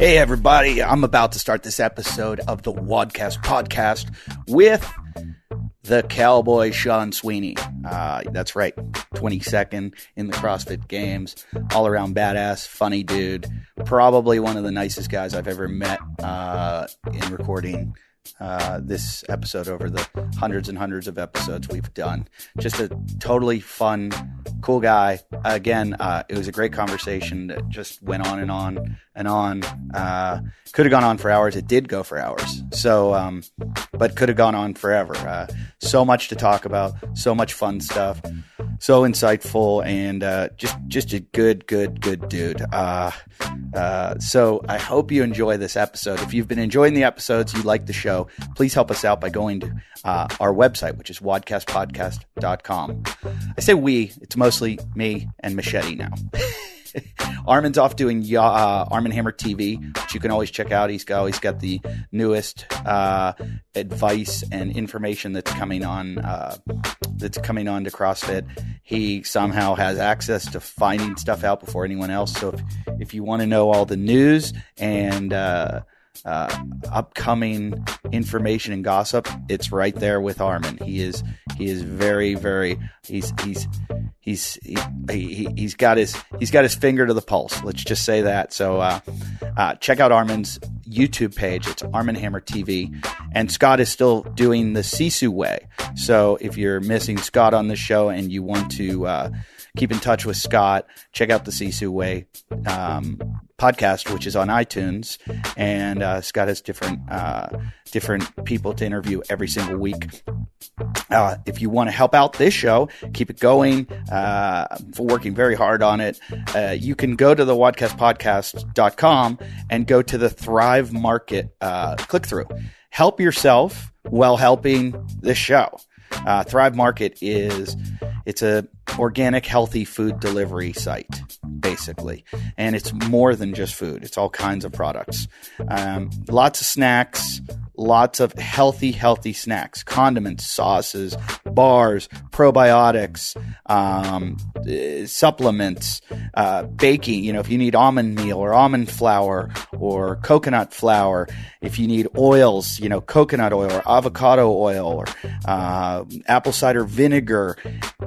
Hey, everybody. I'm about to start this episode of the Wadcast podcast with the Cowboy Sean Sweeney. That's right. 22nd in the CrossFit Games. All around badass, funny dude. Probably one of the nicest guys I've ever met in recording this episode over the hundreds and hundreds of episodes we've done. Just a totally fun, cool guy. Again, it was a great conversation that just went on and on and on. Could have gone on for hours. It did go for hours. So, but could have gone on forever. So much to talk about, so much fun stuff, so insightful, and just a good dude. So I hope you enjoy this episode. If you've been enjoying the episodes, you like the show, please help us out by going to our website, which is wadcastpodcast.com. I say we, it's mostly me and Machete now. Armin's off doing Arm & Hammer TV, which you can always check out. He's always got the newest advice and information that's coming on to CrossFit. He somehow has access to finding stuff out before anyone else. So if you want to know all the news and upcoming information and gossip, it's right there with Armin. He is very, very, he's got his finger to the pulse. Let's just say that. So check out Armin's YouTube page. It's Arm & Hammer TV. And Scott is still doing the Sisu Way. So if you're missing Scott on the show and you want to keep in touch with Scott, check out the Sisu Way podcast, which is on iTunes. And Scott has different people to interview every single week. If you want to help out this show, keep it going, for working very hard on it, you can go to the wadcastpodcast.com and go to the Thrive Market click through. Help yourself while helping this show. Thrive Market it's a organic, healthy food delivery site, basically. And it's more than just food. It's all kinds of products. Lots of snacks, lots of healthy snacks, condiments, sauces, bars, probiotics, supplements, baking. You know, if you need almond meal or almond flour or coconut flour, if you need oils, you know, coconut oil or avocado oil or apple cider vinegar,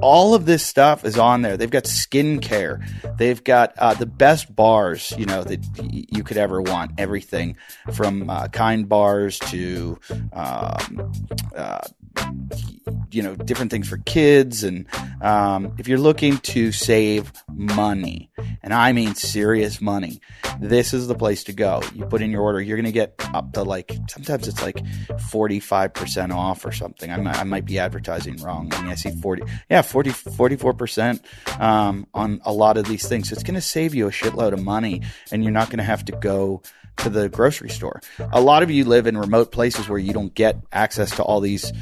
all of this stuff is on there. They've got skincare. They've got the best bars, you know, that you could ever want. Everything from Kind bars to different things for kids. And if you're looking to save money, and I mean serious money, this is the place to go. You put in your order, you're going to get up to sometimes it's 45% off or something. I might be advertising wrong. I mean, I see 44% on a lot of these things. So it's going to save you a shitload of money, and you're not going to have to go to the grocery store. A lot of you live in remote places where you don't get access to all these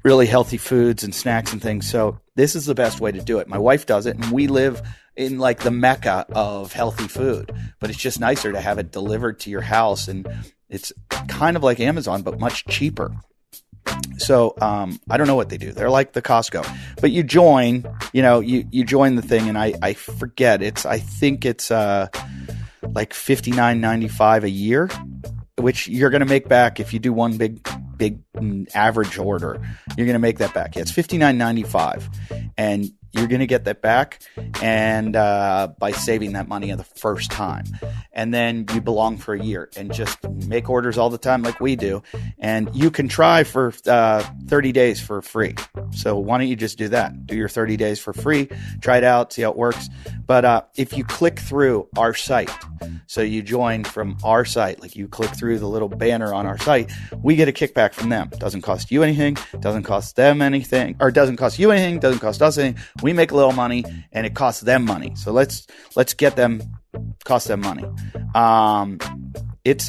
really healthy foods and snacks and things. So this is the best way to do it. My wife does it, and we live in the mecca of healthy food, but it's just nicer to have it delivered to your house. And it's kind of like Amazon, but much cheaper. So, I don't know what they do. They're like the Costco, but you join, you join the thing, and I forget I think it's $59.95 a year, which you're going to make back if you do one big average order. You're going to make that back. Yeah, it's $59.95, and you're going to get that back, and by saving that money the first time. And then you belong for a year and just make orders all the time like we do. And you can try for 30 days for free. So why don't you just do that? Do your 30 days for free. Try it out. See how it works. But if you click through our site, so you join from our site, like you click through the little banner on our site, we get a kickback from them. Doesn't cost you anything. Doesn't cost them anything. Or doesn't cost you anything. Doesn't cost us anything. We make a little money, and it costs them money. So let's get them, cost them money. It's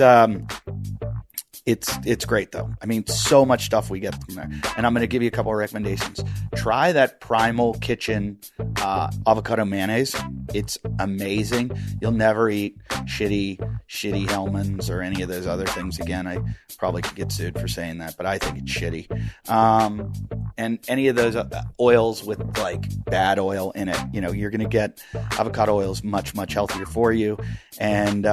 great though. I mean, so much stuff we get from there. And I'm going to give you a couple of recommendations. Try that Primal Kitchen avocado mayonnaise. It's amazing. You'll never eat shitty Hellmann's or any of those other things again. I probably could get sued for saying that, but I think it's shitty. And any of those oils with bad oil in it, you're going to get avocado oil is much, much healthier for you. And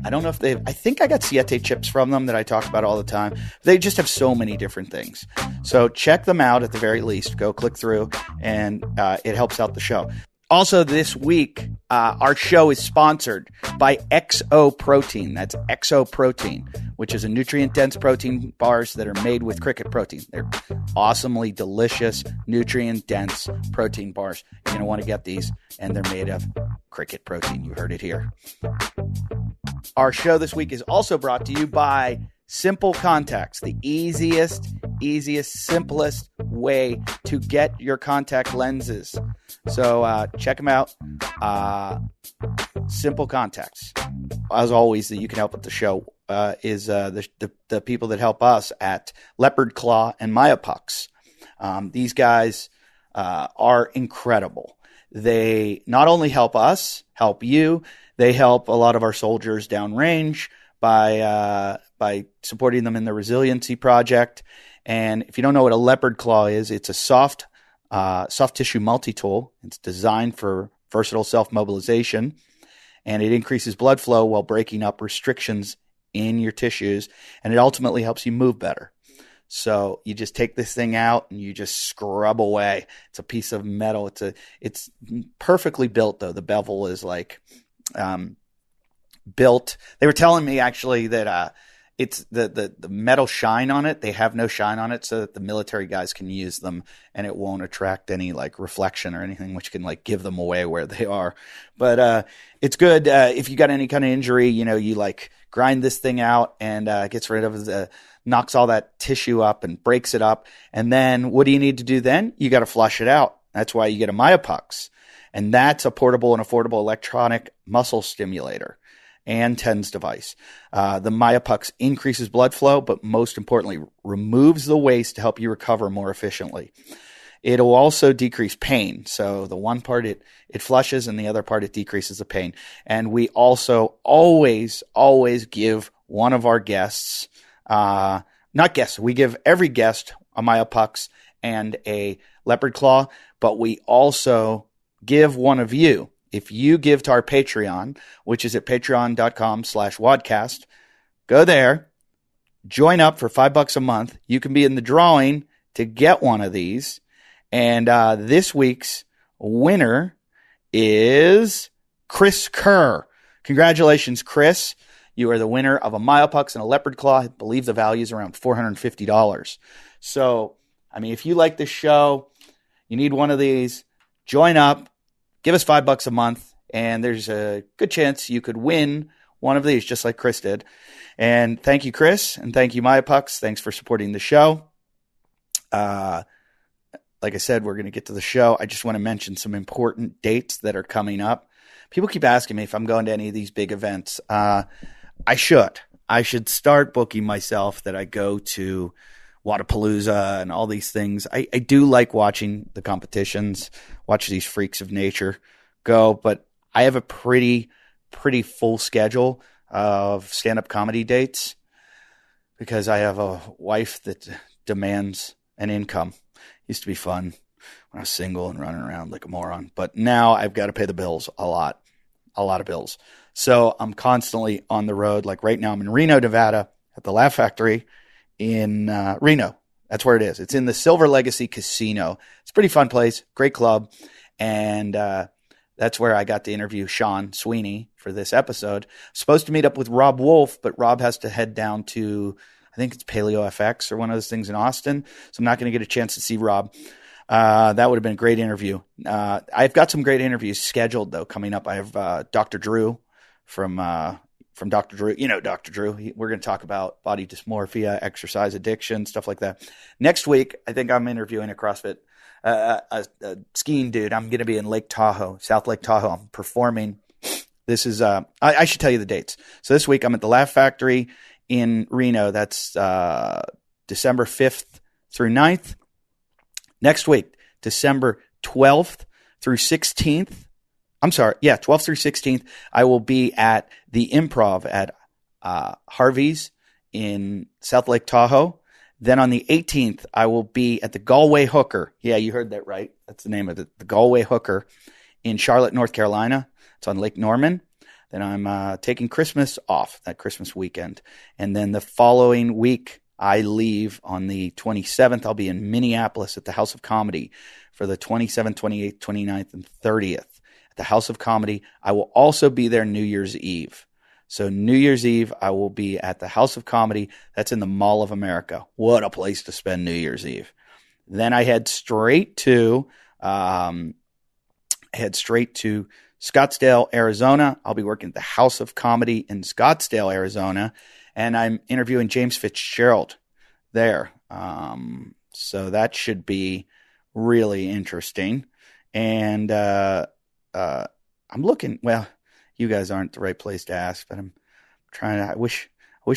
I don't know if I think I got Siete chips from them that I talk about all the time. They just have so many different things. So check them out at the very least. Go click through, and it helps out the show. Also, this week, our show is sponsored by XO Protein. That's XO Protein, which is a nutrient-dense protein bars that are made with cricket protein. They're awesomely delicious, nutrient-dense protein bars. You're going to want to get these, and they're made of cricket protein. You heard it here. Our show this week is also brought to you by Simple Contacts, the easiest, simplest way to get your contact lenses. So check them out. Simple Contacts. As always, that you can help with the show is the people that help us at Leopard Claw and Myopucks. These guys are incredible. They not only help us, help you, they help a lot of our soldiers downrange by supporting them in the resiliency project. And if you don't know what a leopard claw is, it's a soft tissue multi-tool. It's designed for versatile self-mobilization, and it increases blood flow while breaking up restrictions in your tissues, and it ultimately helps you move better. So you just take this thing out and you just scrub away. It's a piece of metal. It's perfectly built though. The bevel is like built. They were telling me actually that it's the metal shine on it. They have no shine on it so that the military guys can use them and it won't attract any like reflection or anything, which can like give them away where they are. But it's good if you got any kind of injury, you like grind this thing out and gets rid of knocks all that tissue up and breaks it up. And then what do you need to do then? You got to flush it out. That's why you get a Myopucks. And that's a portable and affordable electronic muscle stimulator and TENS device. The Myopucks increases blood flow, but most importantly, removes the waste to help you recover more efficiently. It'll also decrease pain. So the one part it flushes and the other part it decreases the pain. And we also always give one of our guests, not guests, we give every guest a Myopucks and a leopard claw, but we also give one of you, if you give to our Patreon, which is at patreon.com/wadcast, go there, join up for $5 a month. You can be in the drawing to get one of these. And this week's winner is Chris Kerr. Congratulations, Chris. You are the winner of a Myopucks and a leopard claw. I believe the value is around $450. So, if you like this show, you need one of these, join up. Give us $5 a month, and there's a good chance you could win one of these, just like Chris did. And thank you, Chris, and thank you, Myopucks. Thanks for supporting the show. Like I said, we're going to get to the show. I just want to mention some important dates that are coming up. People keep asking me if I'm going to any of these big events. I should start booking myself that I go to Wadapalooza and all these things. I do like watching the competitions, watch these freaks of nature go, but I have a pretty full schedule of stand-up comedy dates because I have a wife that demands an income. Used to be fun when I was single and running around like a moron, but now I've got to pay the bills a lot of bills. So I'm constantly on the road. Like right now I'm in Reno, Nevada at the Laugh Factory in Reno. That's where it is. It's in the Silver Legacy Casino. It's a pretty fun place, great club. And that's where I got to interview Sean Sweeney for this episode. Supposed to meet up with Rob Wolf, but Rob has to head down to, I think it's Paleo FX or one of those things in Austin. So I'm not going to get a chance to see Rob. That would have been a great interview. I've got some great interviews scheduled though coming up. I have Dr. Drew from Dr. Drew. You know Dr. Drew. We're going to talk about body dysmorphia, exercise addiction, stuff like that. Next week, I think I'm interviewing a CrossFit a skiing dude. I'm going to be in Lake Tahoe, South Lake Tahoe. I'm performing. This is I should tell you the dates. So this week I'm at the Laugh Factory in Reno. That's December 5th through 9th. Next week, December 12th through 16th. I'm sorry. Yeah, 12th through 16th. I will be at the Improv at Harvey's in South Lake Tahoe. Then on the 18th, I will be at the Galway Hooker. Yeah, you heard that right. That's the name of it. The Galway Hooker in Charlotte, North Carolina. It's on Lake Norman. Then I'm taking Christmas off, that Christmas weekend. And then the following week, I leave on the 27th. I'll be in Minneapolis at the House of Comedy for the 27th, 28th, 29th, and 30th at the House of Comedy. I will also be there New Year's Eve. So New Year's Eve, I will be at the House of Comedy. That's in the Mall of America. What a place to spend New Year's Eve. Then I head straight to Scottsdale, Arizona. I'll be working at the House of Comedy in Scottsdale, Arizona, and I'm interviewing James Fitzgerald there. So that should be really interesting. And I'm looking. Well, you guys aren't the right place to ask, but I'm trying to. I wish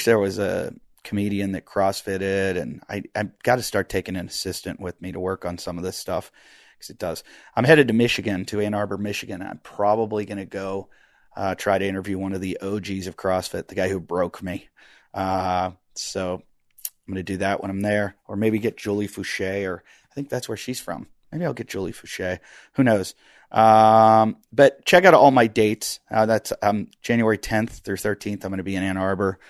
there was a comedian that CrossFitted, and I've got to start taking an assistant with me to work on some of this stuff. Because it does. I'm headed to Michigan, to Ann Arbor, Michigan. I'm probably going to go try to interview one of the OGs of CrossFit, the guy who broke me. So I'm going to do that when I'm there. Or maybe get Julie Fouché, or I think that's where she's from. Maybe I'll get Julie Fouché. Who knows? But check out all my dates. That's January 10th through 13th. I'm going to be in Ann Arbor.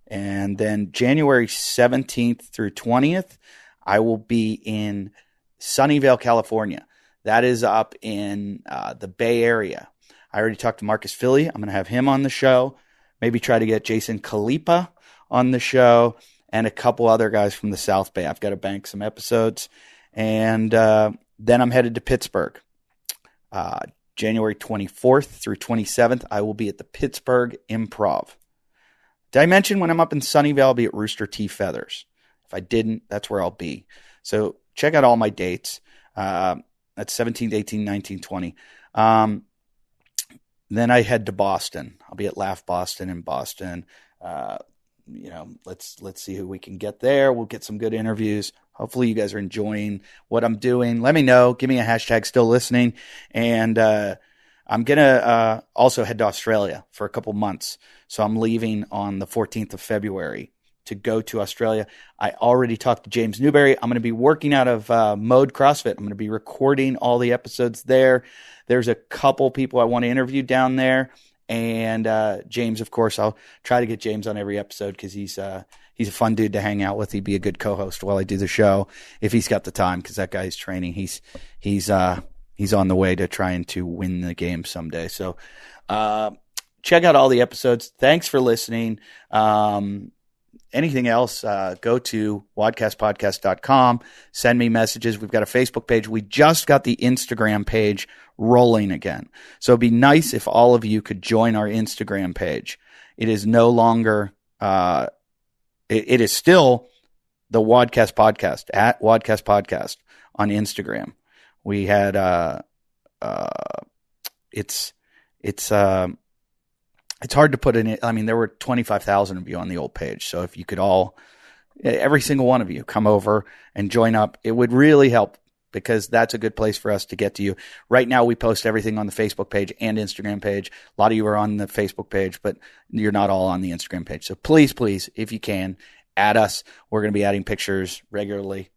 And then January 17th through 20th, I will be in Sunnyvale, California. That is up in the Bay Area. I already talked to Marcus Philly. I'm going to have him on the show. Maybe try to get Jason Kalipa on the show and a couple other guys from the South Bay. I've got to bank some episodes. And then I'm headed to Pittsburgh. January 24th through 27th, I will be at the Pittsburgh Improv. Did I mention when I'm up in Sunnyvale, I'll be at Rooster T. Feathers? If I didn't, that's where I'll be. So check out all my dates. That's 17th, 18th, 19th, 20. Then I head to Boston. I'll be at Laugh Boston in Boston. Let's see who we can get there. We'll get some good interviews. Hopefully you guys are enjoying what I'm doing. Let me know. Give me a hashtag still listening. And I'm going to also head to Australia for a couple months. So I'm leaving on the 14th of February to go to Australia. I already talked to James Newberry. I'm going to be working out of Mode CrossFit. I'm going to be recording all the episodes there. There's a couple people I want to interview down there. And James, of course, I'll try to get James on every episode because he's a fun dude to hang out with. He'd be a good co-host while I do the show if he's got the time, because that guy's training. He's on the way to trying to win the game someday. So check out all the episodes. Thanks for listening. Anything else, go to wadcastpodcast.com. Send me messages. We've got a Facebook page. We just got the Instagram page rolling again. So it'd be nice if all of you could join our Instagram page. It is no longer, it is still the Wadcast Podcast, at Wadcast Podcast on Instagram. We had, it's hard to put in it. I mean, there were 25,000 of you on the old page. So if you could all, every single one of you, come over and join up, it would really help, because that's a good place for us to get to you. Right now, we post everything on the Facebook page and Instagram page. A lot of you are on the Facebook page, but you're not all on the Instagram page. So please, if you can, add us. We're going to be adding pictures regularly.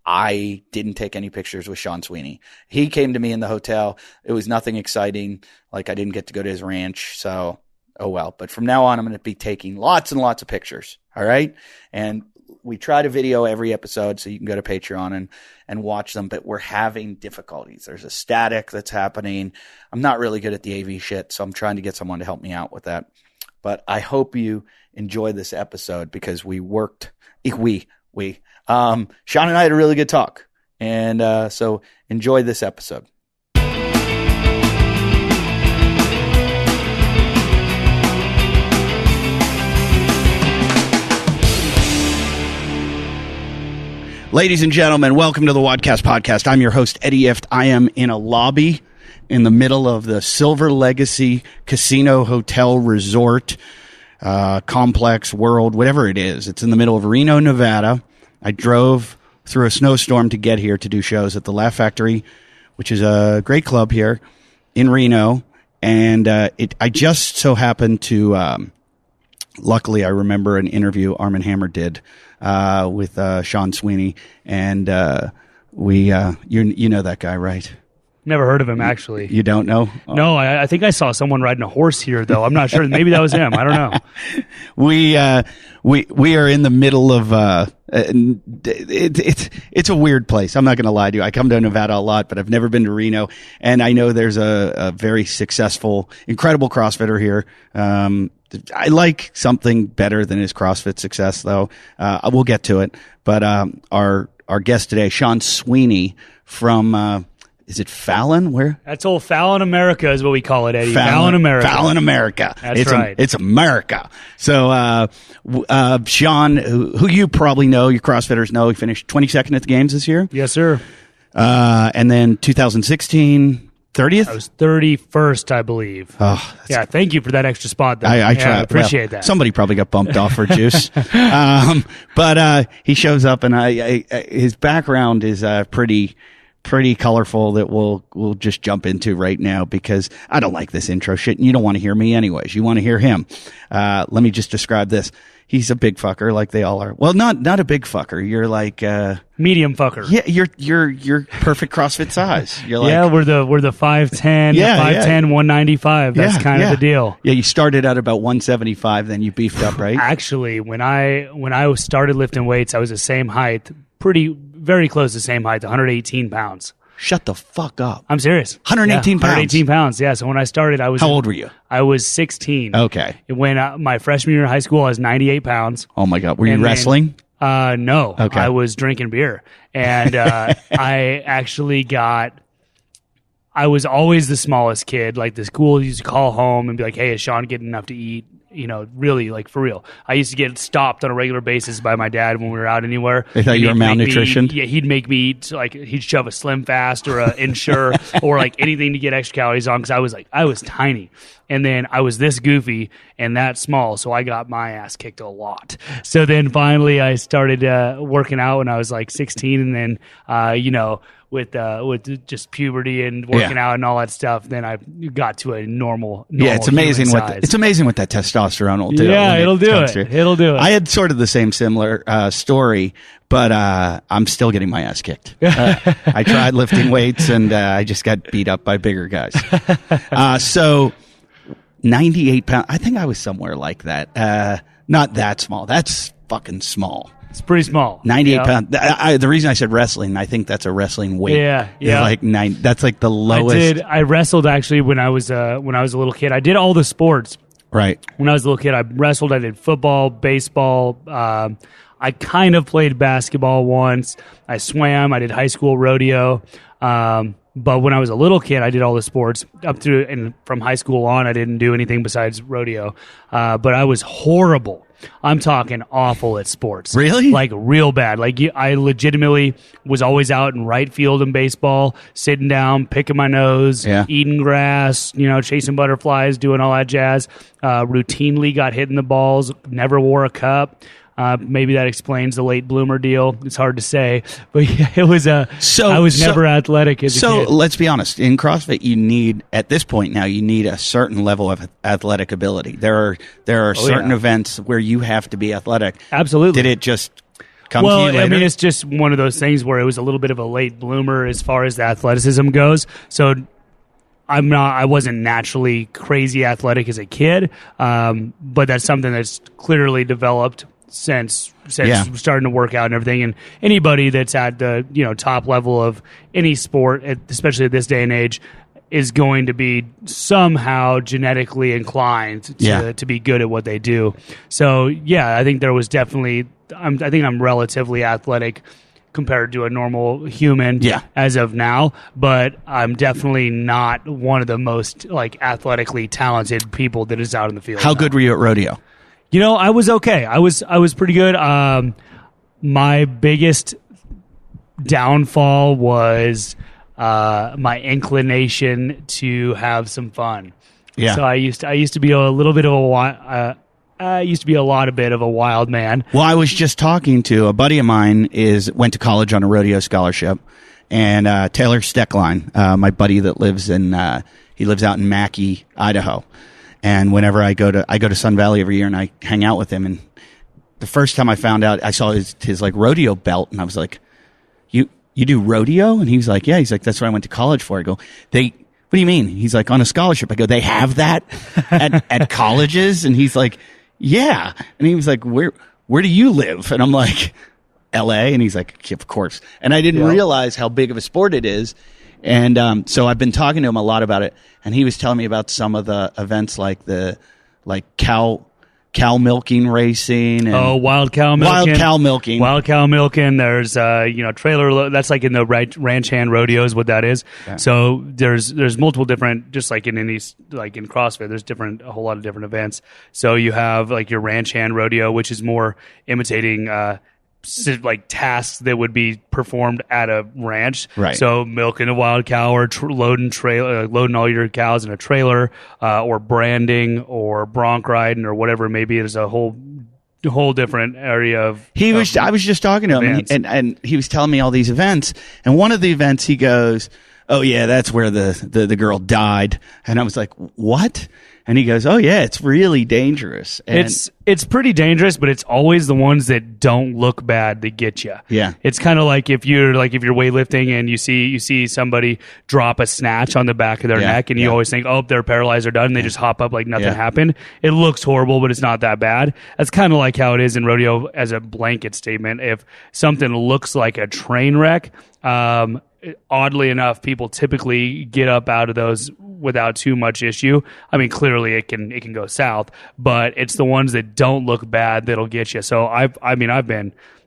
I didn't take any pictures with Sean Sweeney. He came to me in the hotel. It was nothing exciting. Like, I didn't get to go to his ranch. So, oh well. But from now on, I'm going to be taking lots and lots of pictures. All right. And we try to video every episode, so you can go to Patreon and watch them. But we're having difficulties. There's a static that's happening. I'm not really good at the AV shit, so I'm trying to get someone to help me out with that. But I hope you enjoy this episode, because we worked. Sean and I had a really good talk. And so enjoy this episode. Ladies and gentlemen, welcome to the Wadcast Podcast. I'm your host, Eddie Ift. I am in a lobby in the middle of the Silver Legacy Casino Hotel Resort complex world, whatever it is. It's in the middle of Reno, Nevada. I drove through a snowstorm to get here to do shows at the Laugh Factory, which is a great club here in Reno. And I just so happened to, luckily, I remember an interview Arm & Hammer did with Sean Sweeney. And you know that guy, right? Never heard of him, actually. You don't know? No, I think I saw someone riding a horse here, though. I'm not sure. Maybe that was him. I don't know. We are in the middle of it's a weird place. I'm not going to lie to you. I come to Nevada a lot, but I've never been to Reno, and I know there's a very successful, incredible CrossFitter here. I like something better than his CrossFit success, though. We'll get to it. But our guest today, Sean Sweeney from is it Fallon? Where? That's old Fallon, America is what we call it, Eddie. Fallon America. Fallon, America. That's right. It's America. So, Sean, who you probably know, your CrossFitters know, he finished 22nd at the games this year. Yes, sir. And then 2016, 30th? I was 31st, I believe. Oh, yeah, thank you for that extra spot, though. I try. Appreciate that. Somebody probably got bumped off for juice. But he shows up, and his background is pretty colorful that we'll just jump into right now, because I don't like this intro shit, and you don't want to hear me anyways. You want to hear him. Let me just describe this. He's a big fucker, like they all are. Well, not a big fucker. You're like medium fucker. Yeah, you're perfect CrossFit size. You're like, yeah, we're the 5'10", 5'10", 195. That's kind of the deal. Yeah, you started out about 175, then you beefed up, right? Actually, when I started lifting weights, I was the same height, very close to the same height, 118 pounds. Shut the fuck up. I'm serious. 118 pounds? 118 pounds, yeah. So when I started, I was... How old were you? I was 16. Okay. When my freshman year of high school, I was 98 pounds. Oh, my God. Were you wrestling? No. Okay. I was drinking beer. And I actually I was always the smallest kid. Like, the school used to call home and be like, hey, is Sean getting enough to eat? You know, really, like, for real. I used to get stopped on a regular basis by my dad when we were out anywhere. They thought you were malnutritioned? Yeah, he'd make me eat, like, he'd shove a Slim Fast or a Ensure or, like, anything to get extra calories on, because I was tiny. And then I was this goofy and that small, so I got my ass kicked a lot. So then finally I started working out when I was, like, 16, and then, with just puberty and working out and all that stuff, then I got to a normal it's amazing size. It's amazing what that testosterone will do. Yeah, it'll do it. I had sort of the similar story, but I'm still getting my ass kicked. I tried lifting weights, and I just got beat up by bigger guys. So 98 pounds. I think I was somewhere like that. Not that small. That's fucking small. It's pretty small. 98 pounds. The reason I said wrestling, I think that's a wrestling weight. Yeah. Like that's like the lowest. I wrestled actually when I was a little kid. I did all the sports. Right. When I was a little kid, I wrestled. I did football, baseball. I kind of played basketball once. I swam. I did high school rodeo. But when I was a little kid, I did all the sports up through, and from high school on, I didn't do anything besides rodeo. But I was horrible. I'm talking awful at sports. Really? Like, real bad. Like, I legitimately was always out in right field in baseball, sitting down, picking my nose, eating grass, chasing butterflies, doing all that jazz. Routinely got hit in the balls, never wore a cup. Maybe that explains the late bloomer deal. It's hard to say, but it was I was never athletic as a kid. So let's be honest. In CrossFit, at this point now, you need a certain level of athletic ability. There are certain events where you have to be athletic. Absolutely. Did it just come to you later? I mean, it's just one of those things where it was a little bit of a late bloomer as far as the athleticism goes. So I wasn't naturally crazy athletic as a kid, but that's something that's clearly developed since starting to work out and everything. And anybody that's at the top level of any sport, especially at this day and age, is going to be somehow genetically inclined to be good at what they do. So I think there was definitely I think I'm relatively athletic compared to a normal human as of now, but I'm definitely not one of the most athletically talented people that is out in the field. How good were you at rodeo? I was okay. I was pretty good. My biggest downfall was my inclination to have some fun. Yeah. So I used to be a little bit of a lot of a wild man. Well, I was just talking to a buddy of mine went to college on a rodeo scholarship, and Taylor Steckline, my buddy that lives he lives out in Mackay, Idaho. And whenever I go to Sun Valley every year, and I hang out with him, and the first time I found out, I saw his rodeo belt, and I was like, you you do rodeo? And he was like, yeah. He's like, that's what I went to college for. I go, what do you mean? He's like, on a scholarship. I go, they have that at colleges? And he's like, yeah. And he was like, where do you live? And I'm like, LA. And he's like, of course. And I didn't realize how big of a sport it is. And so I've been talking to him a lot about it. And he was telling me about some of the events like cow milking racing. And wild cow milking. Wild cow milking. There's trailer. That's like in the ranch hand rodeo is what that is. Yeah. So there's multiple different, just like in any, like in CrossFit, there's a whole lot of different events. So you have like your ranch hand rodeo, which is more imitating like tasks that would be performed at a ranch. Right. So milking a wild cow or loading all your cows in a trailer, or branding or bronc riding or whatever it may be. There's a whole different area of. I was just talking to him and he was telling me all these events. And one of the events he goes, oh yeah, that's where the girl died. And I was like, what? And he goes, oh yeah, it's really dangerous. And it's pretty dangerous, but it's always the ones that don't look bad that get you. Yeah. It's kind of like if you're weightlifting and you see somebody drop a snatch on the back of their neck and you always think, oh, they're paralyzed or done, and they just hop up like nothing happened. It looks horrible, but it's not that bad. That's kind of like how it is in rodeo as a blanket statement. If something looks like a train wreck, oddly enough, people typically get up out of those without too much issue. I mean, clearly it can go south, but it's the ones that don't look bad that'll get you. So I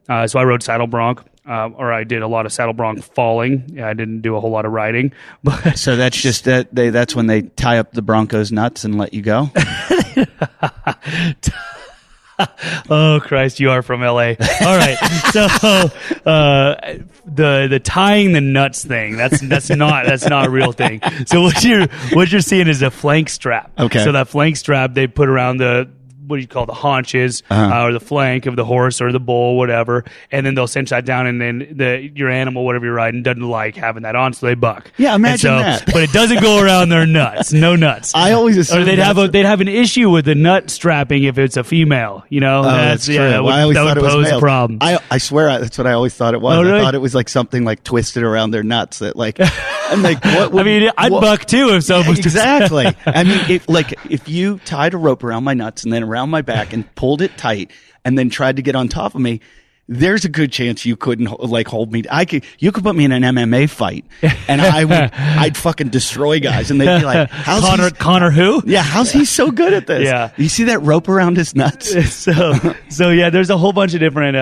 rode saddle bronc, or I did a lot of saddle bronc falling. I didn't do a whole lot of riding, but so that's just that's when they tie up the bronco's nuts and let you go. Oh Christ, you are from LA. All right. So the tying the nuts thing, that's not a real thing. So what you're seeing is a flank strap. Okay. So that flank strap they put around what do you call the haunches, or the flank of the horse or the bull, whatever, and then they'll cinch that down, and then your animal, whatever you're riding, doesn't like having that on, so they buck. Yeah, imagine that. But it doesn't go around their nuts. No nuts. I always assumed they'd have an issue with the nut strapping if it's a female. You know, that's true. That would pose a problem. I swear that's what I always thought it was. Oh, really? I thought it was like something like twisted around their nuts that like. I'm like, what? I mean, I'd buck too if someone was exactly. I mean, if you tied a rope around my nuts and then around my back and pulled it tight and then tried to get on top of me, there's a good chance you couldn't like hold me. You could put me in an MMA fight and I'd fucking destroy guys, and they'd be like, Connor who? Yeah, how's he so good at this? Yeah. You see that rope around his nuts? So yeah, there's a whole bunch of different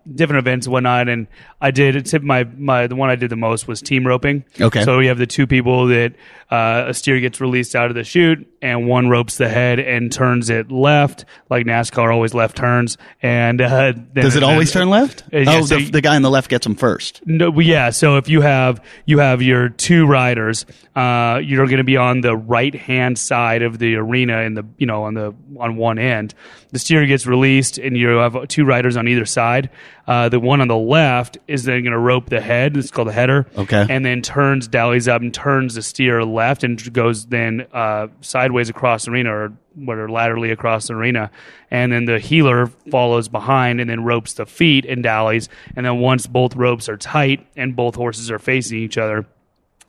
events and whatnot, and I did the one I did the most was team roping. Okay. So we have the two people that a steer gets released out of the chute, and one ropes the head and turns it left, like NASCAR always left turns. And does it always turn left? Yeah, so the guy on the left gets them first. No, yeah. So if you have your two riders, you're going to be on the right hand side of the arena on one end. The steer gets released, and you have two riders on either side. The one on the left is then going to rope the head. It's called the header. Okay. And then dallies up and turns the steer left and goes then sideways across the arena, or laterally across the arena. And then the heeler follows behind and then ropes the feet and dallies. And then once both ropes are tight and both horses are facing each other,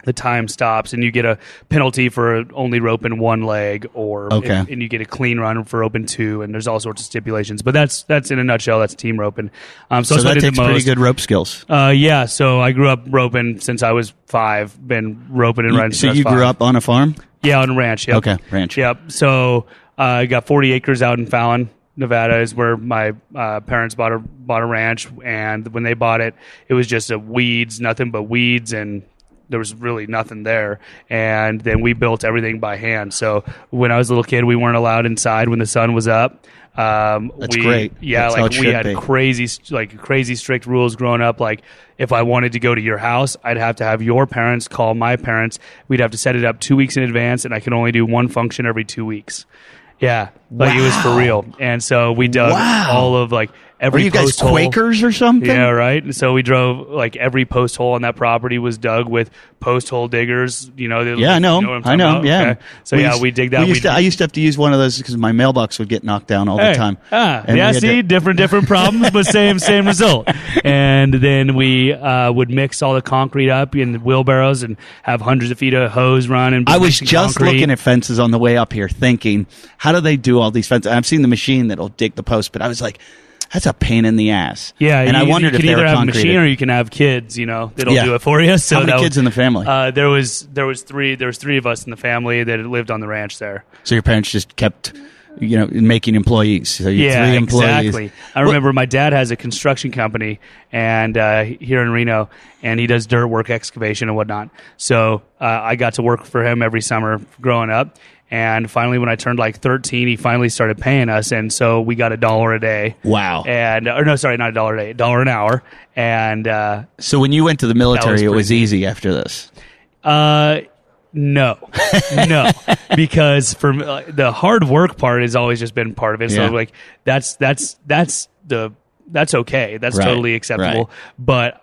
the time stops, and you get a penalty for only roping one leg, and you get a clean run for roping two, and there's all sorts of stipulations. But that's in a nutshell. That's team roping. So that takes pretty good rope skills. Yeah. So I grew up roping since I was 5. Been roping and riding. So you grew up on a farm? Yeah, on a ranch. Yep. Okay, ranch. Yep. So I got 40 acres out in Fallon, Nevada, is where my parents bought a ranch, and when they bought it, it was just nothing but weeds, and there was really nothing there. And then we built everything by hand. So when I was a little kid, we weren't allowed inside when the sun was up. That's great. Yeah, that's we had crazy strict rules growing up. Like if I wanted to go to your house, I'd have to have your parents call my parents. We'd have to set it up 2 weeks in advance, and I could only do one function every 2 weeks. Yeah, like It was for real. And so we dug all of every Are you guys post hole. Quakers or something? Yeah, right. And so we drove like every post hole on that property was dug with post hole diggers. You know, Yeah, I know. You know what I'm I know. talking Yeah. about? Okay. So we dig that. I used to have to use one of those because my mailbox would get knocked down all the time. And Yeah, see, different problems, but same result. And then we would mix all the concrete up in wheelbarrows and have hundreds of feet of hose run. And I was just concrete. looking at fences on the way up here, thinking, how do they do all these fences? I've seen the machine that'll dig the post, but I was like, that's a pain in the ass. Yeah, and I wondered you if can they either were have a concreted. machine or you can have kids. You know, that'll Yeah. do it for you. So How many kids in the family? There was three of us in the family that lived on the ranch there. So your parents just kept, making employees. So you had 3 employees. Exactly. I remember my dad has a construction company and here in Reno, and he does dirt work, excavation, and whatnot. So I got to work for him every summer growing up. And finally, when I turned like 13, he finally started paying us, and so we got $1 a day. Wow! Or no, sorry, not $1 a day, $1 an hour. And so when you went to the military, it was easy after this. No, because for the hard work part has always just been part of it. So like that's okay. That's totally acceptable. Right. But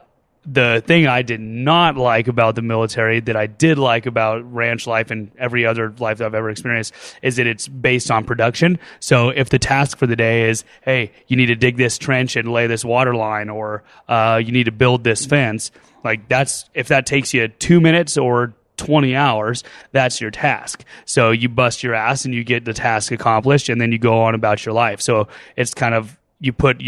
the thing I did not like about the military that I did like about ranch life and every other life that I've ever experienced is that it's based on production. So if the task for the day is, hey, you need to dig this trench and lay this water line, or you need to build this fence, like if that takes you 2 minutes or 20 hours, that's your task. So you bust your ass and you get the task accomplished, and then you go on about your life. So it's kind of, you put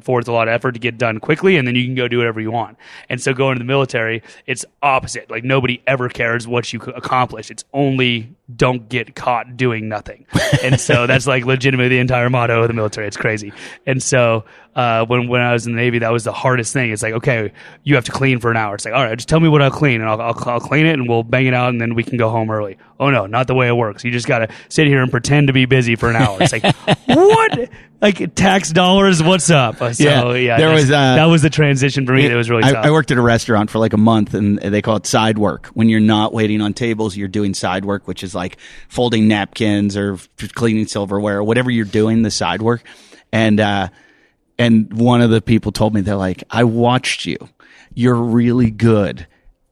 forth a lot of effort to get done quickly, and then you can go do whatever you want. And so going to the military, it's opposite. Like nobody ever cares what you accomplish. It's only don't get caught doing nothing. And so that's like legitimately the entire motto of the military. It's crazy. And so when I was in the Navy, that was the hardest thing. It's like, okay, you have to clean for an hour. It's like, all right, just tell me what I'll clean, and I'll clean it, and we'll bang it out, and then we can go home early. Oh no, not the way it works. You just got to sit here and pretend to be busy for an hour. It's like, what? Like tax dollars? What's up? So yeah, that was the transition for me. That was really tough. I worked at a restaurant for like a month, and they call it side work. When you're not waiting on tables, you're doing side work, which is like folding napkins or cleaning silverware or whatever you're doing, the side work. And one of the people told me, they're like, I watched you. You're really good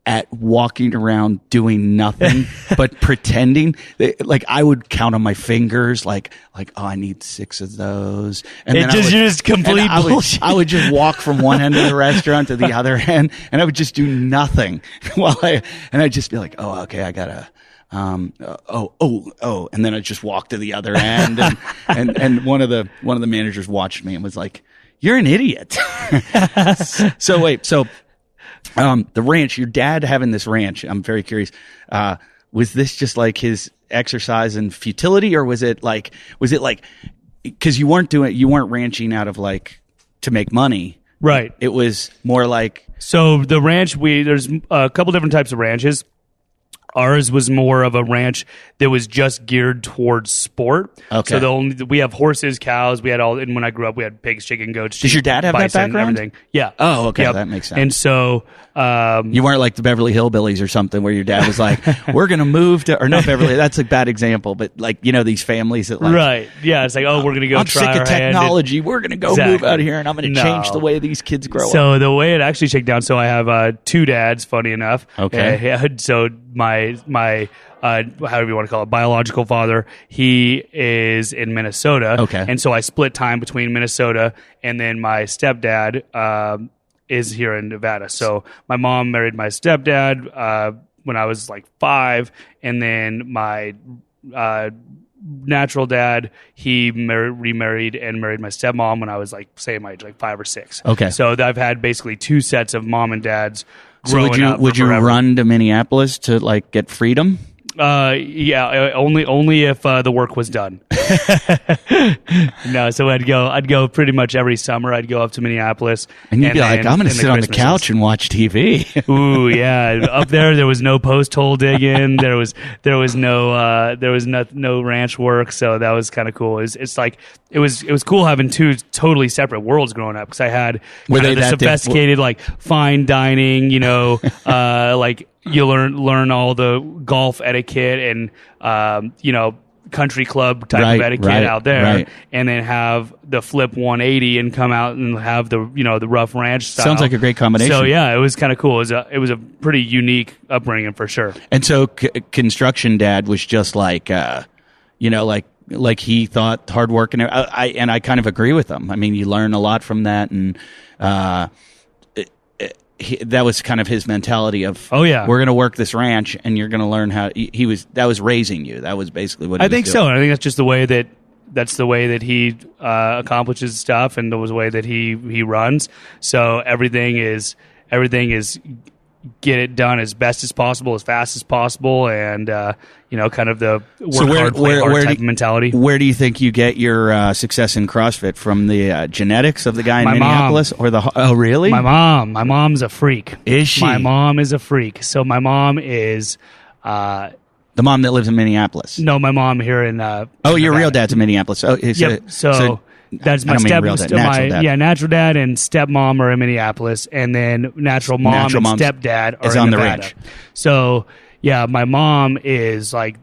at walking around doing nothing but pretending. Like I would count on my fingers, like oh, I need 6 of those, and then you're just complete bullshit. I would just walk from one end of the restaurant to the other end, and I would just do nothing and I'd just be like, oh, okay, I gotta. And then I just walked to the other end, and one of the managers watched me and was like, "You're an idiot." So the ranch, your dad having this ranch, I'm very curious. Was this just like his exercise in futility, or was it like, because you weren't ranching out of like to make money, right? It was more like, so the ranch, there's a couple different types of ranches. Ours was more of a ranch that was just geared towards sport. Okay. So we have horses, cows. We had and when I grew up, we had pigs, chicken, goats. Does your dad have that background? Everything. Yeah. Oh, okay. Yep. That makes sense. And so you weren't like the Beverly Hillbillies or something where your dad was like, "We're going to move to," or not Beverly. That's a bad example, but like these families that like, right? Yeah. It's like, oh, we're going to go. I'm try sick of technology. We're going to go move out here, and I'm going to change the way these kids grow up. So the way it actually shook down. So I have 2 dads. Funny enough. Okay. So my however you want to call it, biological father, he is in Minnesota. Okay. And so I split time between Minnesota, and then my stepdad is here in Nevada. So my mom married my stepdad when I was like 5, and then my natural dad, he remarried and married my stepmom when I was like, say, my age, like 5 or 6. Okay. So I've had basically 2 sets of mom and dads. So would you run to Minneapolis to like get freedom? Yeah, only if the work was done. No, so I'd go pretty much every summer. I'd go up to Minneapolis, and you'd be like, "I'm going to sit on the couch and watch TV." Ooh, yeah. Up there was no post hole digging. There was no ranch work. So that was kind of cool. It was cool having 2 totally separate worlds growing up, because I had the sophisticated like fine dining, like you learn all the golf etiquette and country club type of etiquette out there, right. and then have the flip 180 and come out and have the the rough ranch style. Sounds like a great combination. So yeah, it was kind of cool. It was a pretty unique upbringing for sure. And so construction dad was just like like he thought hard work, and I kind of agree with him. I mean, you learn a lot from that, and that was kind of his mentality of, oh yeah, we're going to work this ranch, and you're going to learn how. That was raising you. That was basically what he I think was so. doing. And I think that's just the way that he accomplishes stuff, and the way that he runs. So everything is get it done as best as possible, as fast as possible, and kind of the work hard, play hard type of mentality. Where do you think you get your success in CrossFit? From the genetics of the guy in Minneapolis, or the? Oh, really? My mom's a freak. Is she? My mom is a freak. So my mom is. The mom that lives in Minneapolis. No, my mom here in. Your real dad's in Minneapolis. Oh, yep. So that's my natural dad and stepmom are in Minneapolis, and then natural mom and stepdad are in on Nevada. The ranch. So yeah, my mom is like,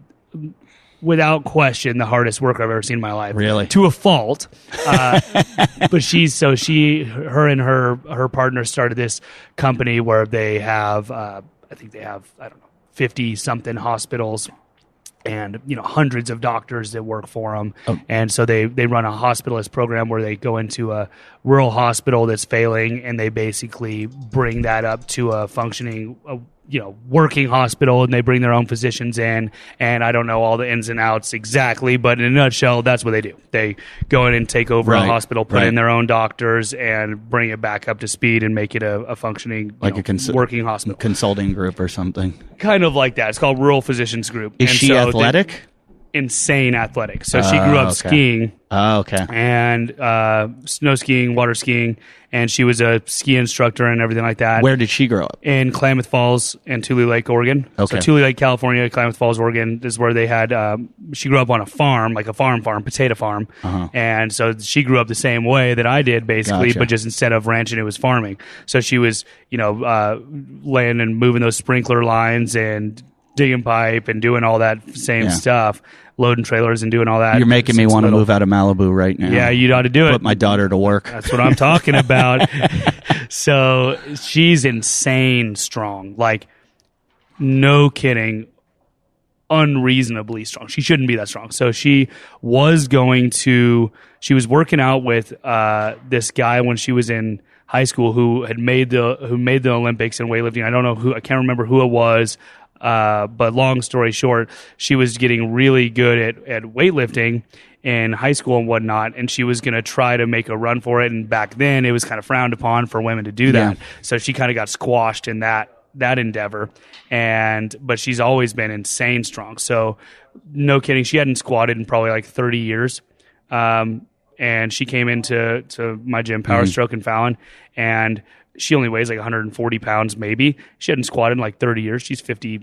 without question, the hardest worker I've ever seen in my life. Really? To a fault. But her and her partner started this company where they have, I think they have, 50 something hospitals and hundreds of doctors that work for them. Oh. And so they run a hospitalist program where they go into a rural hospital that's failing, and they basically bring that up to a functioning working hospital, and they bring their own physicians in. And I don't know all the ins and outs exactly, but in a nutshell, that's what they do. They go in and take over a hospital, put in their own doctors, and bring it back up to speed and make it a functioning, working hospital. Consulting group or something. Kind of like that. It's called Rural Physicians Group. Is she athletic? Insane athletic. So she grew up skiing. Oh, okay. And snow skiing, water skiing, and she was a ski instructor and everything like that. Where did she grow up? In Klamath Falls and Tule Lake, Oregon. Okay. So Tule Lake, California, Klamath Falls, Oregon is where they had, she grew up on a farm, like a farm, potato farm. Uh-huh. And so she grew up the same way that I did, basically, Gotcha. but just instead of ranching, it was farming. So she was, laying and moving those sprinkler lines and digging pipe and doing all that same stuff, loading trailers and doing all that. You're making me want to move out of Malibu right now. Yeah, you ought to do it. Put my daughter to work. That's what I'm talking about. So she's insane strong. Like, no kidding, unreasonably strong. She shouldn't be that strong. So she was working out with this guy when she was in high school who made the Olympics in weightlifting. I can't remember who it was. But long story short, she was getting really good at weightlifting in high school and whatnot, and she was going to try to make a run for it. And back then, it was kind of frowned upon for women to do that. Yeah. So she kind of got squashed in that endeavor. But she's always been insane strong. So no kidding, she hadn't squatted in probably like 30 years. And she came into my gym, Power Stroke and Fallon, and she only weighs like 140 pounds, maybe. She hadn't squatted in like 30 years. She's 50,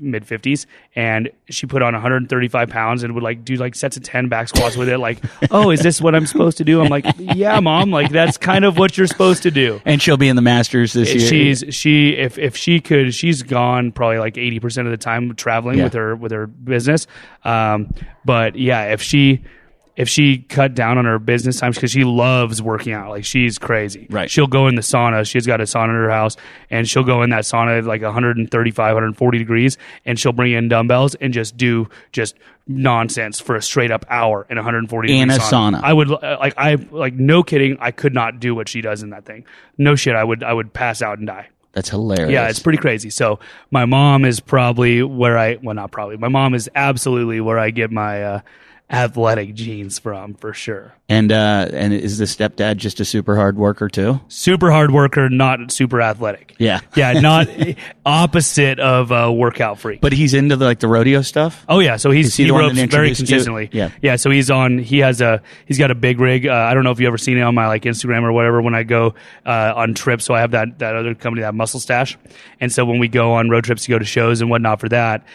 mid 50s. And she put on 135 pounds and would like do like sets of 10 back squats with it. Like, oh, is this what I'm supposed to do? I'm like, yeah, mom, like that's kind of what you're supposed to do. And she'll be in the Masters this year. If she could, she's gone probably like 80% of the time traveling with her business. But yeah, if she cut down on her business times, because she loves working out, like she's crazy. Right. She'll go in the sauna. She's got a sauna in her house, and she'll go in that sauna at like 135, 140 degrees, and she'll bring in dumbbells and just do nonsense for a straight up hour in 140 in degree a sauna. I would no kidding, I could not do what she does in that thing. No shit, I would pass out and die. That's hilarious. Yeah, it's pretty crazy. So my mom is probably my mom is absolutely where I get my athletic genes from, for sure. And is the stepdad just a super hard worker too? Super hard worker, not super athletic. Yeah. Yeah, not opposite of a workout freak. But he's into the rodeo stuff? Oh yeah, so he ropes very consistently. Yeah. Yeah, so he's got a big rig. I don't know if you ever seen it on my like Instagram or whatever when I go on trips. So I have that other company, that Muscle Stash. And so when we go on road trips to go to shows and whatnot for that,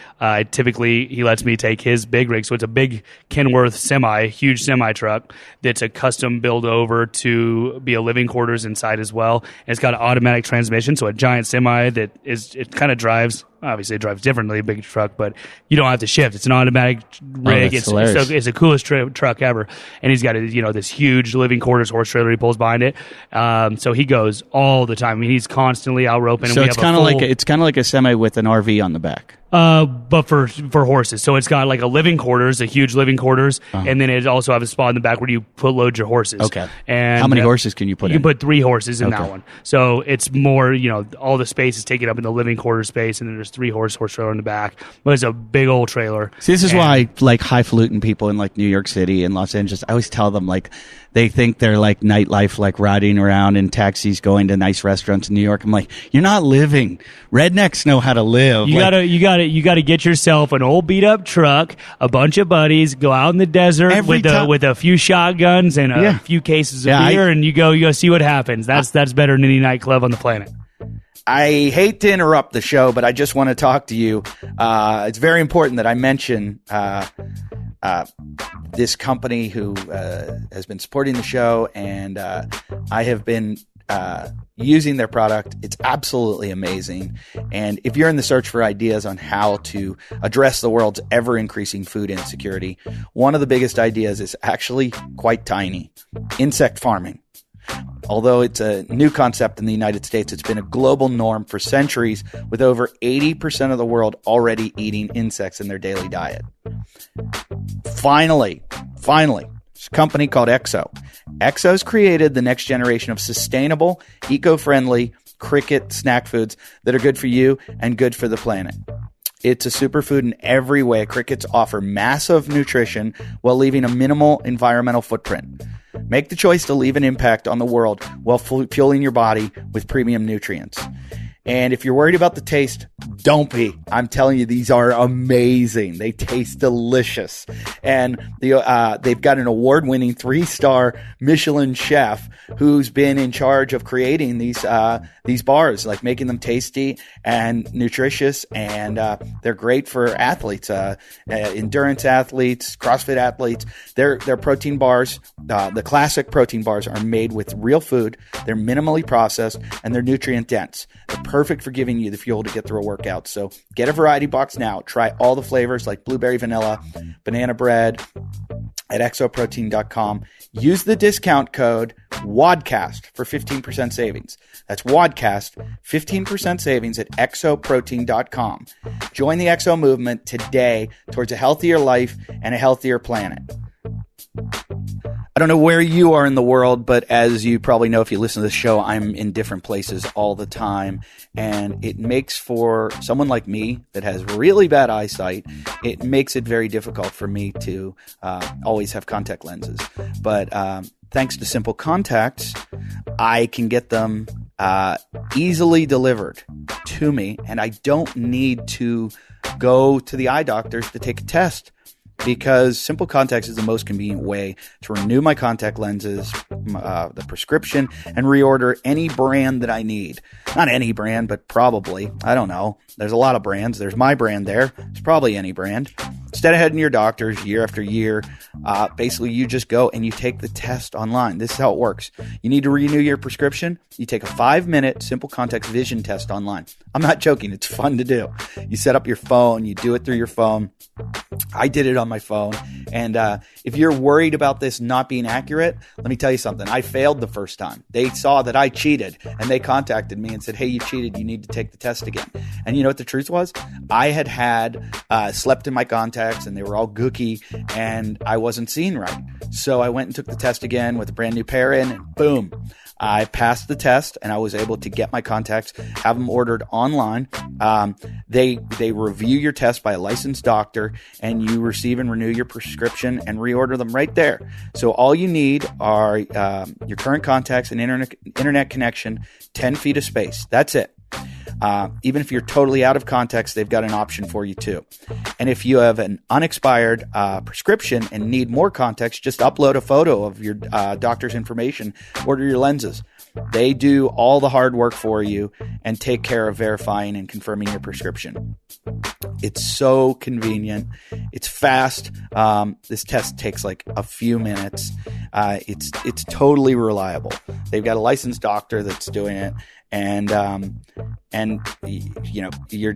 typically he lets me take his big rig. So it's a big Kenworth worth semi, huge semi truck that's a custom build over to be a living quarters inside as well. And it's got an automatic transmission, so a giant semi that it kind of drives. Obviously, it drives differently, a big truck, but you don't have to shift. It's an automatic rig. It's the coolest truck ever. And he's got this huge living quarters horse trailer he pulls behind it. So he goes all the time. I mean, he's constantly out roping. So it's kind of like a semi with an RV on the back. But for horses. So it's got like a living quarters, a huge living quarters, and then it also has a spot in the back where you load your horses. Okay. And how many horses can you put in? You can put 3 horses in that one. So it's more, all the space is taken up in the living quarters space, and then there's 3 horse trailer in the back. But it's a big old trailer. See, this is why like highfalutin people in like New York City and Los Angeles, I always tell them like they think they're like nightlife, like riding around in taxis, going to nice restaurants in New York. I'm like, you're not living. Rednecks know how to live. You gotta get yourself an old beat up truck, a bunch of buddies, go out in the desert with a few shotguns and a few cases of beer, and you go see what happens. That's better than any nightclub on the planet. I hate to interrupt the show, but I just want to talk to you. It's very important that I mention this company who has been supporting the show, and I have been using their product. It's absolutely amazing. And if you're in the search for ideas on how to address the world's ever-increasing food insecurity, one of the biggest ideas is actually quite tiny: insect farming. Although it's a new concept in the United States, it's been a global norm for centuries, with over 80% of the world already eating insects in their daily diet. Finally, it's a company called Exo. Exo's created the next generation of sustainable, eco-friendly cricket snack foods that are good for you and good for the planet. It's a superfood in every way. Crickets offer massive nutrition while leaving a minimal environmental footprint. Make the choice to leave an impact on the world while fueling your body with premium nutrients. And if you're worried about the taste, don't be. I'm telling you, these are amazing. They taste delicious. And they've got an award-winning 3-star Michelin chef who's been in charge of creating these bars, like making them tasty and nutritious. And they're great for athletes, endurance athletes, CrossFit athletes. They're protein bars. The classic protein bars are made with real food. They're minimally processed, and they're nutrient dense. They're perfect for giving you the fuel to get through a workout. So get a variety box now. Try all the flavors like blueberry vanilla, banana bread at exoprotein.com. Use the discount code WODCAST for 15% savings. That's WODCAST, 15% savings at exoprotein.com. Join the Exo movement today towards a healthier life and a healthier planet. I don't know where you are in the world, but as you probably know if you listen to the show, I'm in different places all the time. And it makes for someone like me that has really bad eyesight, it makes it very difficult for me to always have contact lenses. But thanks to Simple Contacts, I can get them easily delivered to me. And I don't need to go to the eye doctors to take a test, because Simple Contacts is the most convenient way to renew my contact lenses, the prescription, and reorder any brand that I need. Not any brand, but probably. I don't know. There's a lot of brands. There's my brand there. It's probably any brand. Instead of heading to your doctors year after year, basically you just go and you take the test online. This is how it works. You need to renew your prescription. You take a 5-minute Simple Contacts vision test online. I'm not joking. It's fun to do. You set up your phone. You do it through your phone. I did it on my phone. And if you're worried about this not being accurate, let me tell you something. I failed the first time. They saw that I cheated, and they contacted me and said, hey, you cheated. You need to take the test again. And you know what the truth was? I had slept in my contacts, and they were all gooky, and I wasn't seeing right. So I went and took the test again with a brand new pair in, and boom. I passed the test, and I was able to get my contacts, have them ordered online. They review your test by a licensed doctor, and you receive and renew your prescription and reorder them right there. So all you need are your current contacts, an internet connection, 10 feet of space. That's it. Even if you're totally out of context, they've got an option for you too. And if you have an unexpired prescription and need more context, just upload a photo of your doctor's information, order your lenses. They do all the hard work for you and take care of verifying and confirming your prescription. It's so convenient. It's fast. This test takes like a few minutes. It's totally reliable. They've got a licensed doctor that's doing it, and you know, you're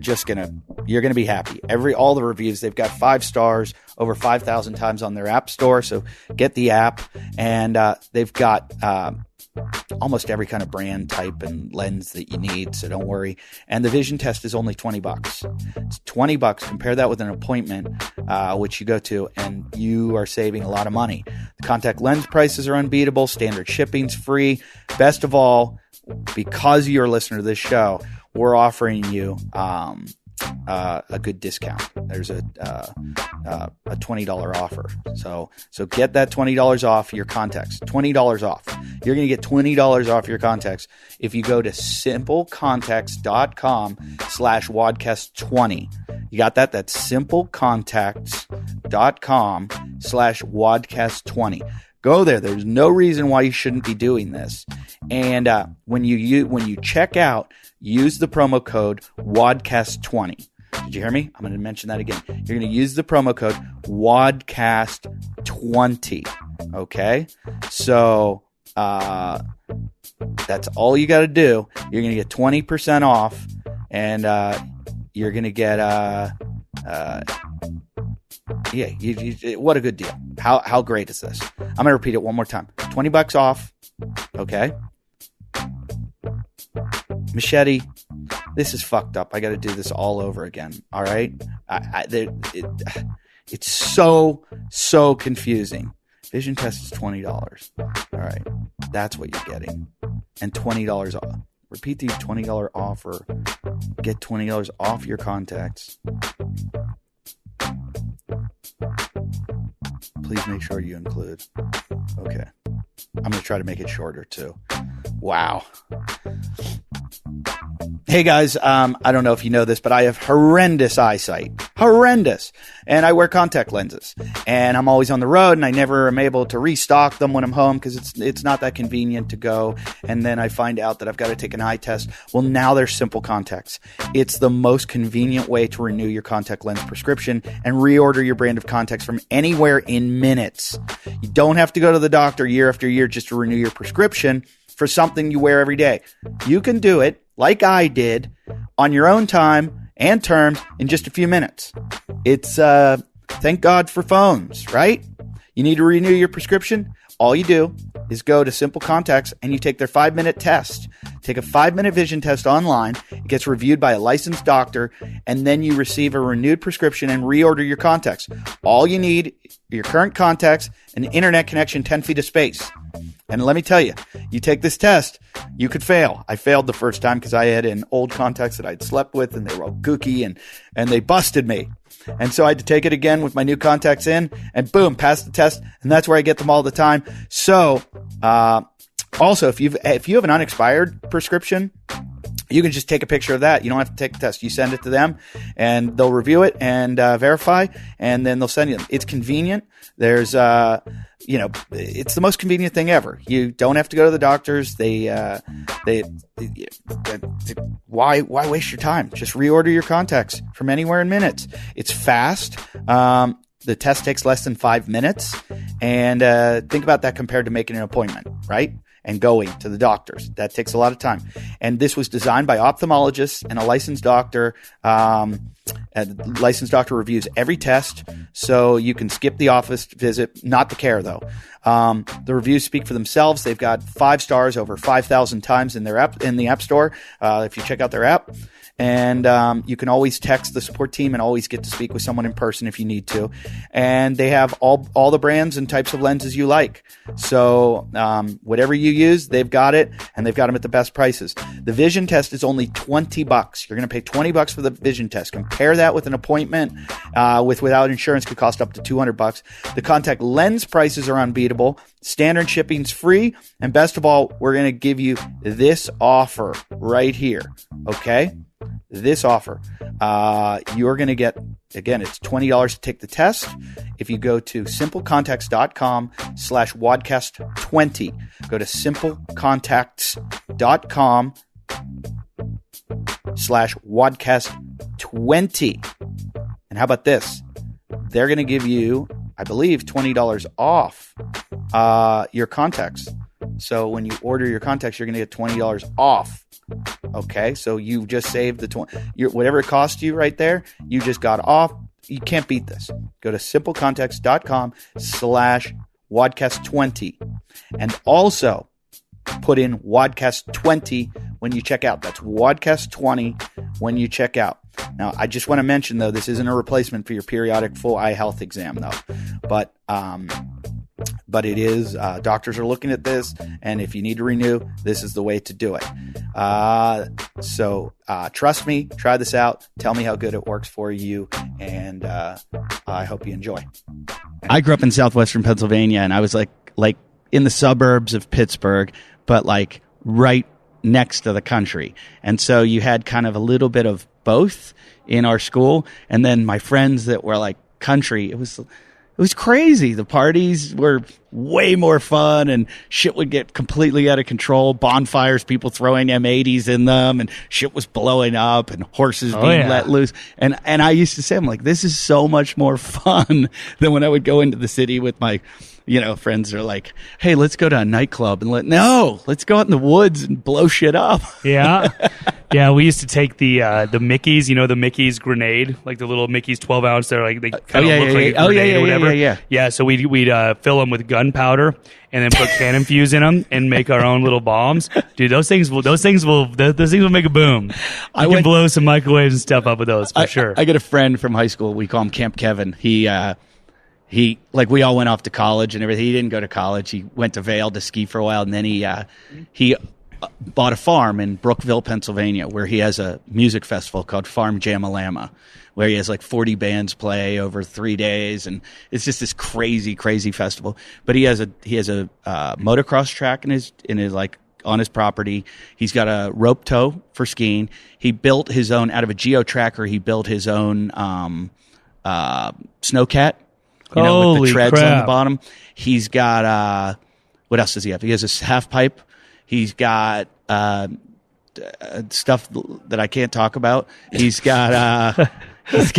gonna be happy. All the reviews, they've got 5 stars, over 5,000 times on their app store. So get the app, and they've got almost every kind of brand type and lens that you need, so don't worry. And the vision test is only $20. It's $20. Compare that with an appointment, which you go to, and you are saving a lot of money. The contact lens prices are unbeatable. Standard shipping's free. Best of all, because you're a listener to this show, we're offering you a good discount. There's a $20 offer. So get that $20 off your contacts. $20 off. You're going to get $20 off your contacts if you go to simplecontacts.com/wadcast20. You got that? That's simplecontacts.com/wadcast20. Go there. There's no reason why you shouldn't be doing this. And when you check out, use the promo code WADCAST20. Did you hear me? I'm going to mention that again. You're going to use the promo code WADCAST20. Okay? So that's all you got to do. You're going to get 20% off, and you're going to get what a good deal. How great is this? I'm going to repeat it one more time. $20 off. Okay? Machete, this is fucked up. I got to do this all over again. All right? It's so confusing. Vision test is $20. All right. That's what you're getting. And $20 off. Repeat the $20 offer. Get $20 off your contacts. Please make sure you include. Okay. I'm going to try to make it shorter too. Wow. Hey guys, I don't know if you know this, but I have horrendous eyesight. Horrendous. And I wear contact lenses. And I'm always on the road, and I never am able to restock them when I'm home because it's not that convenient to go. And then I find out that I've got to take an eye test. Well, now there's Simple Contacts. It's the most convenient way to renew your contact lens prescription and reorder your brand of contacts from anywhere in minutes. You don't have to go to the doctor year after year just to renew your prescription for something you wear every day. You can do it like I did on your own time and terms in just a few minutes. It's thank God for phones, right? You need to renew your prescription. All you do is go to Simple Contacts and you take their 5-minute test. Take a 5-minute vision test online. It gets reviewed by a licensed doctor, and then you receive a renewed prescription and reorder your contacts. All you need are your current contacts, an internet connection, 10 feet of space. And let me tell you, you take this test, you could fail. I failed the first time because I had an old contacts that I'd slept with, and they were all gooky, and they busted me. And so I had to take it again with my new contacts in, and boom, passed the test. And that's where I get them all the time. So, also, if you have an unexpired prescription, you can just take a picture of that. You don't have to take the test. You send it to them, and they'll review it and verify, and then they'll send you them. It's convenient. There's, it's the most convenient thing ever. You don't have to go to the doctors. Why waste your time? Just reorder your contacts from anywhere in minutes. It's fast. The test takes less than 5 minutes, and think about that compared to making an appointment, right? And going to the doctors. That takes a lot of time. And this was designed by ophthalmologists and a licensed doctor. A licensed doctor reviews every test, so you can skip the office visit, not the care though. The reviews speak for themselves. They've got 5 stars over 5,000 times in their app, in the App Store. If you check out their app. And you can always text the support team and always get to speak with someone in person if you need to. And they have all the brands and types of lenses you like. So whatever you use, they've got it, and they've got them at the best prices. The vision test is only $20. You're going to pay $20 for the vision test. Compare that with an appointment without insurance, could cost up to $200. The contact lens prices are unbeatable. Standard shipping's free. And best of all, we're going to give you this offer right here. Okay? this offer. You're going to get, again, it's $20 to take the test. If you go to simplecontacts.com/wadcast20, go to simplecontacts.com/wadcast20. And how about this? They're going to give you, I believe, $20 off your contacts. So when you order your contacts, you're going to get $20 off. Okay, so you just saved the whatever it cost you right there, you just got off. You can't beat this. Go to simplecontacts.com/wadcast20 and also put in wadcast20 when you check out. That's wadcast20 when you check out. Now, I just want to mention, though, this isn't a replacement for your periodic full eye health exam, though. But it is, doctors are looking at this, and if you need to renew, this is the way to do it. So trust me, try this out, tell me how good it works for you, and I hope you enjoy. I grew up in southwestern Pennsylvania, and I was like in the suburbs of Pittsburgh, but like right next to the country. And so you had kind of a little bit of both in our school, and then my friends that were like country, it was crazy. The parties were way more fun, and shit would get completely out of control. Bonfires, people throwing M80s in them, and shit was blowing up, and horses being let loose. And I used to say, I'm like, this is so much more fun than when I would go into the city with my, friends are like, hey, let's go to a nightclub, and let's go out in the woods and blow shit up. Yeah. Yeah, we used to take the Mickey's, the Mickey's grenade, like the little Mickey's 12 ounce. They're like, they kind of look like a grenade or whatever. Yeah, so we'd fill them with gunpowder and then put cannon fuse in them and make our own little bombs. Dude, those things will make a boom. You can blow some microwaves and stuff up with those for sure. I got a friend from high school. We call him Camp Kevin. He we all went off to college and everything. He didn't go to college. He went to Vail to ski for a while, and then he bought a farm in Brookville, Pennsylvania, where he has a music festival called Farm Jam-a-Lama, where he has like 40 bands play over 3 days, and it's just this crazy, crazy festival. But he has a motocross track in his like on his property. He's got a rope tow for skiing. He built his own out of a geo-tracker. He built his own snowcat. With the treads on the bottom. He's got what else does he have? He has a half pipe. He's got stuff that I can't talk about. He's got it's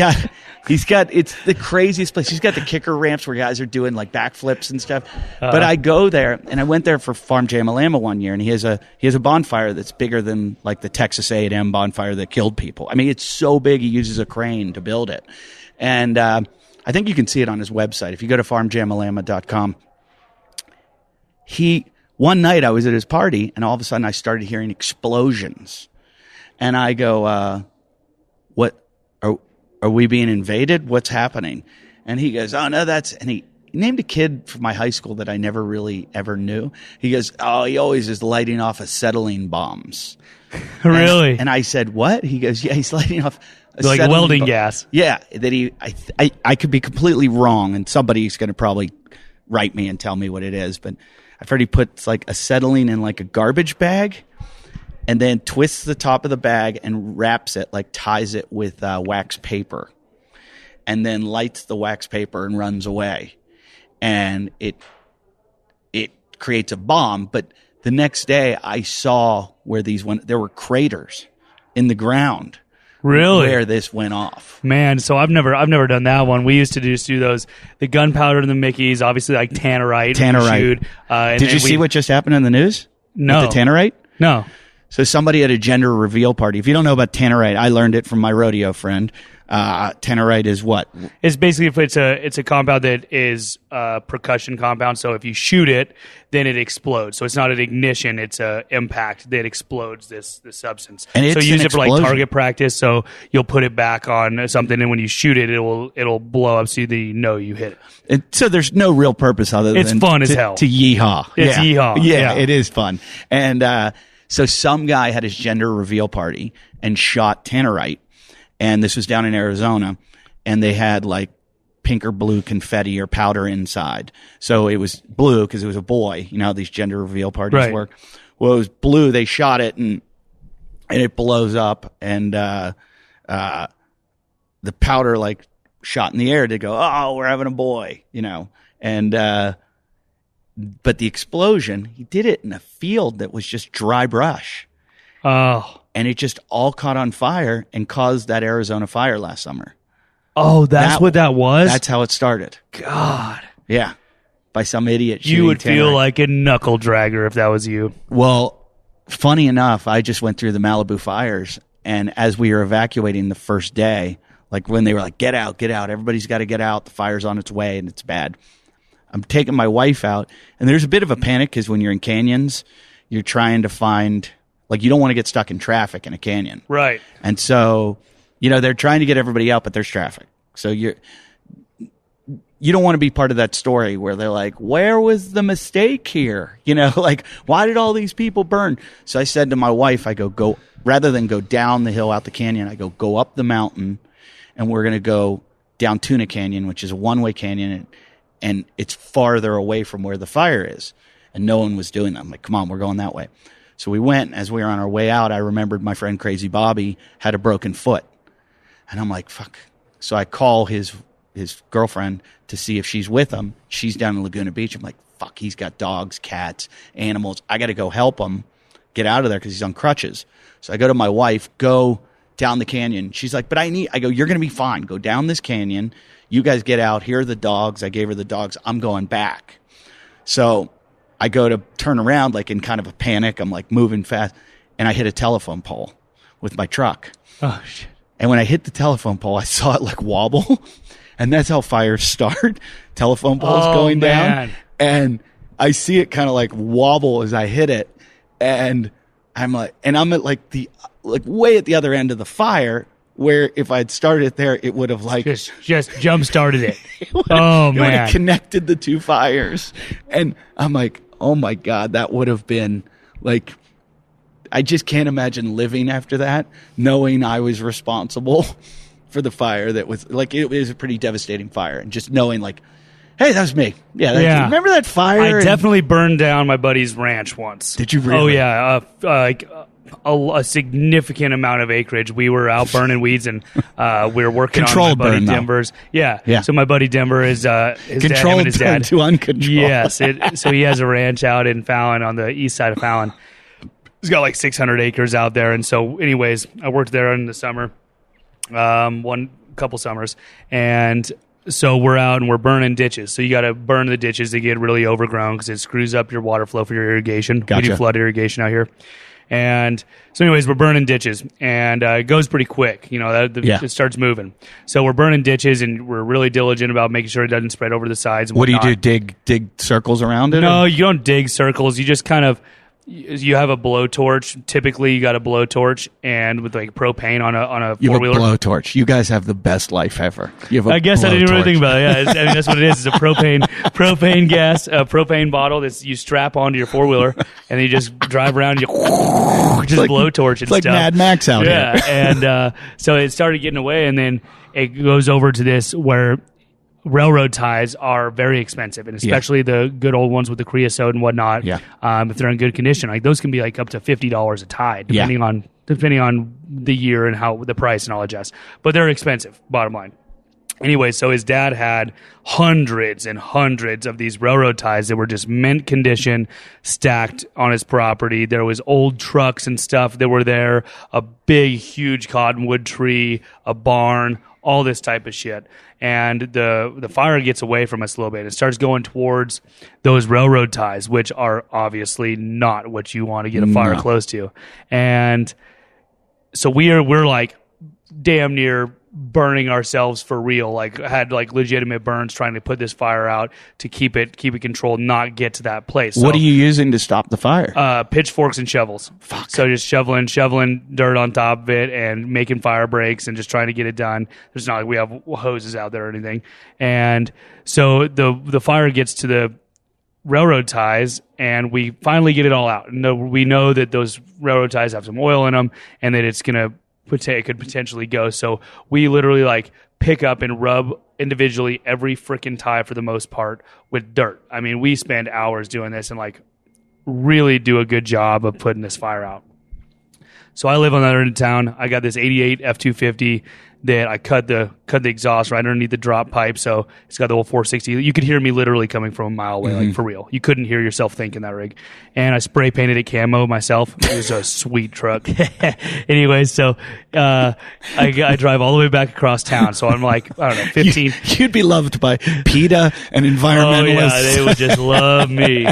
the craziest place. He's got the kicker ramps where guys are doing like backflips and stuff. But I go there, and I went there for Farm Jam-a-Lama one year, and he has a bonfire that's bigger than like the Texas A&M bonfire that killed people. I mean, it's so big he uses a crane to build it. And I think you can see it on his website. If you go to farmjamalama.com, one night I was at his party, and all of a sudden I started hearing explosions. And I go, what, are we being invaded? What's happening? And he goes, oh, no, and he named a kid from my high school that I never really ever knew. He goes, oh, he always is lighting off acetylene bombs. Really? And I said, what? He goes, yeah, he's lighting off like welding gas. Yeah, that I could be completely wrong, and somebody's going to probably write me and tell me what it is, but I've heard he puts like acetylene in like a garbage bag and then twists the top of the bag and wraps it, like ties it with wax paper, and then lights the wax paper and runs away. And it creates a bomb. But the next day I saw where there were craters in the ground. Really? Where this went off. Man, so I've never done that one. We used to do those, the gunpowder and the Mickeys, obviously like Tannerite. Did you see what just happened in the news? No. With the Tannerite? No. So somebody at a gender reveal party. If you don't know about Tannerite, I learned it from my rodeo friend. Tannerite is what? It's basically it's a compound that is a percussion compound. So if you shoot it, then it explodes. So it's not an ignition; it's a impact that explodes this substance. And so you use it for like target practice. So you'll put it back on something, and when you shoot it, it'll blow up. So you know you hit it. And so there's no real purpose other than it's fun as hell to yeehaw. It's yeehaw. Yeah, it is fun. And so some guy had his gender reveal party and shot Tannerite. And this was down in Arizona, and they had like pink or blue confetti or powder inside. So it was blue because it was a boy. You know how these gender reveal parties work. Well, it was blue. They shot it, and and it blows up, and the powder like shot in the air to go, oh, we're having a boy, and but the explosion, he did it in a field that was just dry brush. Oh. And it just all caught on fire and caused that Arizona fire last summer. Oh, that's what that was? That's how it started. God. Yeah. By some idiot. You would feel like a knuckle dragger if that was you. Well, funny enough, I just went through the Malibu fires, and as we were evacuating the first day, like when they were like, get out, everybody's got to get out, the fire's on its way and it's bad. I'm taking my wife out, and there's a bit of a panic because when you're in canyons, you're trying to find, like, you don't want to get stuck in traffic in a canyon. Right. And so, they're trying to get everybody out, but there's traffic. So you don't want to be part of that story where they're like, where was the mistake here? Like, why did all these people burn? So I said to my wife, I go, rather than go down the hill out the canyon, I go up the mountain, and we're going to go down Tuna Canyon, which is a one-way canyon, and it's farther away from where the fire is. And no one was doing that. I'm like, come on, we're going that way. So we went. As we were on our way out, I remembered my friend Crazy Bobby had a broken foot. And I'm like, fuck. So I call his girlfriend to see if she's with him. She's down in Laguna Beach. I'm like, fuck, he's got dogs, cats, animals. I got to go help him get out of there because he's on crutches. So I go to my wife, go down the canyon. She's like, I go, you're going to be fine. Go down this canyon. You guys get out. Here are the dogs. I gave her the dogs. I'm going back. So I go to turn around, like in kind of a panic. I'm like moving fast, and I hit a telephone pole with my truck. Oh, shit. And when I hit the telephone pole, I saw it like wobble, and that's how fires start. Telephone poles going down, and I see it kind of like wobble as I hit it, and I'm at like the way at the other end of the fire, where if I'd started it there, it would have like just jump started it. It would have connected the two fires, and I'm like, oh my God, that would have been like, I just can't imagine living after that, knowing I was responsible for the fire that was like, it was a pretty devastating fire, and just knowing like, hey, that was me. Yeah. Remember that fire? I definitely burned down my buddy's ranch once. Did you really? Oh yeah, a significant amount of acreage. We were out burning weeds, and we were working Controlled on my buddy burn, Denver's. Yeah. Yeah. So my buddy Denver is his controlled dad, his dad. to uncontrolled. Yes. So he has a ranch out in Fallon on the east side of Fallon. He's got like 600 acres out there, and so anyways, I worked there in the summer, couple summers, and so we're out and we're burning ditches. So you got to burn the ditches to get really overgrown because it screws up your water flow for your irrigation. Gotcha. We do flood irrigation out here. And so anyways, we're burning ditches, and it goes pretty quick. It starts moving. So we're burning ditches, and we're really diligent about making sure it doesn't spread over the sides. And what do you do? Dig circles around it? No, you don't dig circles. You just kind of, you have a blowtorch. Typically, you got a blowtorch, and with like propane on a you four-wheeler. have a blowtorch. You guys have the best life ever. I guess I didn't really think about it. Yeah, that's what it is. It's a propane gas, a propane bottle that you strap onto your four-wheeler, and then you just drive around. You just like, blowtorch and it's like stuff. Mad Max out here. Yeah, and so it started getting away, and then it goes over to this where railroad ties are very expensive, and especially the good old ones with the creosote and whatnot. Yeah. If they're in good condition, like those can be like up to $50 a tie, depending on the year and how the price and all adjusts. But they're expensive, bottom line. Anyway, so his dad had hundreds and hundreds of these railroad ties that were just mint condition, stacked on his property. There was old trucks and stuff that were there, a big, huge cottonwood tree, a barn, all this type of shit. And the fire gets away from us a little bit. It starts going towards those railroad ties, which are obviously not what you want to get a fire close to. And so we're like damn near burning ourselves for real. Like had like legitimate burns trying to put this fire out to keep it controlled, not get to that place. What are you using to stop the fire? Pitchforks and shovels. Fuck. So just shoveling dirt on top of it and making fire breaks and just trying to get it done. There's not like we have hoses out there or anything. And so the fire gets to the railroad ties, and we finally get it all out. And we know that those railroad ties have some oil in them, and that it could potentially go. So we literally like pick up and rub individually every freaking tie for the most part with dirt. I mean, we spend hours doing this and like really do a good job of putting this fire out. So I live on the other end of town. I got this 88 F-250 that I cut the exhaust right underneath the drop pipe, so it's got the whole 460. You could hear me literally coming from a mile away, like for real. You couldn't hear yourself think in that rig. And I spray painted it camo myself. It was a sweet truck. Anyway, so I drive all the way back across town. So I'm like, I don't know, 15. You'd be loved by PETA and environmentalists. Oh, yeah, they would just love me.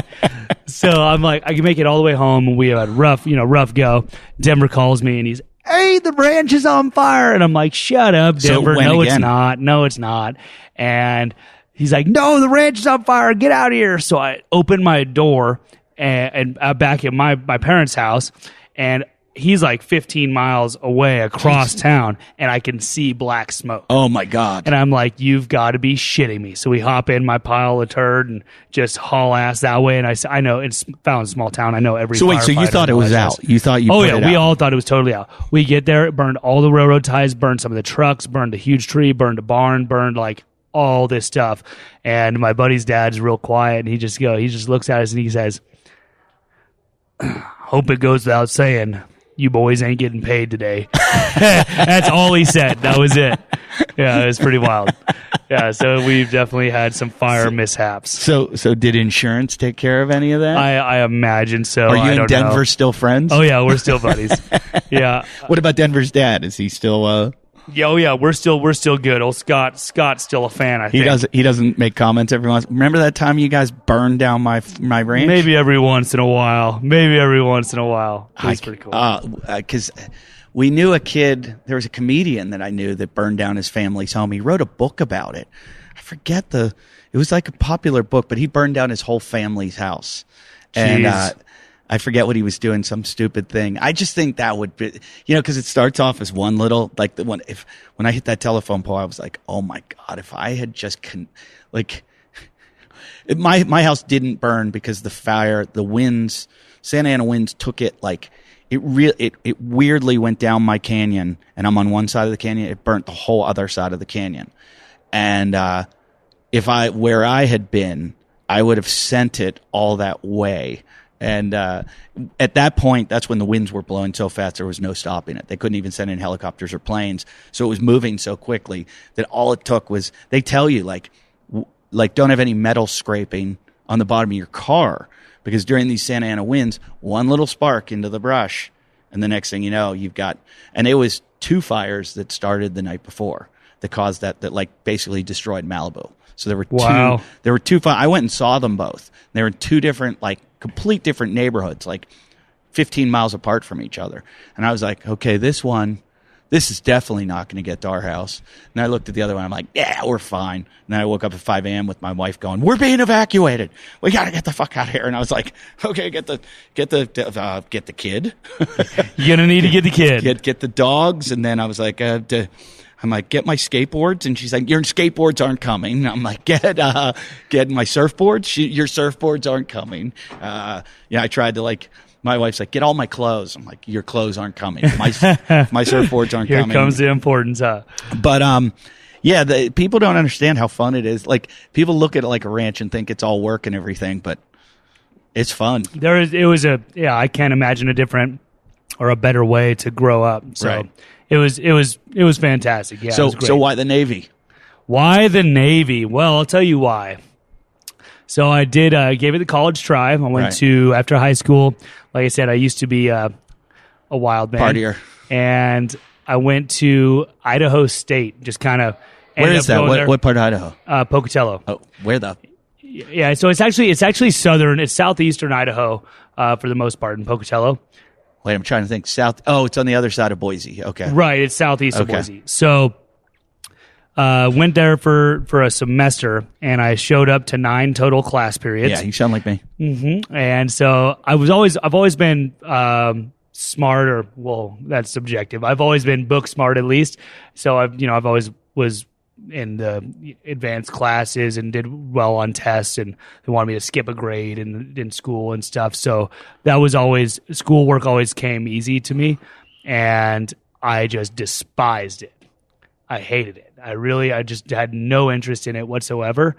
So I'm like, I can make it all the way home, and we had rough go. Denver calls me, and he's, hey, the ranch is on fire. And I'm like, shut up, Denver. No, it's not. No, it's not. And he's like, no, the ranch is on fire. Get out of here. So I opened my door and back at my parents' house, and he's like 15 miles away across town, and I can see black smoke. Oh, my God. And I'm like, you've got to be shitting me. So we hop in my pile of turd and just haul ass that way. And I know it's found small town. I know every So wait, so you thought it was out? You thought you Oh, put yeah, it we out. all thought it was totally out. We get there, it burned all the railroad ties, burned some of the trucks, burned a huge tree, burned a barn, burned like all this stuff. And my buddy's dad's real quiet, and he just looks at us and he says, hope it goes without saying, you boys ain't getting paid today. That's all he said. That was it. Yeah, it was pretty wild. Yeah, so we've definitely had some fire mishaps. So did insurance take care of any of that? I imagine so. Are you I and don't Denver know. still friends? Oh, yeah, we're still buddies. Yeah. What about Denver's dad? Is he still... Yeah, oh, yeah, we're still good. Old Scott's still a fan, I think. He doesn't make comments every once. Remember that time you guys burned down my ranch? Maybe every once in a while. It's pretty cool. Because we knew a kid. There was a comedian that I knew that burned down his family's home. He wrote a book about it. I forget it was like a popular book, but he burned down his whole family's house. Jeez. And I forget what he was doing, some stupid thing. I just think that would be, because it starts off as one little, like when I hit that telephone pole, I was like, oh my God, if I had just, my house didn't burn because the winds, Santa Ana winds took it like, it weirdly went down my canyon, and I'm on one side of the canyon. It burnt the whole other side of the canyon. And, where I had been, I would have sent it all that way. And at that point, that's when the winds were blowing so fast there was no stopping it. They couldn't even send in helicopters or planes, so it was moving so quickly that all it took was, they tell you like don't have any metal scraping on the bottom of your car, because during these Santa Ana winds, one little spark into the brush, and the next thing you know, you've got, and it was 2 fires that started the night before that caused that like basically destroyed Malibu. So there were two fires. I went and saw them both. They were in 2 different, like, complete different neighborhoods, like 15 miles apart from each other. And I was like, okay, this is definitely not going to get to our house. And I looked at the other one. I'm like, yeah, we're fine. And then I woke up at 5 a.m. with my wife going, we're being evacuated. We got to get the fuck out of here. And I was like, okay, get the kid. You're going to need to get the kid. Get the dogs. And then I was like, I'm like, get my skateboards. And she's like, your skateboards aren't coming. And I'm like, get my surfboards. Your surfboards aren't coming. I tried to my wife's like, get all my clothes. I'm like, your clothes aren't coming. My surfboards aren't coming. Here comes the importance, huh? But, people don't understand how fun it is. Like, people look at it like a ranch and think it's all work and everything, but it's fun. I can't imagine a different or a better way to grow up. So. Right. It was fantastic. Yeah. So why the Navy? Why the Navy? Well, I'll tell you why. So I gave it the college try. I went to, after high school, like I said, I used to be a wild man. Partier. And I went to Idaho State, just kind of. Where is that? What part of Idaho? Pocatello. Oh, where the? Yeah, so it's actually southern. It's southeastern Idaho for the most part in Pocatello. Wait, I'm trying to think. South. Oh, it's on the other side of Boise. Okay. Right, it's southeast of Boise. So, went there for a semester, and I showed up to 9 total class periods. Yeah, you sound like me. Mm-hmm. And so I've always been smart, or well, that's subjective. I've always been book smart at least. So I've always was in the advanced classes and did well on tests, and they wanted me to skip a grade in school and stuff. So that was always, schoolwork always came easy to me, and I just despised it. I hated it. I just had no interest in it whatsoever.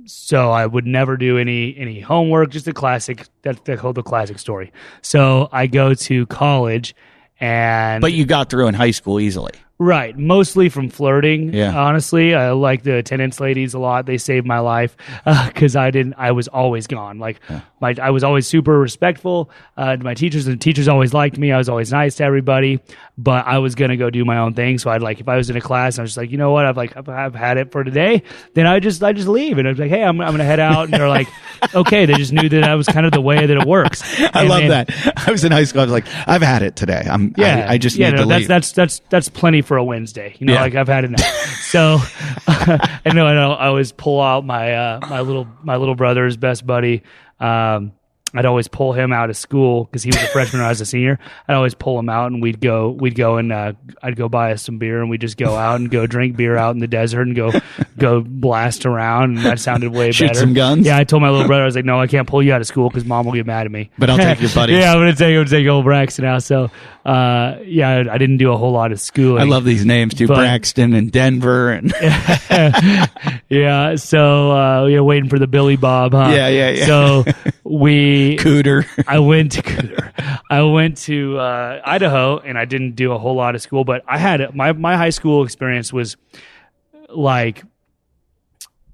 So I would never do any homework, just the classic, that's the classic story. So I go to college and... But you got through in high school easily. Right, mostly from flirting. Yeah. Honestly, I like the attendance ladies a lot. They saved my life because I was always gone. Like I was always super respectful to my teachers, and the teachers always liked me. I was always nice to everybody, but I was gonna go do my own thing. So I'd like, if I was in a class, I was just like, you know what, I've had it for today. Then I just leave, and I was like, hey, I'm gonna head out, and they're like, okay. They just knew that I was kind of the way that it works. I love that. I was in high school. I was like, I've had it today. I just need to leave. That's plenty for a Wednesday, like I've had enough. So, I always pull out my little brother's best buddy. I'd always pull him out of school because he was a freshman and I was a senior. I'd always pull him out, and we'd go and I'd go buy us some beer, and we'd just go out and go drink beer out in the desert and go blast around. And that sounded way better. Shoot some guns. Yeah, I told my little brother, I was like, no, I can't pull you out of school because mom will get mad at me. But I'll take your buddies. Yeah, I'm gonna take old Braxton out. So, I didn't do a whole lot of schooling. I love these names too, Braxton and Denver and yeah. So waiting for the Billy Bob, huh? Yeah. So Cooter. I went to Cooter. I went to Idaho, and I didn't do a whole lot of school, but I had my high school experience was like,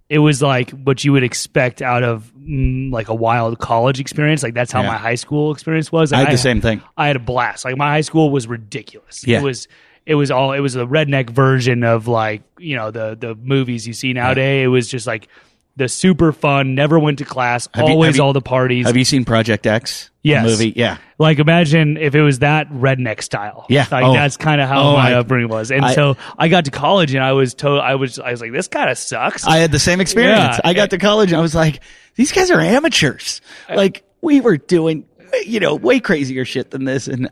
it was like what you would expect out of like a wild college experience. Like that's how my high school experience was. I had the same thing. I had a blast. Like my high school was ridiculous. Yeah. It was a redneck version of like, the movies you see nowadays. It was just like the super fun, never went to class, all the parties. Have you seen Project X? Yes. The movie? Yeah. Like imagine if it was that redneck style. Yeah. Like that's kind of how my upbringing was. And so I got to college, and I was like, this kind of sucks. I had the same experience. Yeah. I got to college and I was like, these guys are amateurs. Like we were doing, way crazier shit than this. And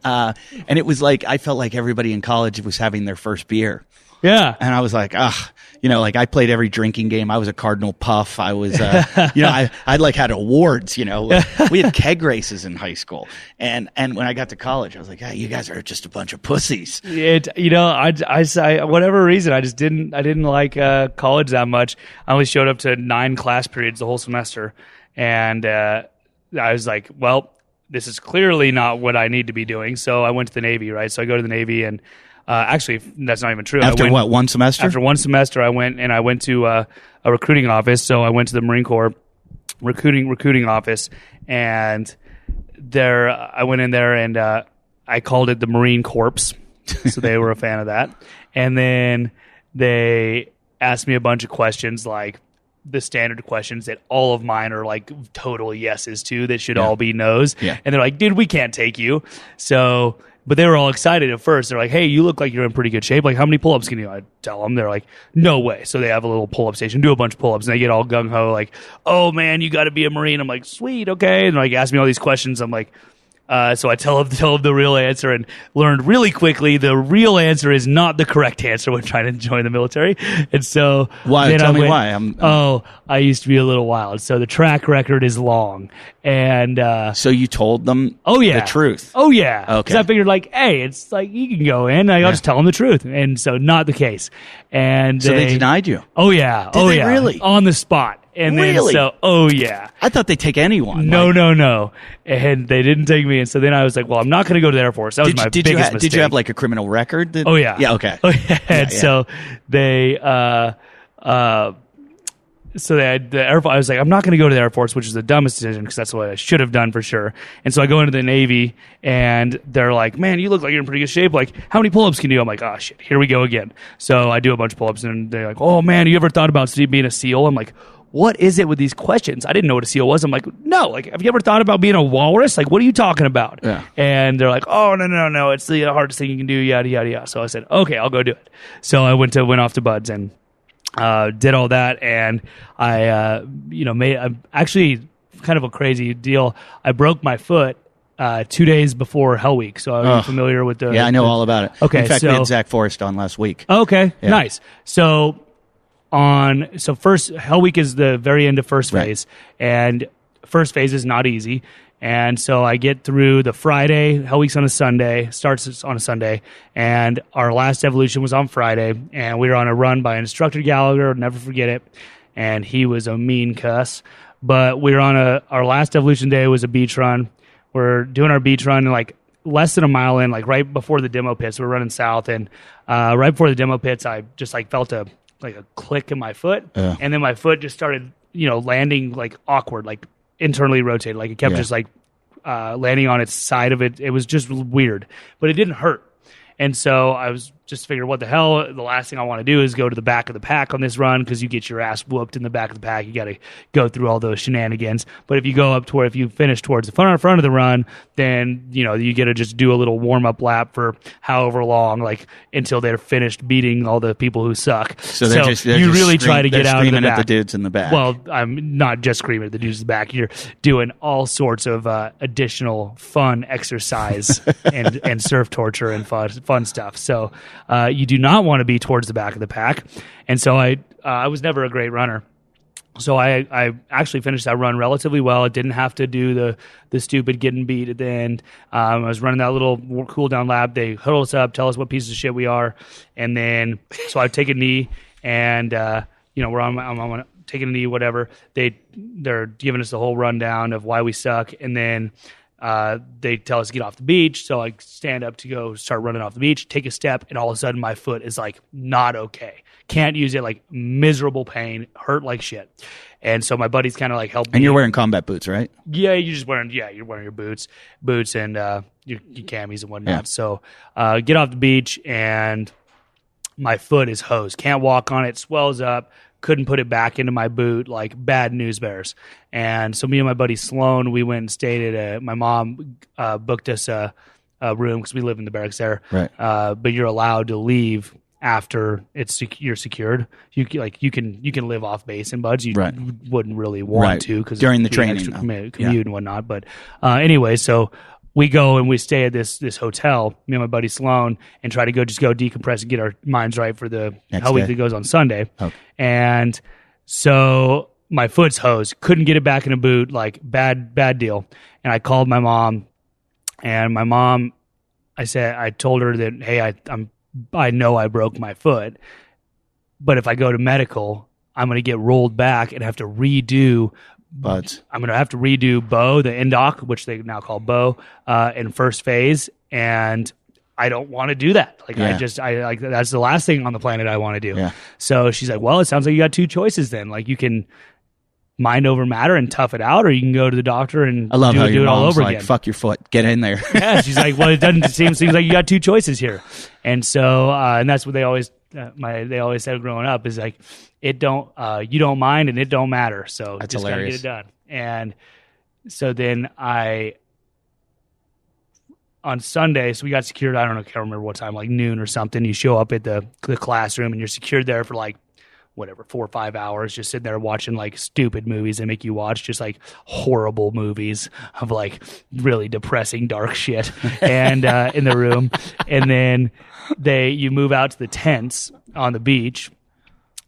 it was like, I felt like everybody in college was having their first beer. Yeah. And I was like, like I played every drinking game. I was a Cardinal Puff. I was, I like had awards, we had keg races in high school. And when I got to college, I was like, you guys are just a bunch of pussies. I whatever reason, I didn't like college that much. I only showed up to 9 class periods the whole semester. And I was like, well, this is clearly not what I need to be doing. So I went to the Navy, right? So I go to the Navy, and actually, that's not even true. After one semester? After one semester, I went to a recruiting office. So I went to the Marine Corps recruiting office, and there I went in there, and I called it the Marine Corps. So they were a fan of that. And then they asked me a bunch of questions, like the standard questions that all of mine are like total yeses to, that should all be no's. Yeah. And they're like, dude, we can't take you. So, but they were all excited at first. They're like, hey, you look like you're in pretty good shape. Like, how many pull-ups can you? I tell them. They're like, no way. So they have a little pull-up station, do a bunch of pull-ups, and they get all gung-ho, like, oh, man, you got to be a Marine. I'm like, sweet, okay. And like, ask me all these questions. I'm like, so I tell them the real answer, and learned really quickly the real answer is not the correct answer when trying to join the military. And so why? Tell me why. I used to be a little wild. So the track record is long. And so you told them the truth. Oh, yeah. Okay. Because I figured, like, hey, it's like you can go in. I'll just tell them the truth. And so not the case. And so they denied you. Oh, yeah. Did they really? On the spot. And really? Then oh yeah. I thought they'd take anyone. No. And they didn't take me. And so then I was like, well, I'm not going to go to the Air Force. That was my biggest mistake. Did you have like a criminal record? Oh yeah. Yeah. Okay. Oh yeah. And so they, the Air Force, I was like, I'm not going to go to the Air Force, which is the dumbest decision because that's what I should have done for sure. And so I go into the Navy, and they're like, man, you look like you're in pretty good shape. Like, how many pull-ups can you do? I'm like, oh, shit, here we go again. So I do a bunch of pull-ups, and they're like, oh, man, you ever thought about being a SEAL? I'm like, what is it with these questions? I didn't know what a SEAL was. I'm like, no. Like, have you ever thought about being a walrus? Like, what are you talking about? Yeah. And they're like, oh, no. It's the hardest thing you can do, yada, yada, yada. So I said, okay, I'll go do it. So I went off to Buds and did all that, and I, made actually kind of a crazy deal. I broke my foot 2 days before Hell Week, so are you familiar with the? Yeah, I know all about it. Okay, in fact, we had Zach Forrest on last week. Okay, yeah. Nice. So first Hell Week is the very end of first phase, and first phase is not easy. And so I get through the Friday, Hell Week's on a Sunday, starts on a Sunday, and our last evolution was on Friday, and we were on a run by Instructor Gallagher, never forget it. and he was a mean cuss. But we were on our last evolution day was a beach run. We're doing our beach run, and like less than a mile in, like right before the demo pits, we're running south, and right before the demo pits, I just like felt a click in my foot, and then my foot just started, landing like awkward, like internally rotated, like it kept just like landing on its side of it. It was just weird, but it didn't hurt. And so I was just figuring, what the hell? The last thing I want to do is go to the back of the pack on this run, because you get your ass whooped in the back of the pack. You got to go through all those shenanigans. But if you go up to where, if you finish towards the front of the run, then you get to just do a little warm up lap for however long, like until they're finished beating all the people who suck. So they're you really try to get out of the back. Screaming at the dudes in the back. Well, I'm not just screaming at the dudes in the back. You're doing all sorts of additional fun exercise and surf torture and fun stuff. So you do not want to be towards the back of the pack. And so I was never a great runner. So I actually finished that run relatively well. I didn't have to do the stupid getting beat at the end. I was running that little cool down lap. They huddle us up, tell us what pieces of shit we are. And then, so I take a knee, and, I'm taking a knee, whatever. They're giving us the whole rundown of why we suck. And then they tell us to get off the beach. So I stand up to go start running off the beach, take a step, and all of a sudden my foot is like not okay. Can't use it, like miserable pain, hurt like shit. And so my buddies kind of like helped me. And you're wearing combat boots, right? Yeah, you're wearing your boots and your camis and whatnot. Yeah. So get off the beach, and my foot is hosed. Can't walk on it, swells up. Couldn't put it back into my boot, like bad news bears. And so me and my buddy Sloan, we went and stayed at my mom booked us a room, because we live in the barracks there. Right. But you're allowed to leave after you're secured. You can live off base in Buds. You wouldn't really want to, because during the training, extra commute and whatnot. But anyway, so we go and we stay at this hotel, me and my buddy Sloan, and try to go decompress and get our minds right for the Hell Week that goes on Sunday. Okay. And so my foot's hosed. Couldn't get it back in a boot, like bad deal. And I called my mom, and my mom, I told her that, hey, I know I broke my foot, but if I go to medical, I'm going to get rolled back and have to redo. But I'm going to have to redo BO, the NDOC, which they now call BO, in first phase, and I don't want to do that. Like I that's the last thing on the planet I want to do. Yeah. So she's like, well, it sounds like you got two choices then. Like you can mind over matter and tough it out, or you can go to the doctor and do it all over again. Fuck your foot, get in there. Yeah, she's like, well, it seems like you got two choices here, and so and that's what they always said growing up is like, you don't mind and it don't matter, so that's just gotta get it done. And so then on Sunday, so we got secured. I can't remember what time, like noon or something. You show up at the classroom, and you're secured there for like 4 or 5 hours, just sitting there watching like stupid movies they make you watch, just like horrible movies of like really depressing, dark shit, and in the room. And then you move out to the tents on the beach.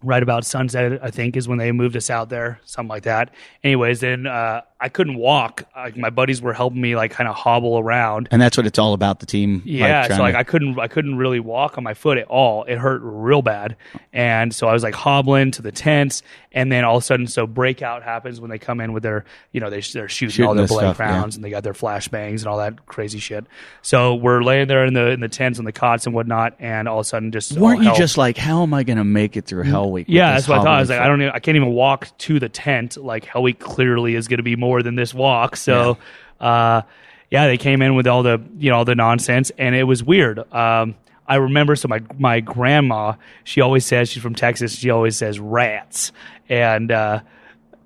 Right about sunset, I think, is when they moved us out there, something like that. Anyways, then I couldn't walk. My buddies were helping me, like, kind of hobble around. And that's what it's all about, the team. Yeah, so I couldn't really walk on my foot at all. It hurt real bad, and so I was like hobbling to the tents, and then all of a sudden, so breakout happens when they come in with their, they're shooting all their blank rounds, and they got their flashbangs and all that crazy shit. So we're laying there in the tents and the cots and whatnot, and all of a sudden, just weren't you just like, how am I going to make it through Hell Week? Yeah, that's what I thought. I was like, I can't even walk to the tent. Like Hell Week clearly is going to be more than this walk. So, they came in with all the the nonsense, and it was weird. I remember, so my grandma, she always says, she's from Texas, she always says rats, and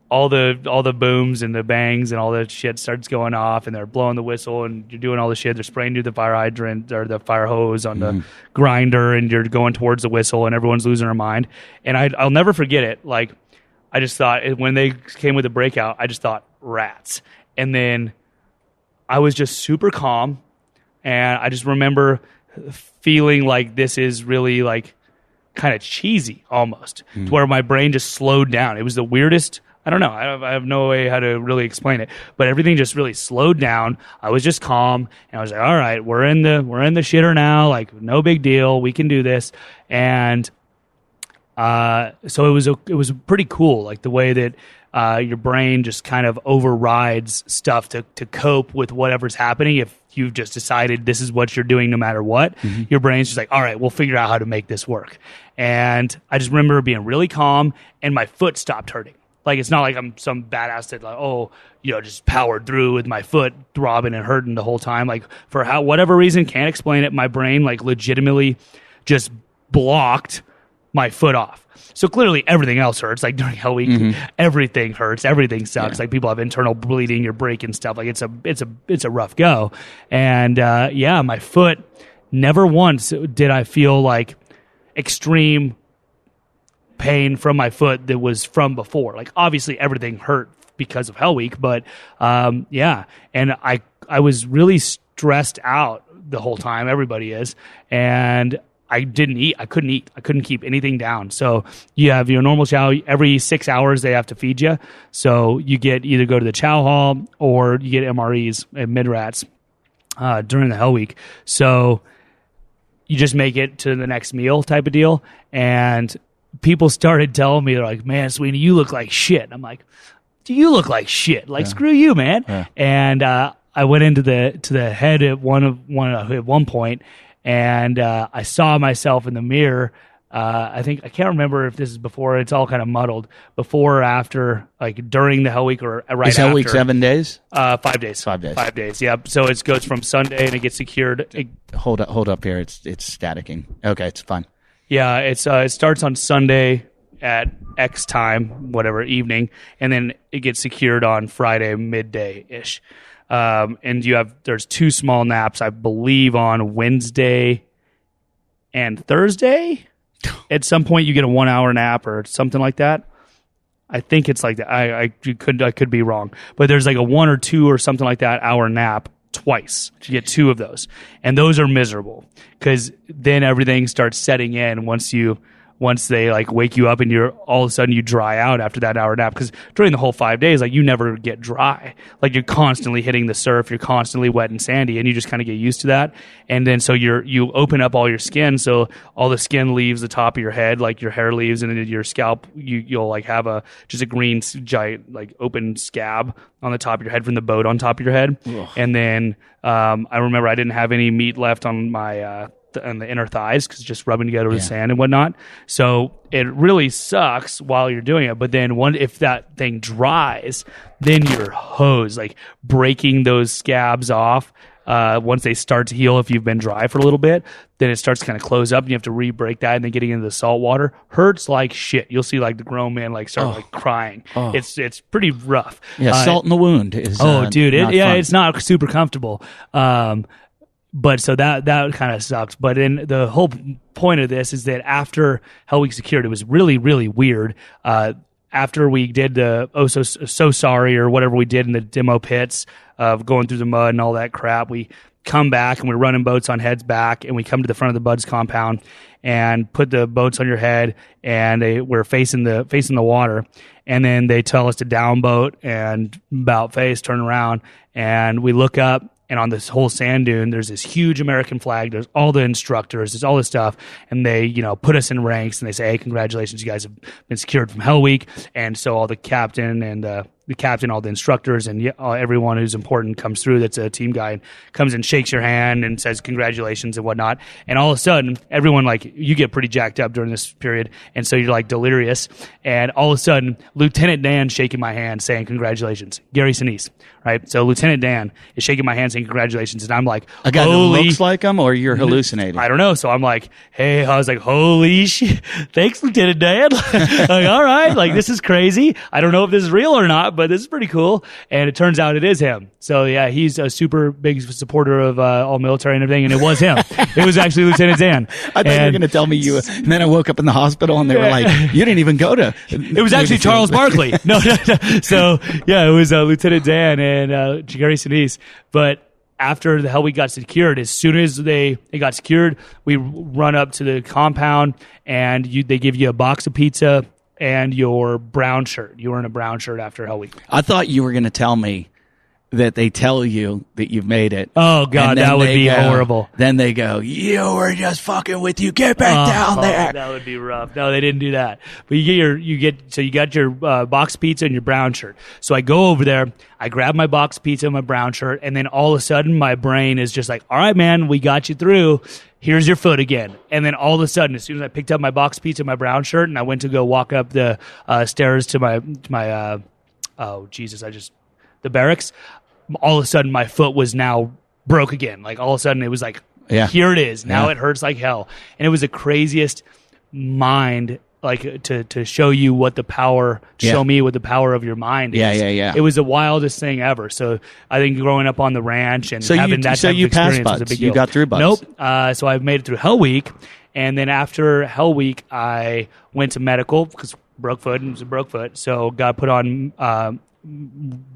all the booms and the bangs and all that shit starts going off, and they're blowing the whistle, and you're doing all the shit. They're spraying you the fire hydrant or the fire hose on the grinder, and you're going towards the whistle, and everyone's losing their mind. And I'll never forget it. Like, I just thought, when they came with the breakout, I just thought rats. And then I was just super calm, and I just remember feeling like this is really like kind of cheesy almost, to where my brain just slowed down. It was the weirdest. I don't know. I have no way how to really explain it, but everything just really slowed down. I was just calm, and I was like, all right, we're in the shitter now. Like, no big deal. We can do this. And So it was pretty cool, like the way that your brain just kind of overrides stuff to cope with whatever's happening. If you've just decided this is what you're doing no matter what, your brain's just like, all right, we'll figure out how to make this work. And I just remember being really calm, and my foot stopped hurting. Like, it's not like I'm some badass that, like, just powered through with my foot throbbing and hurting the whole time. Like, for whatever reason, can't explain it, my brain, like, legitimately just blocked my foot off. So clearly everything else hurts. Like, during Hell Week, everything hurts. Everything sucks. Yeah. Like, people have internal bleeding, you're breaking stuff. Like, it's a rough go. And my foot, never once did I feel like extreme pain from my foot that was from before. Like, obviously everything hurt because of Hell Week, but and I was really stressed out the whole time. Everybody is. And I didn't eat. I couldn't eat. I couldn't keep anything down. So you have your normal chow. Every 6 hours they have to feed you. So you get either go to the chow hall or you get MREs and mid-rats during the Hell Week. So you just make it to the next meal type of deal. And people started telling me, they're like, man, Sweeney, you look like shit. I'm like, do you look like shit? Like, screw you, man. Yeah. And I went into the head at one point, and I saw myself in the mirror. I can't remember if this is before. It's all kind of muddled. Before or after, like during the Hell Week or right after. Is Hell Week 7 days? 5 days. 5 days. 5 days. Yeah. So it goes from Sunday and it gets secured. Hold up here. It's staticking. Okay, it's fine. Yeah. It starts on Sunday at X time, whatever, evening, and then it gets secured on Friday midday ish. And there's 2 small naps, I believe, on Wednesday and Thursday. At some point, you get a 1 hour nap or something like that. I think it's like that. I could be wrong, but there's like a 1 or 2 or something like that hour nap twice. You get 2 of those, and those are miserable because then everything starts setting in once they like wake you up and you're all of a sudden you dry out after that hour nap. Because during the whole 5 days, like, you never get dry. Like, you're constantly hitting the surf, you're constantly wet and sandy, and you just kind of get used to that. And then so you open up all your skin, so all the skin leaves the top of your head, like your hair leaves, and then your scalp, you'll like have just a green giant like open scab on the top of your head from the boat on top of your head. Ugh. And then I remember I didn't have any meat left on my and the inner thighs because just rubbing together with sand and whatnot. So it really sucks while you're doing it. But then if that thing dries, then you're hosed, like breaking those scabs off. Once they start to heal, if you've been dry for a little bit, then it starts to kind of close up and you have to re-break that, and then getting into the salt water hurts like shit. You'll see like the grown man like start like crying. Oh. It's pretty rough. Yeah, salt in the wound is dude, fun. It's not super comfortable. But so that kind of sucks. But in the whole point of this is that after Hell Week secured, it was really, really weird. After we did the so sorry or whatever we did in the demo pits of going through the mud and all that crap, we come back and we're running boats on heads back, and we come to the front of the Buds compound and put the boats on your head, and we're facing the water, and then they tell us to down boat and about face, turn around, and we look up. And on this whole sand dune, there's this huge American flag. There's all the instructors. There's all this stuff. And they, put us in ranks, and they say, hey, congratulations, you guys have been secured from Hell Week. And so all the captain and all the instructors and everyone who's important comes through that's a team guy and comes and shakes your hand and says congratulations and whatnot. And all of a sudden, everyone, like, you get pretty jacked up during this period. And so you're like delirious. And all of a sudden, Lieutenant Dan shaking my hand saying congratulations. Gary Sinise, right? So Lieutenant Dan is shaking my hand saying congratulations. And I'm like, a guy that looks like him, or you're hallucinating? I don't know. So I'm like, hey, I was like, holy shit. Thanks, Lieutenant Dan. Like, all right. Like, this is crazy. I don't know if this is real or not, but this is pretty cool. And it turns out it is him. So yeah, he's a super big supporter of all military and everything, and it was him. It was actually Lieutenant Dan. I thought you were going to tell me you, and then I woke up in the hospital and they were like, you didn't even go to. It was actually Charles Barkley. No. So yeah, it was Lieutenant Dan and Gary Sinise. But after the Hell Week got secured, as soon as they got secured, we run up to the compound, and they give you a box of pizza and your brown shirt. You were in a brown shirt after Hell Week. I thought you were going to tell me that they tell you that you've made it. Oh God, that would be horrible. Then they go, "You were just fucking with you. Get back down there." That would be rough. No, they didn't do that. But you got your box pizza and your brown shirt. So I go over there, I grab my box pizza and my brown shirt, and then all of a sudden my brain is just like, "All right, man, we got you through. Here's your foot again." And then all of a sudden, as soon as I picked up my box pizza and my brown shirt, and I went to go walk up the stairs to my the barracks, all of a sudden my foot was now broke again. Like all of a sudden it was like, here it is. Now it hurts like hell. And it was the craziest mind, like to show you what the power, show me what the power of your mind is. Yeah. It was the wildest thing ever. So I think growing up on the ranch and having that type of experience passed was a buds. big deal. You got through buds. Nope. So I made it through Hell Week. And then after Hell Week, I went to medical because broke foot, and it was a broke foot. So got put on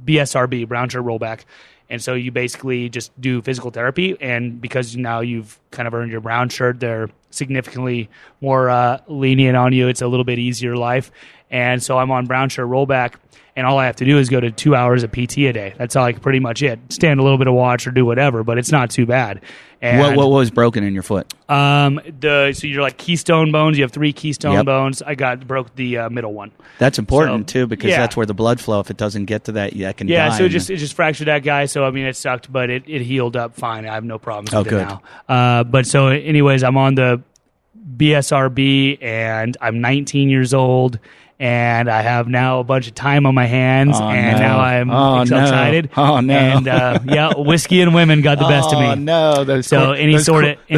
BSRB, brown shirt rollback. And so you basically just do physical therapy. And because now you've kind of earned your brown shirt, they're significantly more lenient on you. It's a little bit easier life. And so I'm on brown shirt rollback. And all I have to do is go to 2 hours of PT a day. That's like pretty much it. Stand a little bit of watch or do whatever, but it's not too bad. And what was broken in your foot? So you're like keystone bones. You have 3 keystone bones. I broke the middle one. That's important too, because that's where the blood flow. If it doesn't get to that, that can die. Yeah, so it just fractured that guy. So I mean, it sucked, but it healed up fine. I have no problems with it now. But so, anyways, I'm on the BSRB, and I'm 19 years old. And I have now a bunch of time on my hands, now I'm excited. Oh, no. And, whiskey and women got the best of me. Oh, no. Those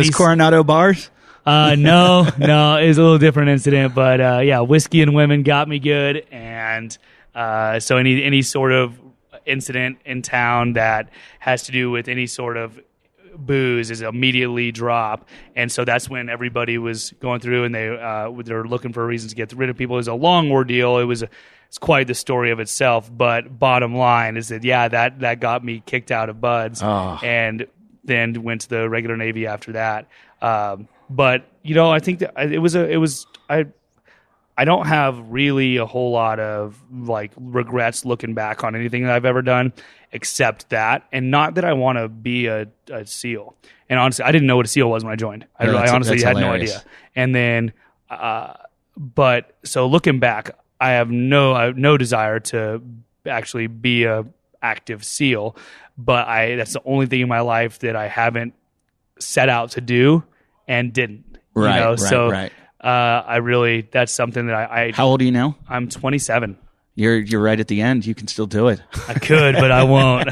Coronado bars? No, it was a little different incident. But, whiskey and women got me good. And so any sort of incident in town that has to do with any sort of booze is immediately drop. And so that's when everybody was going through, and they were looking for reasons to get rid of people. It was a long ordeal. It's quite the story of itself. But bottom line is that that got me kicked out of Buds, and then went to the regular Navy after that. But I think that I don't have really a whole lot of like regrets looking back on anything that I've ever done, except that, and not that I want to be a SEAL. And honestly, I didn't know what a SEAL was when I joined. I honestly had no idea. And then, but so looking back, I have no desire to actually be a active SEAL, but that's the only thing in my life that I haven't set out to do and didn't. Right. That's something that I How old are you now? I'm 27. You're right at the end. You can still do it. I could, but I won't.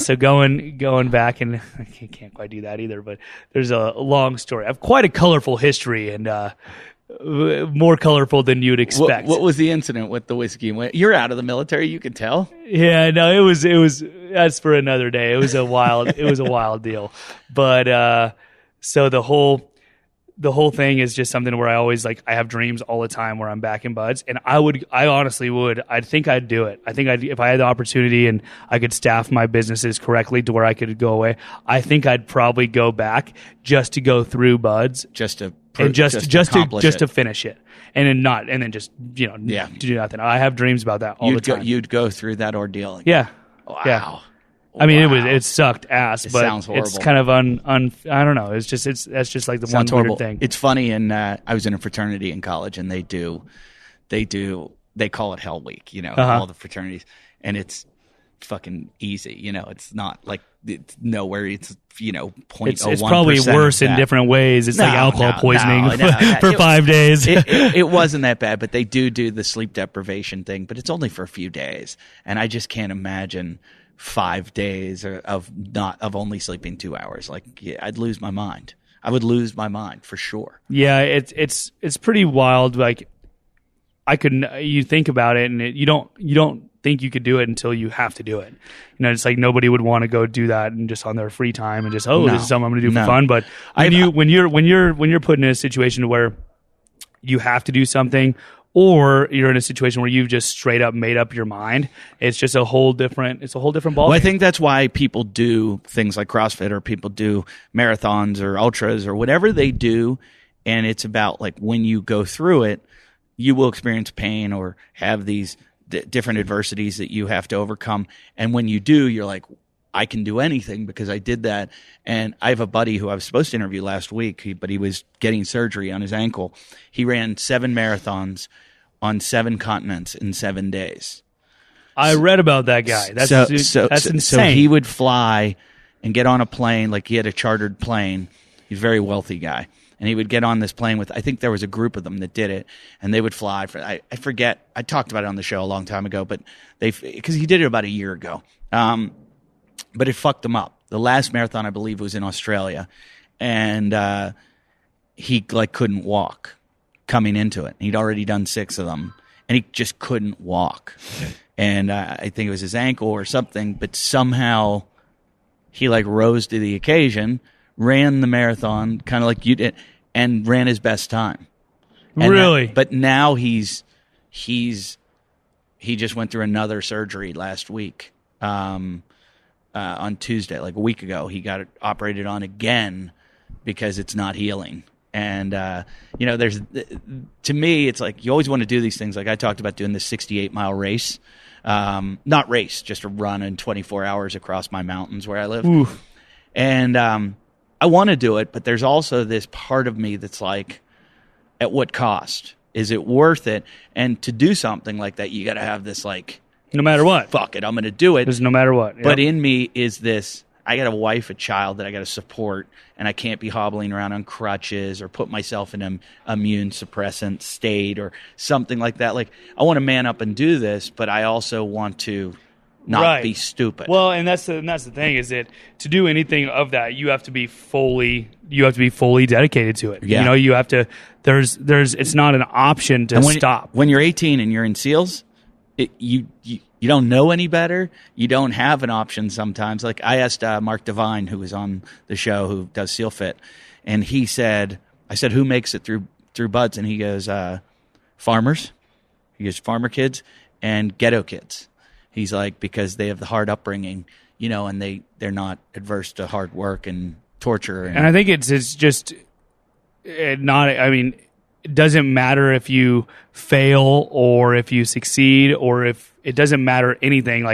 So going back, and I can't quite do that either, but there's a long story. I have quite a colorful history, and more colorful than you'd expect. What was the incident with the whiskey? You're out of the military, you can tell. Yeah, no, it was that's for another day. It was a wild deal. But so the whole thing is just something where I always I have dreams all the time where I'm back in Buds, and I honestly would. I think I'd do it. I think if I had the opportunity and I could staff my businesses correctly to where I could go away, I think I'd probably go back just to go through Buds, just to finish it, and then just to do nothing. I have dreams about that all the time. You'd go through that ordeal again. Yeah. Wow. Yeah. I mean, it sucked ass, but sounds horrible. It's kind of I don't know. That's just like the one weird thing. It's funny, and I was in a fraternity in college, and they call it Hell Week, all the fraternities, and it's fucking easy, it's not like it's nowhere. It's 0.01%. It's probably worse in different ways. It's like alcohol poisoning for 5 days. It wasn't that bad, but they do the sleep deprivation thing, but it's only for a few days, and I just can't imagine 5 days of only sleeping 2 hours. I'd lose my mind. I would lose my mind for sure. Yeah, it's pretty wild. You think about it, and you don't think you could do it until you have to do it. It's like nobody would want to go do that and just on their free time and just this is something I'm going to do for fun. But when you're put in a situation where you have to do something, or you're in a situation where you've just straight up made up your mind, it's just a whole different ballgame. Well, I think that's why people do things like CrossFit, or people do marathons or ultras or whatever they do. And it's about when you go through it, you will experience pain or have these different adversities that you have to overcome. And when you do, you're like, I can do anything because I did that. And I have a buddy who I was supposed to interview last week, but he was getting surgery on his ankle. He ran 7 marathons on 7 continents in 7 days. I read about that guy. That's insane. So he would fly and get on a plane, like he had a chartered plane. He's a very wealthy guy. And he would get on this plane with, I think there was a group of them that did it, and they would fly. I forget. I talked about it on the show a long time ago, but because he did it about a year ago. But it fucked him up. The last marathon, I believe, was in Australia, and he couldn't walk coming into it. He'd already done 6 of them, and he just couldn't walk. And I think it was his ankle or something, but somehow he rose to the occasion, ran the marathon, kind of like you did, and ran his best time. And really? But now he just went through another surgery last week. On Tuesday, a week ago, he got operated on again because it's not healing. And, to me, it's like you always want to do these things. Like I talked about doing this 68-mile race. Not race, just a run in 24 hours across my mountains where I live. Oof. And I want to do it, but there's also this part of me that's like, at what cost? Is it worth it? And to do something like that, you got to have this no matter what. Fuck it, I'm going to do it. There's no matter what. Yep. But in me is this, I got a wife, a child that I got to support, and I can't be hobbling around on crutches or put myself in an immune suppressant state or something like that. I want to man up and do this, but I also want to not be stupid. Well, and that's the thing is that to do anything of that, you have to be fully dedicated to it. Yeah. You have to. There's it's not an option to stop. When you're 18 and you're in SEALs, you don't know any better. You don't have an option sometimes. I asked Mark Devine, who was on the show, who does SEAL Fit, and I said, who makes it through buds? And he goes, farmers. He goes, farmer kids and ghetto kids. He's because they have the hard upbringing, and they're not adverse to hard work and torture. And I think it's just not. I mean, it doesn't matter if you fail or if you succeed or if it doesn't matter anything.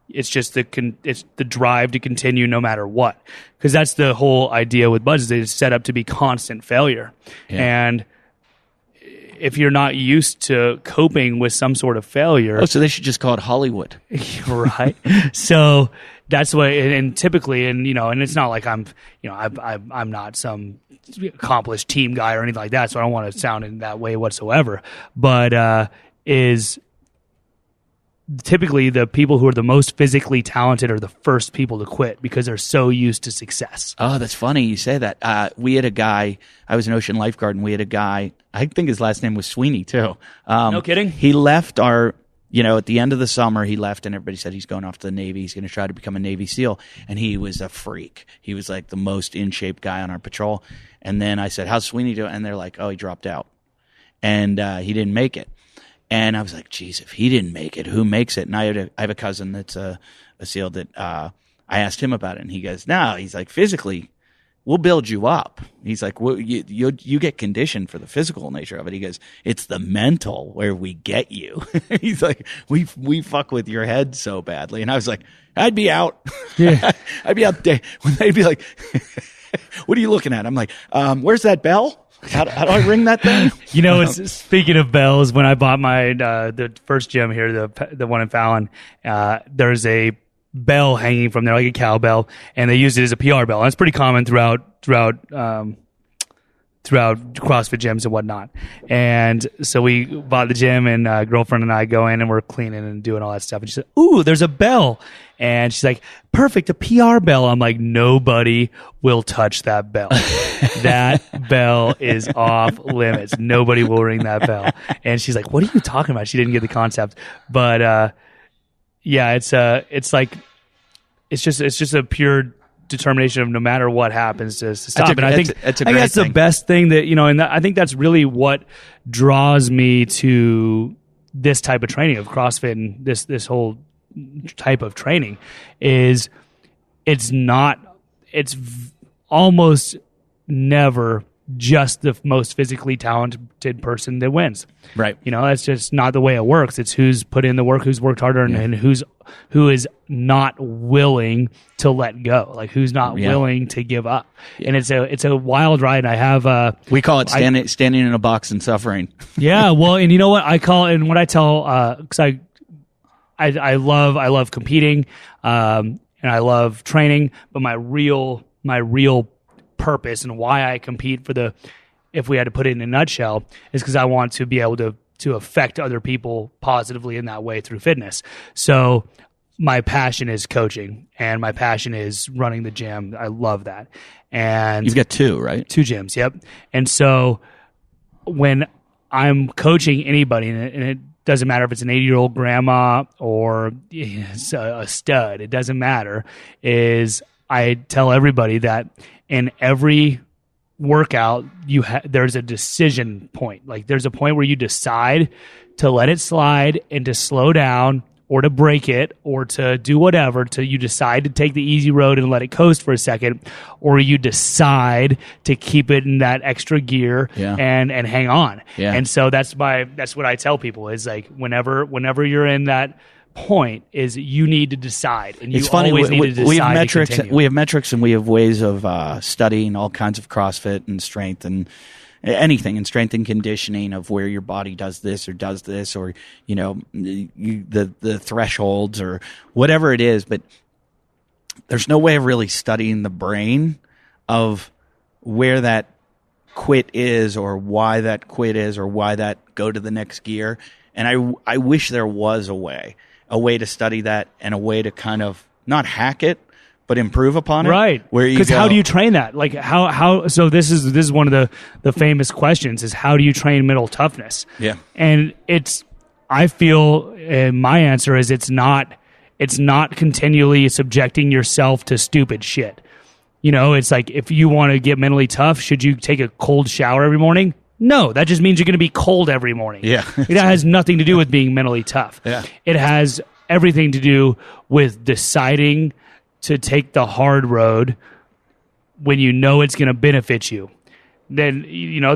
It's just it's the drive to continue no matter what. Because that's the whole idea with buds. It's set up to be constant failure. Yeah. And if you're not used to coping with some sort of failure, so they should just call it Hollywood, right? So that's what, and typically, and it's not like I'm not some accomplished team guy or anything like that. So I don't want to sound in that way whatsoever. But is typically the people who are the most physically talented are the first people to quit because they're so used to success. Oh, that's funny you say that. We had a guy, I was an ocean lifeguard, and we had a guy, I think his last name was Sweeney too. No kidding? He left at the end of the summer, he left and everybody said he's going off to the Navy. He's going to try to become a Navy SEAL. And he was a freak. He was the most in shape guy on our patrol. And then I said, how's Sweeney doing? And they're like, oh, he dropped out. And he didn't make it. And I was like, geez, if he didn't make it, who makes it? And I have a cousin that's a SEAL that I asked him about it. And he goes, no, he's physically, we'll build you up. He's like, well, you get conditioned for the physical nature of it. He goes, it's the mental where we get you. He's like, we fuck with your head so badly. And I was like, I'd be out. Yeah. I'd be out there. When they'd be like, what are you looking at? I'm like, where's that bell? How do I ring that thing? Speaking of bells, when I bought my the first gym here, the one in Fallon, there's a bell hanging from there, like a cowbell, and they used it as a PR bell. And it's pretty common throughout CrossFit gyms and whatnot. And so we bought the gym, and girlfriend and I go in and we're cleaning and doing all that stuff. And she said, "Ooh, there's a bell." And she's like, "Perfect, a PR bell." I'm like, "Nobody will touch that bell. That bell is off limits. Nobody will ring that bell." And she's like, "What are you talking about?" She didn't get the concept, but yeah, it's just a pure determination of no matter what happens to stop. And I think that's the best thing that, and I think that's really what draws me to this type of training of CrossFit and this whole type of training is it's almost never just the most physically talented person that wins. Right. That's just not the way it works. It's who's put in the work, who's worked harder, and who is not willing to let go, like who's not willing to give up. And it's a wild ride. I have we call it standing in a box and suffering. Yeah, well, and you know what I call it, and what I tell, because I love competing, and I love training, but my real purpose and why I compete if we had to put it in a nutshell, is because I want to be able to affect other people positively in that way through fitness. So my passion is coaching, and my passion is running the gym. I love that. And you've got 2, right? 2 gyms, yep. And so when I'm coaching anybody, and it doesn't matter if it's an 80-year-old grandma or a stud, it doesn't matter, is I tell everybody that in every workout, there's a decision point. Like there's a point where you decide to let it slide and to slow down, or to break it, or to do whatever, you decide to take the easy road and let it coast for a second, or you decide to keep it in that extra gear and hang on. Yeah. And so that's what I tell people is like, whenever you're in that point, is you need to decide, and you always need to decide. We have metrics. We have metrics, and we have ways of studying all kinds of CrossFit and strength and anything, and strength and conditioning of where your body does this, or the thresholds or whatever it is. But there's no way of really studying the brain of where that quit is, or why that quit is, or why that go to the next gear. And I wish there was a way to study that, and a way to kind of not hack it, but improve upon it. Right. Because how do you train that? Like how so this is one of the famous questions, is how do you train mental toughness? Yeah. And I feel my answer is it's not continually subjecting yourself to stupid shit. It's like, if you want to get mentally tough, should you take a cold shower every morning? No, that just means you're going to be cold every morning. Yeah. It has nothing to do with being mentally tough. Yeah. It has everything to do with deciding to take the hard road when you know it's going to benefit you. Then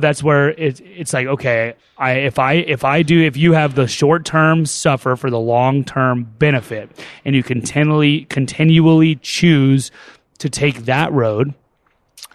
that's where it's like, okay, if you have the short term suffer for the long term benefit, and you continually choose to take that road,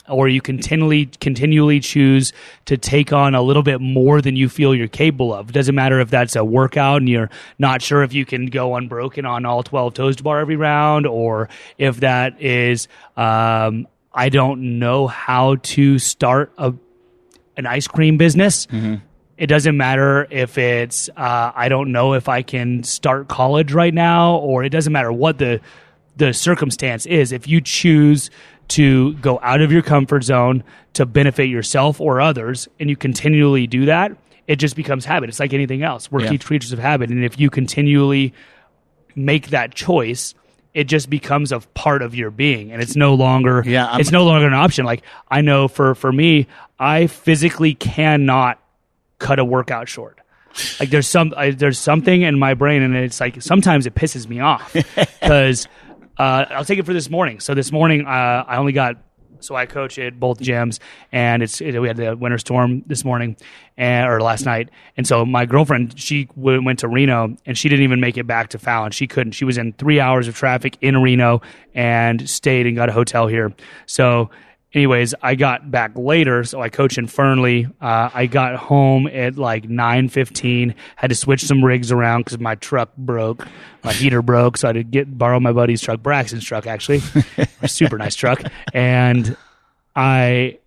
or you continually choose to take on a little bit more than you feel you're capable of. It doesn't matter if that's a workout and you're not sure if you can go unbroken on all 12 toes to bar every round, or if that is, I don't know how to start an ice cream business. Mm-hmm. It doesn't matter if it's, I don't know if I can start college right now, or it doesn't matter what the circumstance is. If you choose to go out of your comfort zone to benefit yourself or others, and you continually do that, it just becomes habit. It's like anything else. We're creatures of habit. And if you continually make that choice, it just becomes a part of your being, and it's no longer an option. Like, I know for me, I physically cannot cut a workout short. Like there's something in my brain, and it's like sometimes it pisses me off because I'll take it for this morning. So this morning, I coach at both gyms, and we had the winter storm this morning or last night. And so my girlfriend, she went to Reno, and she didn't even make it back to Fallon. She couldn't. She was in 3 hours of traffic in Reno and stayed and got a hotel here. So anyways, I got back later, so I coach in Fernley. I got home at like 9:15, had to switch some rigs around because my truck broke. My heater broke, so I had to borrow my buddy's truck, Braxton's truck, actually. A super nice truck. And I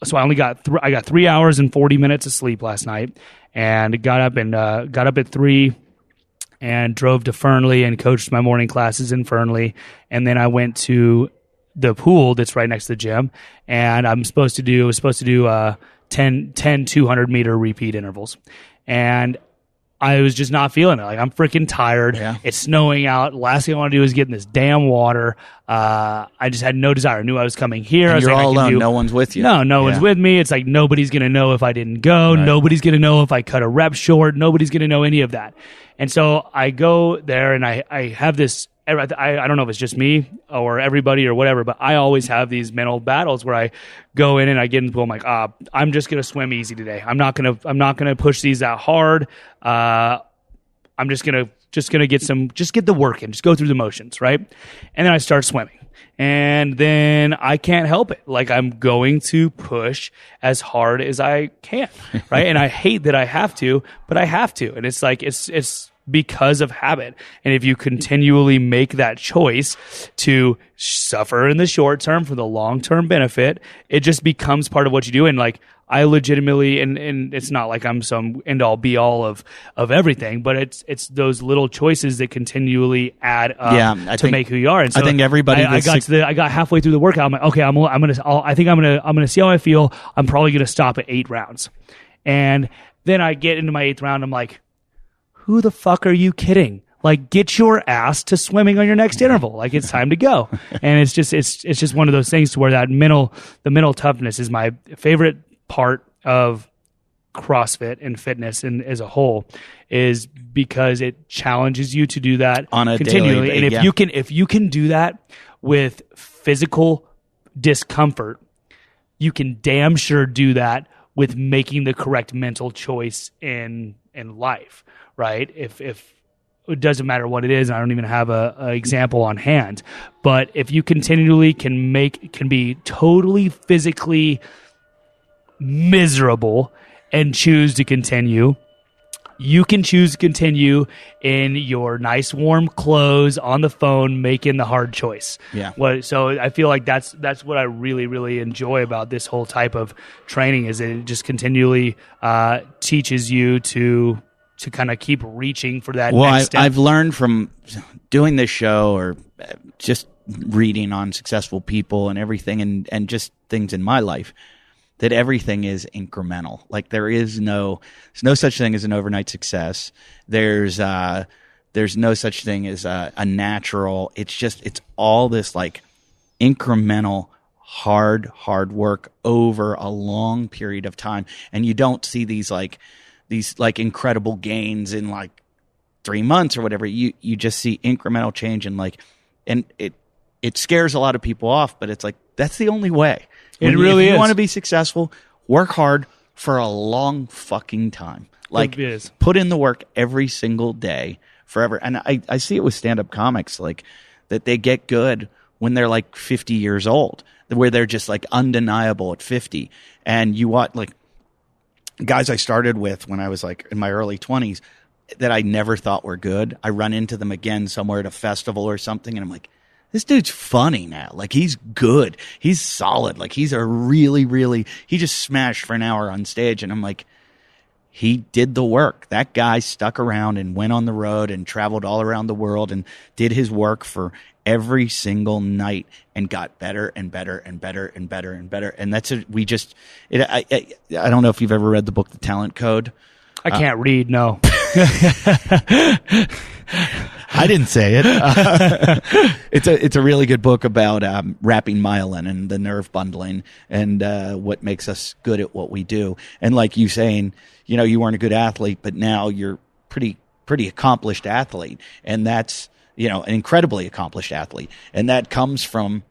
got 3 hours and 40 minutes of sleep last night, and got up at 3 and drove to Fernley and coached my morning classes in Fernley. And then I went to the pool that's right next to the gym, and I was supposed to do 10 200-meter repeat intervals. And I was just not feeling it. Like, I'm freaking tired. Yeah. It's snowing out. Last thing I want to do is get in this damn water. I just had no desire. I knew I was coming here. And I was you're like, all alone. No one's with you. No one's with me. It's like nobody's going to know if I didn't go. Right. Nobody's going to know if I cut a rep short. Nobody's going to know any of that. And so I go there, and I have this I don't know if it's just me or everybody or whatever, but I always have these mental battles where I go in and I get into I'm like, I'm just gonna swim easy today. I'm not gonna push these that hard. I'm just gonna get the work in, just go through the motions, right? And then I start swimming. And then I can't help it. Like, I'm going to push as hard as I can, right? And I hate that I have to, but I have to. And it's like, it's because of habit. And if you continually make that choice to suffer in the short term for the long-term benefit, it just becomes part of what you do. And like, I legitimately, and it's not like I'm some end-all be-all of everything, but it's those little choices that continually add up to make who you are. And so I think everybody. I got halfway through the workout. I'm like, okay, I'm gonna see how I feel. I'm probably gonna stop at 8 rounds, and then I get into my 8th round. I'm like, who the fuck are you kidding? Like, get your ass to swimming on your next interval. Like, it's time to go. And it's just one of those things to where the mental toughness is my favorite part of CrossFit and fitness and as a whole, is because it challenges you to do that on a continually. Daily, and if you can do that with physical discomfort, you can damn sure do that with making the correct mental choice in life, right? If it doesn't matter what it is, and I don't even have a example on hand, but if you continually can be totally physically miserable and choose to continue, you can choose to continue in your nice warm clothes on the phone making the hard choice. So I feel like that's what I really, really enjoy about this whole type of training, is it just continually teaches you to kind of keep reaching for that next step. I've learned from doing this show or just reading on successful people and everything and just things in my life, that everything is incremental. Like, there's no such thing as an overnight success. There's no such thing as a natural. It's all this like incremental, hard work over a long period of time. And you don't see these incredible gains in like 3 months or whatever. You just see incremental change and it scares a lot of people off, but it's like, that's the only way. It really is. If you want to be successful, work hard for a long fucking time. Like, put in the work every single day, forever. And I see it with stand-up comics, like, that they get good when they're like 50 years old, where they're just like undeniable at 50. And you watch, like, guys I started with when I was like in my early 20s that I never thought were good. I run into them again somewhere at a festival or something, and I'm like, this dude's funny now. Like, he's good. He's solid. Like, he's a really, really, he just smashed for an hour on stage. And I'm like, he did the work. That guy stuck around and went on the road and traveled all around the world and did his work for every single night and got better and better and better and better and better. And that's it. I don't know if you've ever read the book, The Talent Code. I can't read, no. I didn't say it. It's a really good book about wrapping myelin and the nerve bundling and what makes us good at what we do. And like you saying, you weren't a good athlete, but now you're pretty accomplished athlete, and that's an incredibly accomplished athlete, and that comes from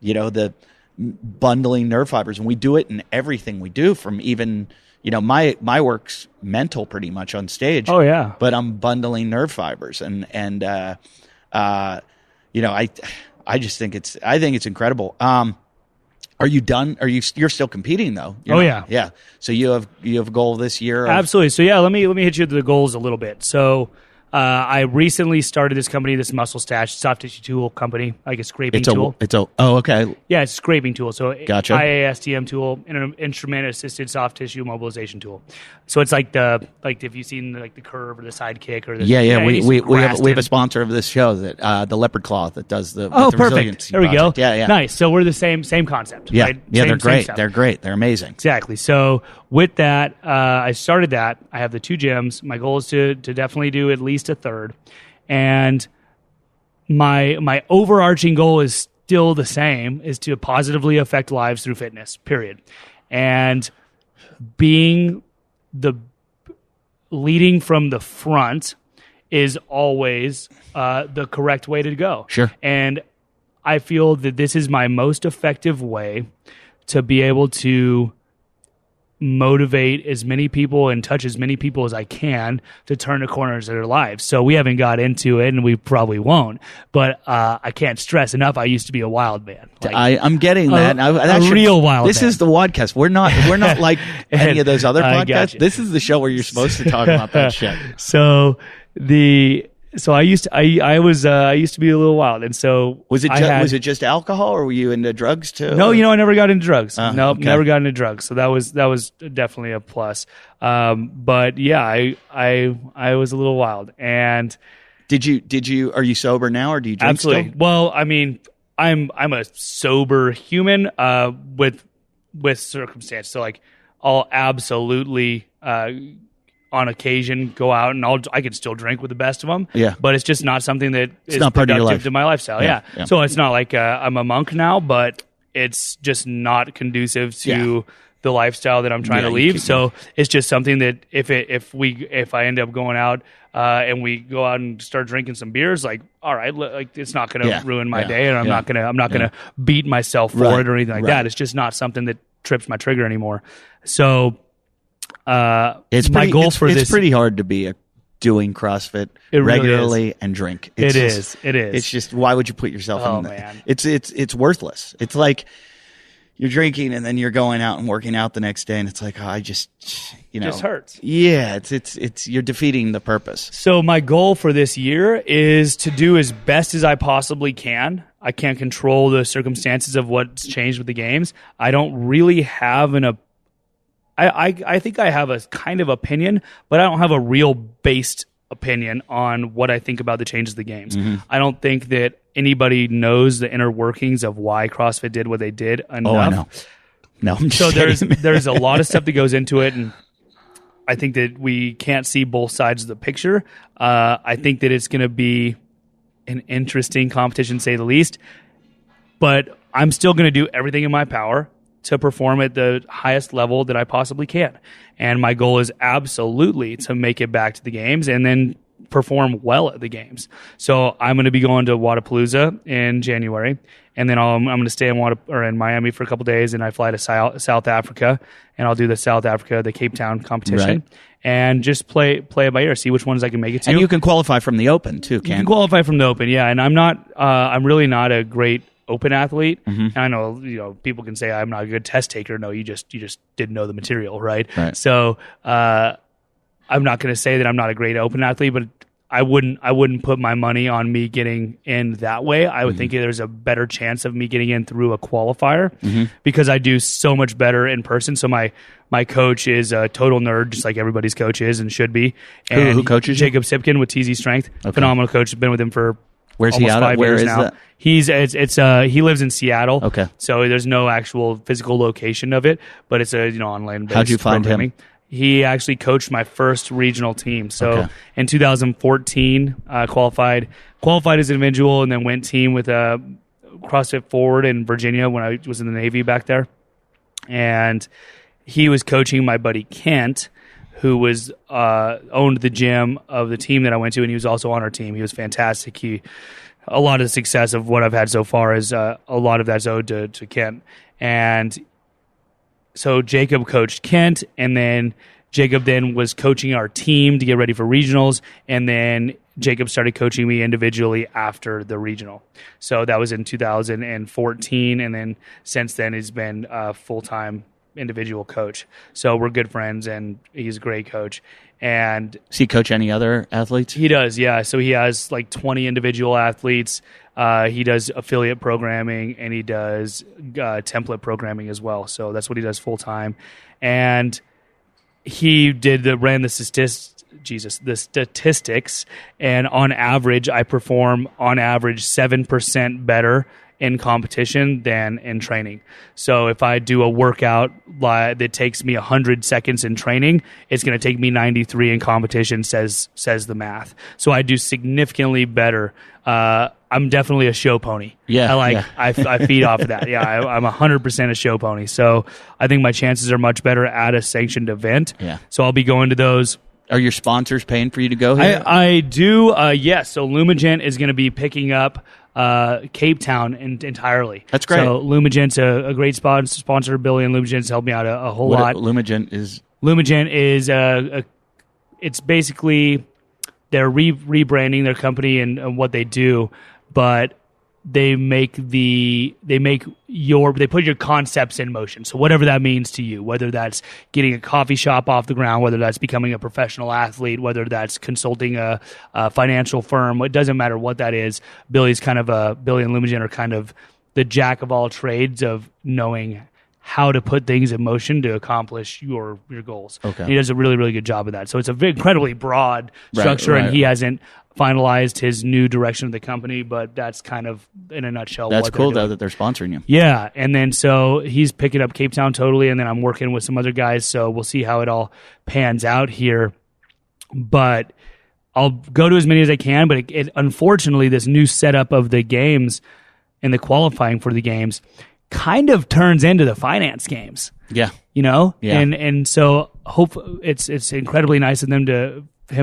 the bundling nerve fibers, and we do it in everything we do, from even. My work's mental pretty much on stage. Oh yeah. But I'm bundling nerve fibers and I just think it's incredible. Are you done? You're still competing though? Yeah. Yeah. So you have a goal this year? Absolutely. So yeah, let me hit you with the goals a little bit. So I recently started this company, this Muscle Stash soft tissue tool company, like a scraping tool. Okay. Yeah, it's a scraping tool. So gotcha. IASTM tool, an instrument-assisted soft tissue mobilization tool. So it's like if you've seen the curve or the sidekick or the we have a sponsor of this show, that the Leopard Cloth, that does the perfect. There we go. Yeah. Nice. So we're the same concept. Yeah, right? Yeah. They're great. They're great. They're amazing. Exactly. So with that, I started that. I have the 2 gyms. My goal is to definitely do at least a third, and my overarching goal is still the same, is to positively affect lives through fitness, period. And being leading from the front is always the correct way to go. Sure. And I feel that this is my most effective way to be able to motivate as many people and touch as many people as I can to turn the corners of their lives. So we haven't got into it, and we probably won't. But I can't stress enough. I used to be a wild man. I'm getting that. Real wild. This man. is the Wadcast. We're not like any of those other podcasts. This is the show where you're supposed to talk about that shit. So I used to be a little wild, and so was it just alcohol, or were you into drugs too? No, I never got into drugs. Okay. Never got into drugs. So that was definitely a plus. But yeah, I was a little wild. And did you? Are you sober now, or do you drink absolutely? Still? Well, I mean, I'm a sober human with circumstance. So like, I'll absolutely. On occasion, go out and I can still drink with the best of them. Yeah. But it's just not something that is not part of your productive life. to my lifestyle. Yeah. So it's not like I'm a monk now, but it's just not conducive to the lifestyle that I'm trying to leave. So it's just something that if I end up going out and we go out and start drinking some beers, like, all right, like it's not going to ruin my day, and I'm not gonna beat myself for it or anything like that. It's just not something that trips my trigger anymore. So. It's pretty hard to be doing CrossFit regularly and drink. It is. It's just, why would you put yourself in that? Man. It's worthless. It's like you're drinking and then you're going out and working out the next day, and it's like, just hurts. Yeah, it's you're defeating the purpose. So my goal for this year is to do as best as I possibly can. I can't control the circumstances of what's changed with the games. I don't really have I think I have a kind of opinion, but I don't have a real based opinion on what I think about the changes of the games. Mm-hmm. I don't think that anybody knows the inner workings of why CrossFit did what they did enough. Oh, I know. No, I'm just so kidding. there's a lot of stuff that goes into it, and I think that we can't see both sides of the picture. I think that it's going to be an interesting competition, to say the least, but I'm still going to do everything in my power to perform at the highest level that I possibly can. And my goal is absolutely to make it back to the games and then perform well at the games. So I'm going to be going to Wadapalooza in January, and then I'm going to stay in Miami for a couple days, and I fly to South Africa, and I'll do the Cape Town competition. Right. And just play it by ear, see which ones I can make it to. And you can qualify from the Open too, You can qualify from the Open, yeah. And I'm really not a great Open athlete. Mm-hmm. I know, people can say I'm not a good test taker. No, you just didn't know the material, right? So I'm not going to say that I'm not a great Open athlete, but I wouldn't put my money on me getting in that way. I would think there's a better chance of me getting in through a qualifier because I do so much better in person. So my coach is a total nerd, just like everybody's coach is and should be. And who coaches Jacob Sipkin with TZ Strength. Okay. Phenomenal coach. I've been with him for Where's almost he out 5 Where years is now. That? He lives in Seattle. Okay. So there's no actual physical location of it, but it's a online based. How'd you find him? He actually coached my first regional team. So in 2014, qualified as an individual, and then went team with CrossFit Forward in Virginia when I was in the Navy back there. And he was coaching my buddy Kent, who was owned the gym of the team that I went to, and he was also on our team. He was fantastic. A lot of the success of what I've had so far is a lot of that's owed to Kent. And so Jacob coached Kent, and then Jacob then was coaching our team to get ready for regionals, and then Jacob started coaching me individually after the regional. So that was in 2014, and then since then he's been a full-time individual coach. So we're good friends, and he's a great coach. And does he coach any other athletes? He does, yeah. So he has like 20 individual athletes. He does affiliate programming, and he does template programming as well. So that's what he does full time. And he ran the statistics, and on average, I perform 7% better in competition than in training. So if I do a workout that takes me 100 seconds in training, it's going to take me 93 in competition, says the math. So I do significantly better. I'm definitely a show pony. Yeah, I feed off of that. Yeah, I'm 100% a show pony. So I think my chances are much better at a sanctioned event. Yeah. So I'll be going to those Are your sponsors paying for you to go here? I do, yes. So Lumigent is going to be picking up Cape Town entirely. That's great. So Lumigent's a great sponsor. Billy and Lumigent's helped me out a whole lot. Lumigent is it's basically they're rebranding their company and what they do, but they put your concepts in motion. So whatever that means to you, whether that's getting a coffee shop off the ground, whether that's becoming a professional athlete, whether that's consulting a financial firm, it doesn't matter what that is. Billy and Lumigent are kind of the jack of all trades of knowing how to put things in motion to accomplish your goals. Okay. And he does a really, really good job of that. So it's a incredibly broad structure, right. And he hasn't finalized his new direction of the company, but that's kind of, in a nutshell, that's what cool, they're though, that they're sponsoring you. Yeah, and then so he's picking up Cape Town totally, and then I'm working with some other guys, so we'll see how it all pans out here. But I'll go to as many as I can, but it unfortunately, this new setup of the games and the qualifying for the games kind of turns into the finance games. Yeah. You know? Yeah. And so it's incredibly nice of him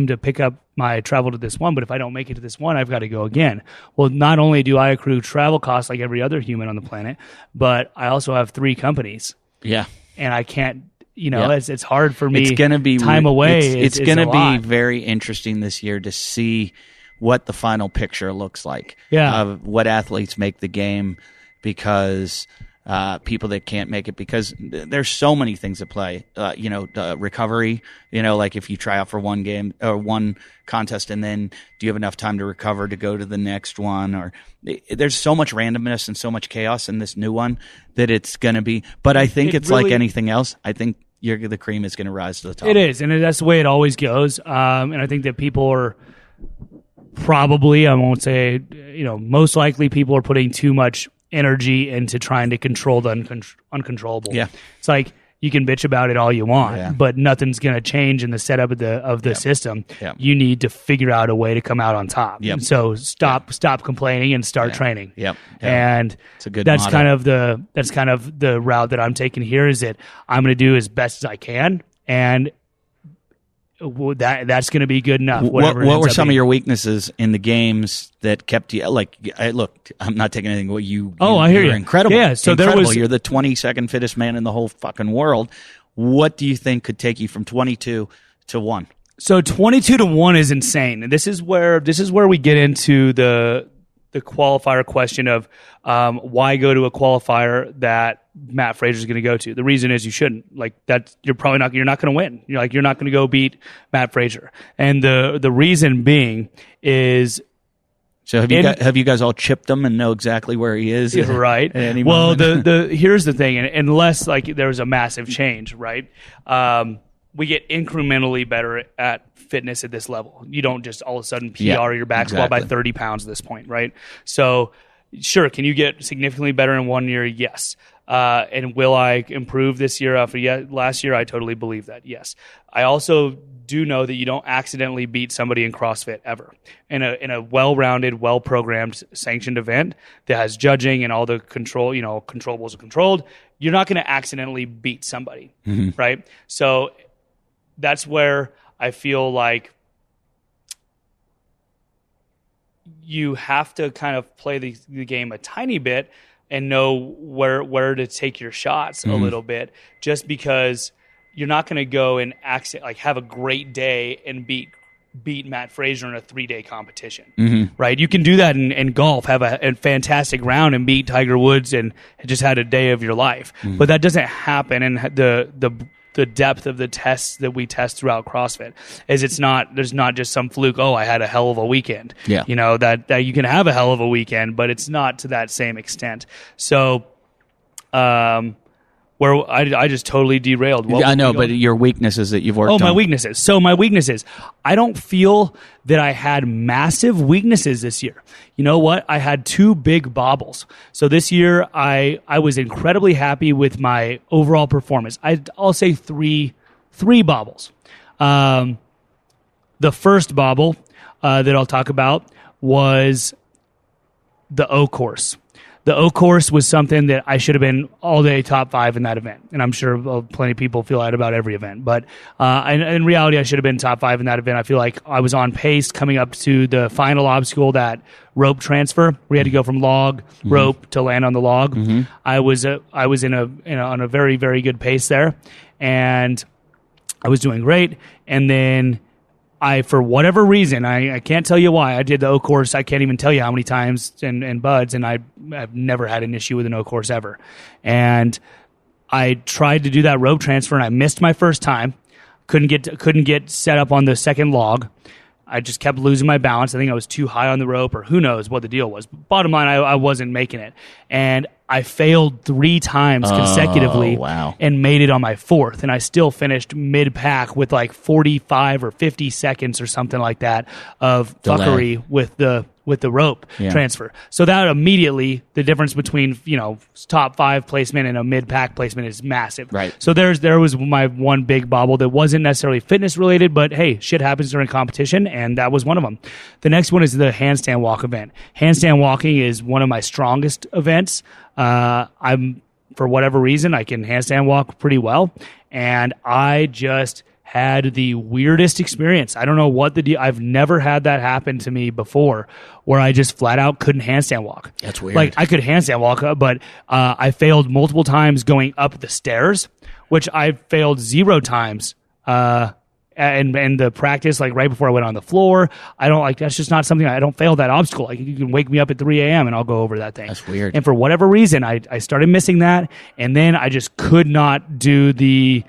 to pick up my travel to this one, but if I don't make it to this one, I've got to go again. Well, not only do I accrue travel costs like every other human on the planet, but I also have 3 companies. Yeah. And I can't, it's hard for me. It's going to be time away. It's going to be very interesting this year to see what the final picture looks like. Yeah. Of what athletes make the game, because people that can't make it, because there's so many things at play. Recovery, like if you try out for one game or one contest, and then do you have enough time to recover to go to the next one? Or there's so much randomness and so much chaos in this new one that it's going to be. But I think it's really, like anything else. I think the cream is going to rise to the top. It is, and that's the way it always goes. And I think that people are probably, I won't say, most likely people are putting too much energy into trying to control the uncontrollable. Yeah. It's like you can bitch about it all you want, but nothing's going to change in the setup of the system. Yep. You need to figure out a way to come out on top. Yep. So stop complaining and start training. Yep. And it's a good that's motto. kind of the route that I'm taking here, is that I'm going to do as best as I can, and that's going to be good enough. What were some of your weaknesses in the games that kept you? Look, I'm not taking anything. I hear you. Incredible. Yeah. So incredible. You're the 22nd fittest man in the whole fucking world. What do you think could take you from 22 to 1? So 22 to 1 is insane. And this is where we get into the qualifier question of why go to a qualifier that Matt Fraser's going to go to. The reason is you shouldn't. Like, that you're not going to win. You're not going to go beat Matt Fraser. And the reason being is, so have you guys all chipped him and know exactly where he is? Right. At any well, moment? here's the thing, and unless there's a massive change, right? We get incrementally better at fitness at this level. You don't just all of a sudden PR your back squat by 30 pounds at this point, right? So, sure, can you get significantly better in 1 year? Yes. And will I improve this year after last year? I totally believe that, yes. I also do know that you don't accidentally beat somebody in CrossFit ever. In a well-rounded, well-programmed, sanctioned event that has judging and all the controllables are controlled, you're not going to accidentally beat somebody, right? So that's where I feel like you have to kind of play the game a tiny bit and know where to take your shots a little bit, just because you're not going to go and have a great day and beat Matt Fraser in a 3-day competition, right? You can do that in golf, have a fantastic round and beat Tiger Woods and just had a day of your life. But that doesn't happen, and the depth of the tests that we test throughout CrossFit is there's not just some fluke, I had a hell of a weekend. Yeah. That you can have a hell of a weekend, but it's not to that same extent. So, where I just totally derailed. I know, but your weaknesses that you've worked on. My weaknesses. So my weaknesses. I don't feel that I had massive weaknesses this year. You know what? I had 2 big bobbles. So this year, I was incredibly happy with my overall performance. I'll say three bobbles. The first bobble that I'll talk about was the O course. The O course was something that I should have been all day top 5 in that event. And I'm sure plenty of people feel that about every event. But in reality, I should have been top 5 in that event. I feel like I was on pace coming up to the final obstacle, that rope transfer. We had to go from log, rope to land on the log. I was on a very, very good pace there. And I was doing great. And then for whatever reason, I can't tell you why, I did the O course. I can't even tell you how many times and buds, and I've never had an issue with an O course ever. And I tried to do that rope transfer, and I missed my first time. Couldn't get set up on the second log. I just kept losing my balance. I think I was too high on the rope, or who knows what the deal was. Bottom line, I wasn't making it. And I failed 3 times consecutively and made it on my 4th. And I still finished mid-pack with like 45 or 50 seconds or something like that of fuckery with the rope transfer. So that immediately, the difference between, top 5 placement and a mid-pack placement is massive. Right. So there was my one big bobble that wasn't necessarily fitness related, but hey, shit happens during competition, and that was one of them. The next one is the handstand walk event. Handstand walking is one of my strongest events. For whatever reason, I can handstand walk pretty well, and I just had the weirdest experience. I don't know what the deal. I've never had that happen to me before, where I just flat out couldn't handstand walk. That's weird. Like, I could handstand walk, but I failed multiple times going up the stairs, which I failed 0 times. And the practice, like right before I went on the floor, that's just not something, I don't fail that obstacle. Like, you can wake me up at 3 a.m. and I'll go over that thing. That's weird. And for whatever reason, I started missing that. And then I just could not do the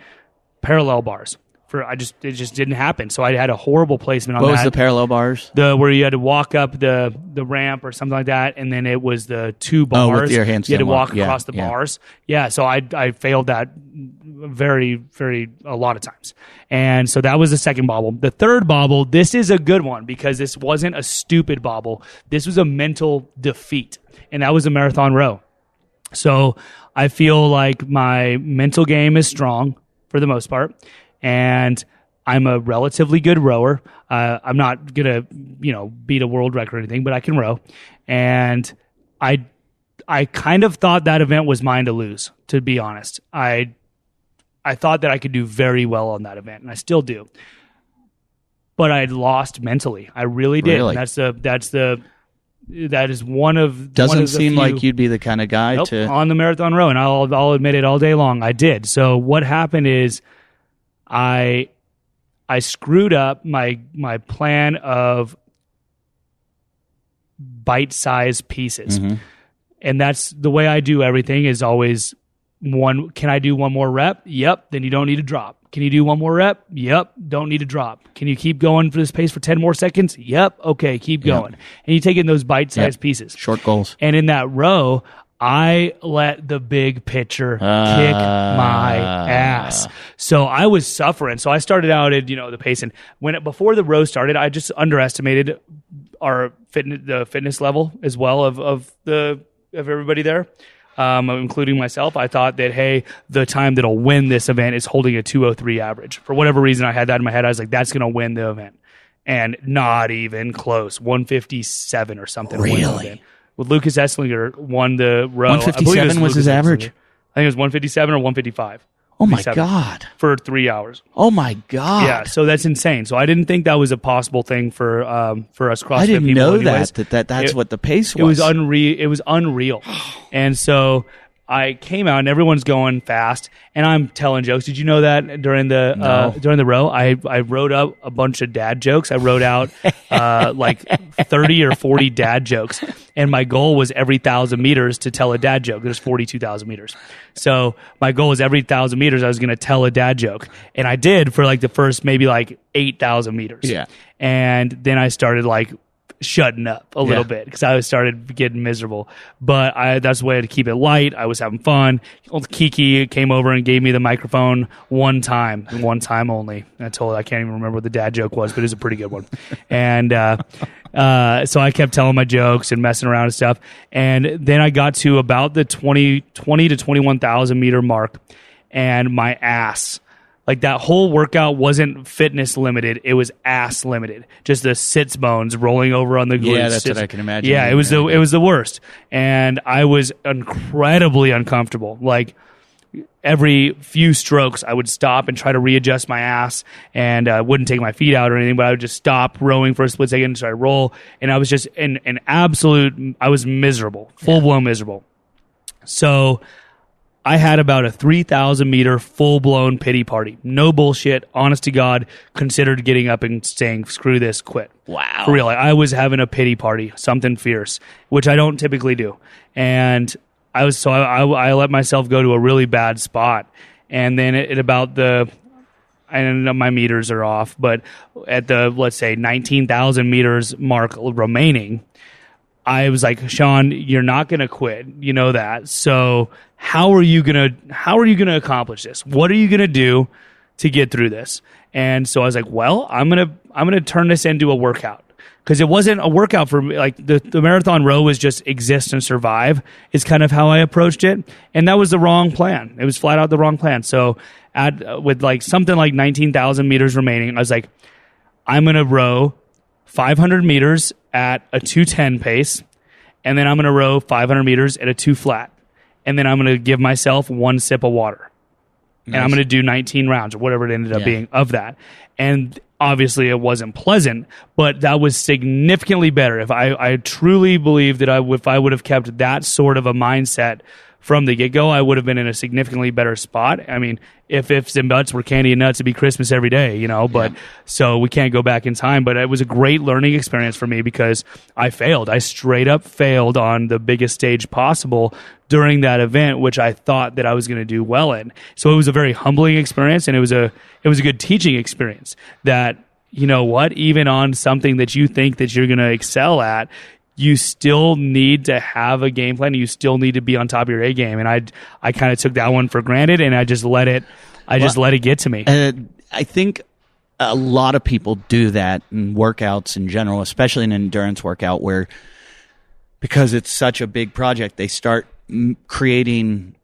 parallel bars. It just didn't happen. So I had a horrible placement on that. What was the parallel bars? Where you had to walk up the ramp or something like that, and then it was the 2 bars. With your handstand you had to walk walk. across the bars. Yeah, so I failed that very, very a lot of times. And so that was the second bobble. The third bobble, this is a good one because this wasn't a stupid bobble. This was a mental defeat, and that was a marathon row. So I feel like my mental game is strong for the most part. And I'm a relatively good rower. I'm not going to, beat a world record or anything, but I can row. And I kind of thought that event was mine to lose, to be honest. I thought that I could do very well on that event, and I still do. But I lost mentally. I really did. Really? And that is one of Doesn't seem like you'd be the kind of guy to on the marathon row, and I'll admit it all day long. I did. So what happened is, I screwed up my plan of bite-sized pieces. And that's the way I do everything, is always can I do one more rep? Yep. Then you don't need to drop. Can you do one more rep? Yep. Don't need to drop. Can you keep going for this pace for 10 more seconds? Yep. Okay. Keep going. And you take in those bite-sized pieces. Short goals. And in that row, I let the big picture kick my ass. So I was suffering. So I started out at, the pace. And before the row started, I just underestimated the fitness level as well of everybody there, including myself. I thought that, hey, the time that'll win this event is holding a 2:03 average. For whatever reason, I had that in my head. I was like, that's going to win the event. And not even close. 157 or something. Really? With Lucas Esslinger won the row. 157 was his average? I think it was 157 or 155. Oh, my God. For 3 hours. Oh, my God. Yeah, so that's insane. So I didn't think that was a possible thing for us CrossFit people. I didn't know anyways. that's what the pace was. It was unreal. And so I came out and everyone's going fast, and I'm telling jokes. Did you know that during the row, I wrote up a bunch of dad jokes. I wrote out like 30 or 40 dad jokes, and my goal was every 1,000 meters to tell a dad joke. There's 42,000 meters, so my goal was every 1,000 meters I was going to tell a dad joke, and I did for like the first maybe like 8,000 meters. Yeah, and then I started like shutting up a little bit because I started getting miserable. But that's the way to keep it light. I was having fun. Old Kiki came over and gave me the microphone one time only. I can't even remember what the dad joke was, but it was a pretty good one. And so I kept telling my jokes and messing around and stuff. And then I got to about the 20 to 21,000 meter mark, and my ass Like that whole workout wasn't fitness limited; it was ass limited. Just the sits bones rolling over on the glutes. Yeah, that's what I can imagine. Yeah, it was the worst, and I was incredibly uncomfortable. Like every few strokes, I would stop and try to readjust my ass, and wouldn't take my feet out or anything. But I would just stop rowing for a split second and try to roll, and I was just in an absolute. I was miserable, full blown miserable. So I had about a 3,000 meter full blown pity party. No bullshit. Honest to God, considered getting up and saying, screw this, quit. Wow. For real. I was having a pity party, something fierce, which I don't typically do. And I let myself go to a really bad spot. And then at about I know my meters are off, but at the, let's say 19,000 meters mark remaining, I was like, Sean, you're not going to quit. You know that. So how are you going to accomplish this? What are you going to do to get through this? And so I was like, well, I'm going to turn this into a workout. Because it wasn't a workout for me. Like the marathon row was just exist and survive is kind of how I approached it. And that was the wrong plan. It was flat out the wrong plan. So with like something like 19,000 meters remaining, I was like, I'm going to row 500 meters at a 2:10 pace, and then I'm going to row 500 meters at a 2 flat, and then I'm going to give myself one sip of water, and I'm going to do 19 rounds or whatever it ended up being of that. And obviously it wasn't pleasant, but that was significantly better. If I truly believe that if I would have kept that sort of a mindset from the get-go, I would have been in a significantly better spot. I mean, if ifs and buts were candy and nuts, it'd be Christmas every day, you know, but so we can't go back in time. But it was a great learning experience for me because I failed. I straight up failed on the biggest stage possible during that event, which I thought that I was going to do well in. So it was a very humbling experience, and it was a good teaching experience that, you know what, even on something that you think that you're going to excel at, you still need to have a game plan. You still need to be on top of your A game. And I kind of took that one for granted, and I just let it get to me. I think a lot of people do that in workouts in general, especially an endurance workout, where because it's such a big project, they start creating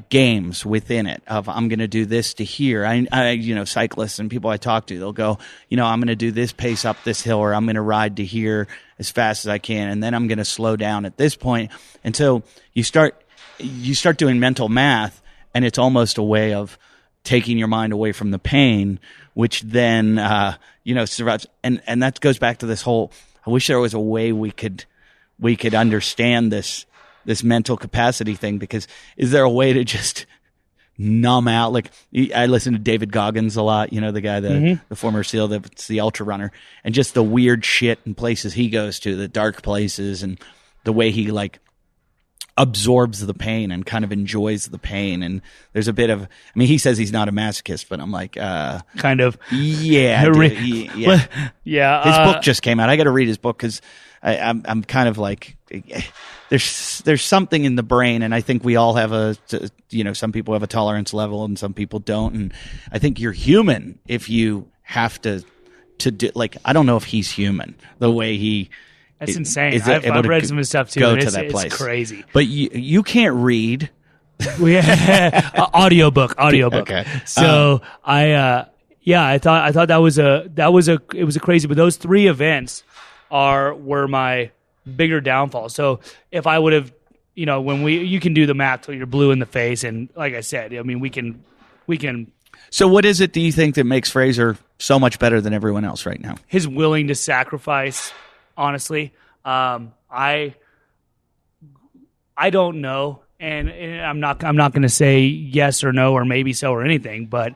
games within it of I'm going to do this to here. I cyclists and people I talk to, they'll go, I'm going to do this pace up this hill, or I'm going to ride to here as fast as I can, and then I'm going to slow down at this point. And so you start doing mental math, and it's almost a way of taking your mind away from the pain, which then survives. And that goes back to this whole. I wish there was a way we could understand this mental capacity thing, because is there a way to just numb out? Like, I listen to David Goggins a lot, the guy, the former SEAL, that's the ultra runner, and just the weird shit and places he goes to, the dark places, and the way he like absorbs the pain and kind of enjoys the pain. And there's a bit of, he says he's not a masochist, but I'm like, kind of. Yeah. Yeah. Yeah. His book just came out. I got to read his book because I'm kind of like, there's something in the brain, and I think we all have some people have a tolerance level and some people don't. And I think you're human if you have to do, like, I don't know if he's human the way he. That's insane. I've read some of his stuff too. Go to that place. It's crazy. But you can't read. Audiobook. Okay. So I thought it was a crazy, but those three events were my bigger downfall. So if I would have, you can do the math till you're blue in the face, and like I said, we can. So what is it, do you think, that makes Fraser so much better than everyone else right now? His willing to sacrifice. Honestly, I don't know, and I'm not going to say yes or no or maybe so or anything. But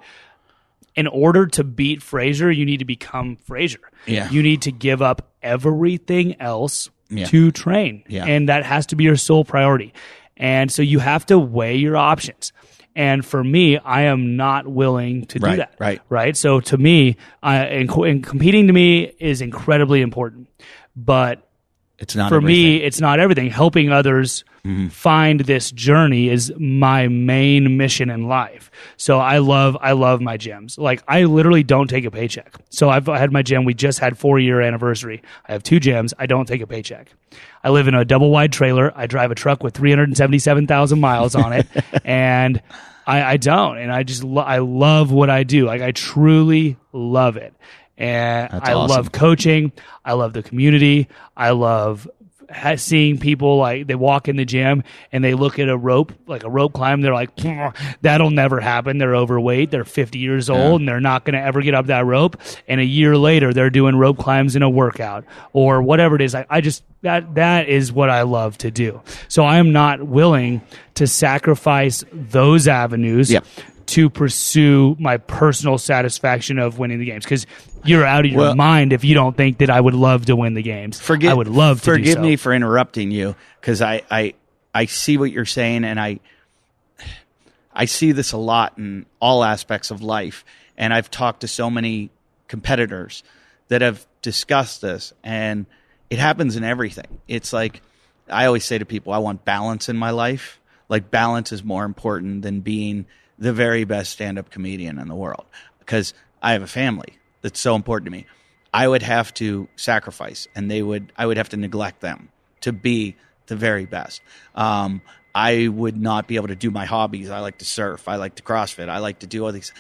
in order to beat Fraser, you need to become Fraser. Yeah. You need to give up everything else to train, and that has to be your sole priority. And so you have to weigh your options. And for me, I am not willing to do that. Right. So to me, and competing to me is incredibly important. But it's not for everything. Me, it's not everything. Helping others find this journey is my main mission in life. So I love my gyms. Like, I literally don't take a paycheck. So I've had my gym. We just had 4-year anniversary. I have 2 gyms. I don't take a paycheck. I live in a double wide trailer. I drive a truck with 377,000 miles on it, and I don't, and I just I love what I do. Like I truly love it, and That's I awesome. love coaching. I love the community. I love seeing people like they walk in the gym and they look at a rope climb. They're like, that'll never happen. They're overweight. They're 50 years old and they're not going to ever get up that rope. And a year later, they're doing rope climbs in a workout or whatever it is. I just that is what I love to do. So I am not willing to sacrifice those avenues. Yeah. To pursue my personal satisfaction of winning the games, because you're out of your mind if you don't think that I would love to win the games. I would love to. Forgive do so. me for interrupting you, because I see what you're saying, and I see this a lot in all aspects of life, and I've talked to so many competitors that have discussed this, and it happens in everything. It's like I always say to people, I want balance in my life. Like balance is more important than being the very best stand-up comedian in the world, because I have a family that's so important to me. I would have to sacrifice, and I would have to neglect them to be the very best. I would not be able to do my hobbies. I like to surf. I like to CrossFit. I like to do all these.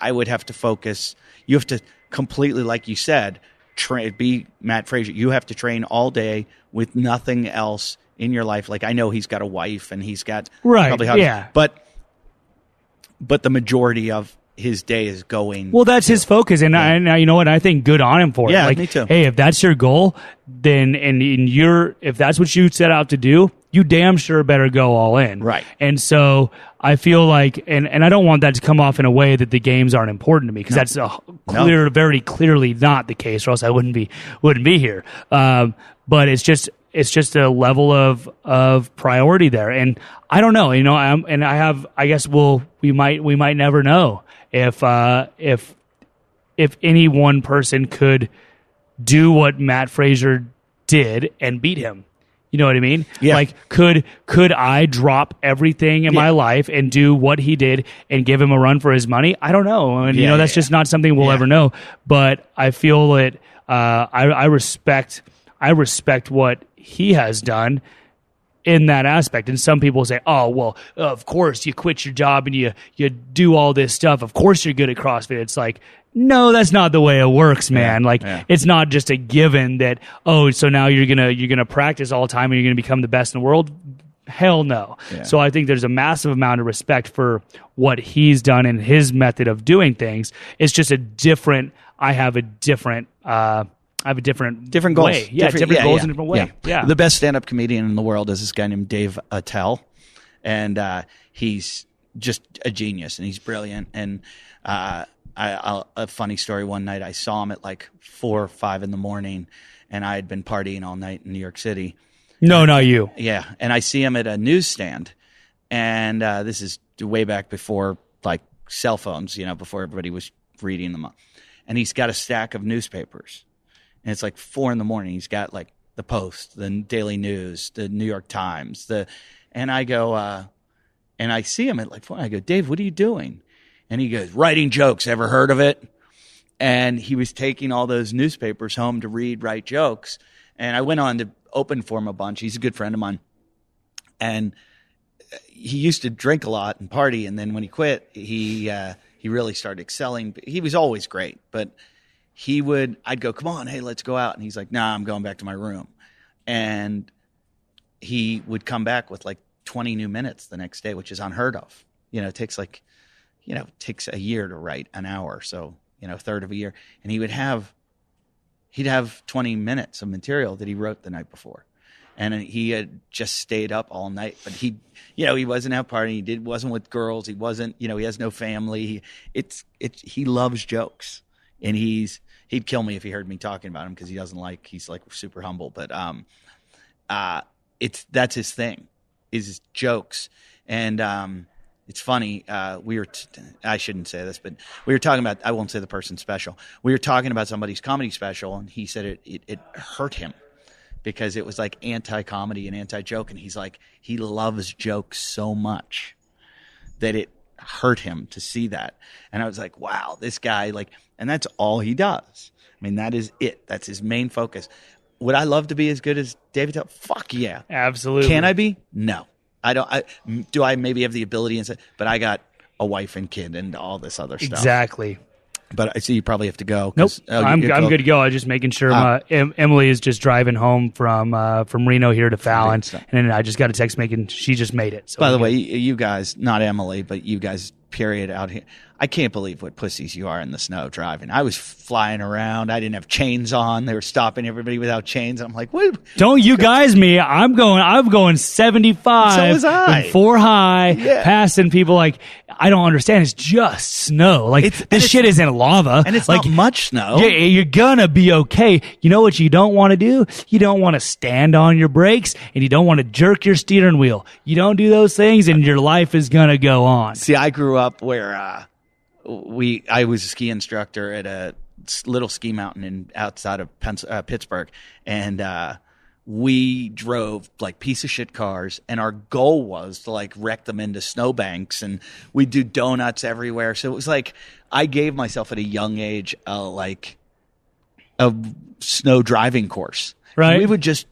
I would have to focus. You have to completely, like you said, be Matt Fraser. You have to train all day with nothing else in your life. Like I know he's got a wife and he's got probably hobbies, yeah. But the majority of his day is going. Well, that's his focus, and I, you know what? I think good on him for it. Yeah, like, me too. Hey, if that's your goal, then if that's what you set out to do, you damn sure better go all in. Right. And so I feel like, and I don't want that to come off in a way that the games aren't important to me, because that's very clearly not the case, or else I wouldn't be here. But it's just a level of priority there, and I don't know, I guess we might never know if any one person could do what Matt Fraser did and beat him. You know what I mean? Yeah. Like, could I drop everything in my life and do what he did and give him a run for his money? I don't know, and that's just not something we'll ever know. But I feel that I respect what he has done in that aspect. And some people say, oh, well, of course you quit your job and you do all this stuff. Of course you're good at CrossFit. It's like, no, that's not the way it works, man. It's not just a given that, oh, so now you're gonna practice all the time and you're gonna become the best in the world. Hell no. Yeah. So I think there's a massive amount of respect for what he's done and his method of doing things. It's just I have a different goals. way. Yeah, different goals in a different way. Yeah. The best stand-up comedian in the world is this guy named Dave Attell, and he's just a genius, and he's brilliant. And a funny story, one night I saw him at like 4 or 5 in the morning, and I had been partying all night in New York City. No, not you. Yeah, and I see him at a newsstand, and this is way back before like cell phones, before everybody was reading them up. And he's got a stack of newspapers. And it's like 4 in the morning. He's got like the Post, the Daily News, the New York Times, and I go, and I see him at like 4. I go, Dave, what are you doing? And he goes, writing jokes. Ever heard of it? And he was taking all those newspapers home to write jokes. And I went on to open for him a bunch. He's a good friend of mine. And he used to drink a lot and party. And then when he quit, he really started excelling. He was always great, but I'd go, come on, hey, let's go out. And he's like, nah, I'm going back to my room. And he would come back with like 20 new minutes the next day, which is unheard of. It takes takes a year to write an hour. So, a third of a year. And he'd have 20 minutes of material that he wrote the night before. And he had just stayed up all night, but he wasn't out partying. He wasn't with girls. He wasn't, he has no family. He loves jokes, and he'd kill me if he heard me talking about him, because he's like super humble, but that's his thing, is jokes. And it's funny. I shouldn't say this, but we were talking about, I won't say the person's special. We were talking about somebody's comedy special, and he said it hurt him because it was like anti-comedy and anti-joke. And he's like, he loves jokes so much that it hurt him to see that. And I was like, wow, this guy, and that's all he does. I mean, that is it. That's his main focus. Would I love to be as good as David Tell? Fuck yeah. Absolutely. Can I be? No. I don't. Do I maybe have the ability but I got a wife and kid and all this other stuff. Exactly. But I see you probably have to go. Nope, I'm you're good to go. I'm just making sure Emily is just driving home from Reno here to Fallon, and then I just got a text making she just made it. So by the way, you guys, not Emily, but you guys, period, out here. I can't believe what pussies you are in the snow driving. I was flying around. I didn't have chains on. They were stopping everybody without chains. I'm like, what? Don't you guys me. I'm going 75. So was I. And 4 high, passing people like, I don't understand. It's just snow. Like, this shit isn't lava. And it's like, not much snow. Yeah, you're gonna be okay. You know what you don't want to do? You don't want to stand on your brakes, and you don't want to jerk your steering wheel. You don't do those things, and your life is gonna go on. See, I grew up where I was a ski instructor at a little ski mountain outside of Pittsburgh, and we drove like piece of shit cars, and our goal was to like wreck them into snowbanks, and we'd do donuts everywhere. So it was like I gave myself at a young age like a snow driving course. Right. And we would just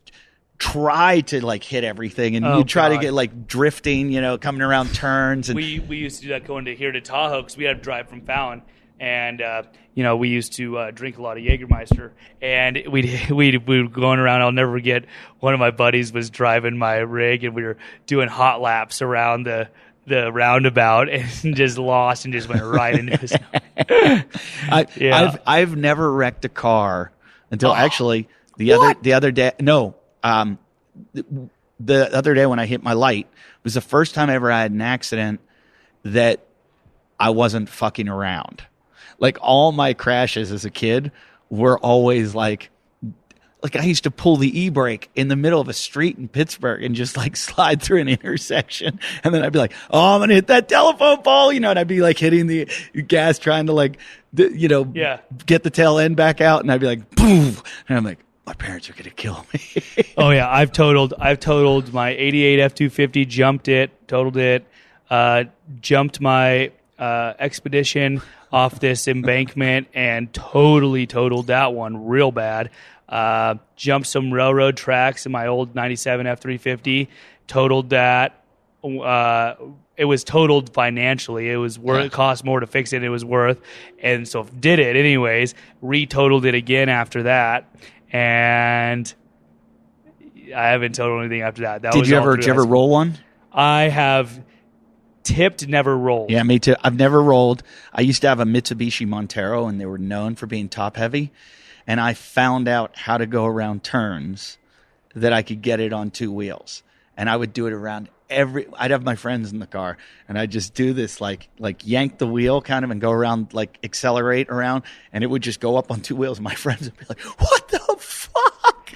try to like hit everything, and you try to get like drifting, coming around turns. And we used to do that going to here to Tahoe because we had to drive from Fallon, and we used to drink a lot of Jägermeister, and we'd going around. I'll never forget, one of my buddies was driving my rig, and we were doing hot laps around the roundabout, and just lost and just went right into the snow. I've never wrecked a car until actually the other day. No. The other day when I hit my light was the first time I ever had an accident that I wasn't fucking around. Like all my crashes as a kid were always like I used to pull the e-brake in the middle of a street in Pittsburgh and just like slide through an intersection. And then I'd be like, oh, I'm going to hit that telephone pole, and I'd be like hitting the gas trying to get the tail end back out. And I'd be like, boom. And I'm like, my parents are going to kill me. Oh yeah, I've totaled my 88 F-250, totaled it, jumped my Expedition off this embankment and totally totaled that one real bad. Jumped some railroad tracks in my old 97 F-350, totaled that. It was totaled financially. It was worth. It cost more to fix it. It was worth, and so did it anyways. Retotaled it again after that. And I haven't totaled anything after that. Did you ever roll one? I have tipped, never rolled. Yeah, me too. I've never rolled. I used to have a Mitsubishi Montero, and they were known for being top heavy. And I found out how to go around turns that I could get it on 2 wheels. And I would do it around I'd have my friends in the car, and I'd just do this like yank the wheel kind of and go around, like accelerate around, and it would just go up on 2 wheels. And my friends would be like, what the fuck?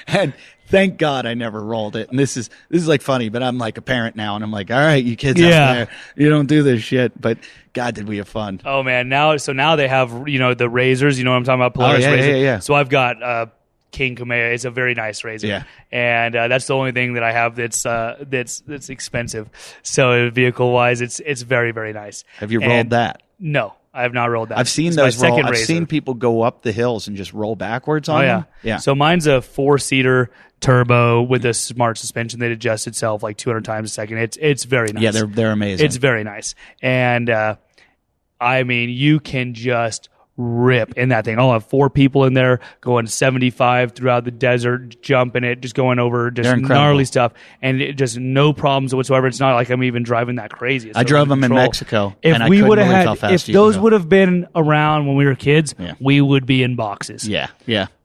And thank God I never rolled it. And this is like funny, but I'm like a parent now, and I'm like, all right, you kids out there, you don't do this shit. But God, did we have fun. Oh man. Now they have, the razors, you know what I'm talking about? Polaris razor. Yeah. So I've got, King Kamea. It's a very nice razor. Yeah. And that's the only thing that I have that's expensive. So vehicle wise, it's very, very nice. Have you rolled that? No, I have not rolled that. I've seen those roll. I've seen people go up the hills and just roll backwards on them. Yeah. So mine's a 4-seater turbo with a smart suspension that adjusts itself like 200 times a second. It's very nice. Yeah, they're amazing. It's very nice. And I mean, you can just rip in that thing. I'll have 4 people in there going 75 throughout the desert, jumping it, just going over just gnarly stuff, and just no problems whatsoever. It's not like I'm even driving that crazy. I drove them in Mexico. If we would have had, if those would have been around when we were kids, we would be in boxes. Yeah,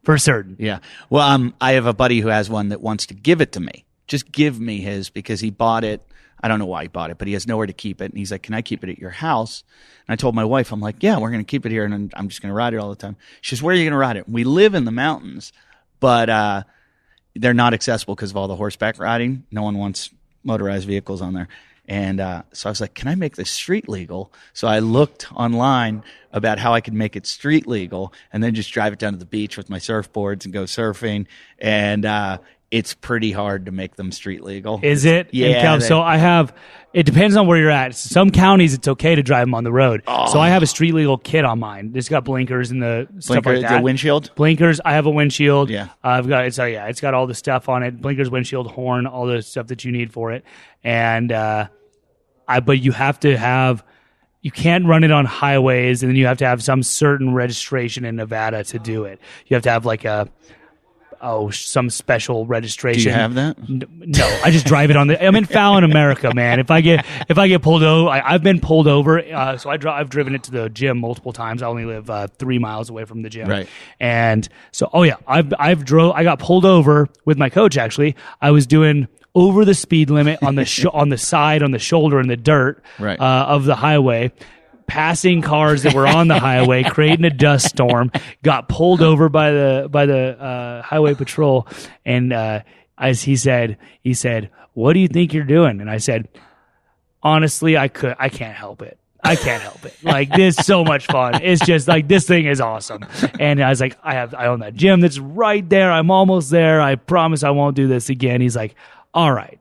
for certain. Yeah. Well, I have a buddy who has one that wants to give it to me. Just give me his, because he bought it. I don't know why he bought it, but he has nowhere to keep it. And he's like, can I keep it at your house? And I told my wife, I'm like, yeah, we're going to keep it here, and I'm just going to ride it all the time. She says, where are you going to ride it? We live in the mountains, but they're not accessible because of all the horseback riding. No one wants motorized vehicles on there. And so I was like, can I make this street legal? So I looked online about how I could make it street legal and then just drive it down to the beach with my surfboards and go surfing. And it's pretty hard to make them street legal. Is it? Yeah. So it depends on where you're at. Some counties, it's okay to drive them on the road. Oh. So I have a street legal kit on mine. It's got blinkers and the stuff like that. The windshield? Blinkers. I have a windshield. Yeah. It's got all the stuff on it. Blinkers, windshield, horn, all the stuff that you need for it. And But you have to have. You can't run it on highways, and then you have to have some certain registration in Nevada to do it. You have to have like some special registration. Do you have that? No, I just drive it on I'm in Fallon, America, man. If I get pulled over, I've been pulled over. So I've driven it to the gym multiple times. I only live 3 miles away from the gym, right? And so, I got pulled over with my coach. Actually, I was doing over the speed limit on the on the side, on the shoulder, in the dirt of the highway, passing cars that were on the highway, creating a dust storm. Got pulled over by the highway patrol, and as he said, "What do you think you're doing?" And I said, "Honestly, I can't help it. I can't help it. Like, this is so much fun. It's just like, this thing is awesome." And I was like, I own that gym that's right there. I'm almost there. I promise I won't do this again. He's like, all right,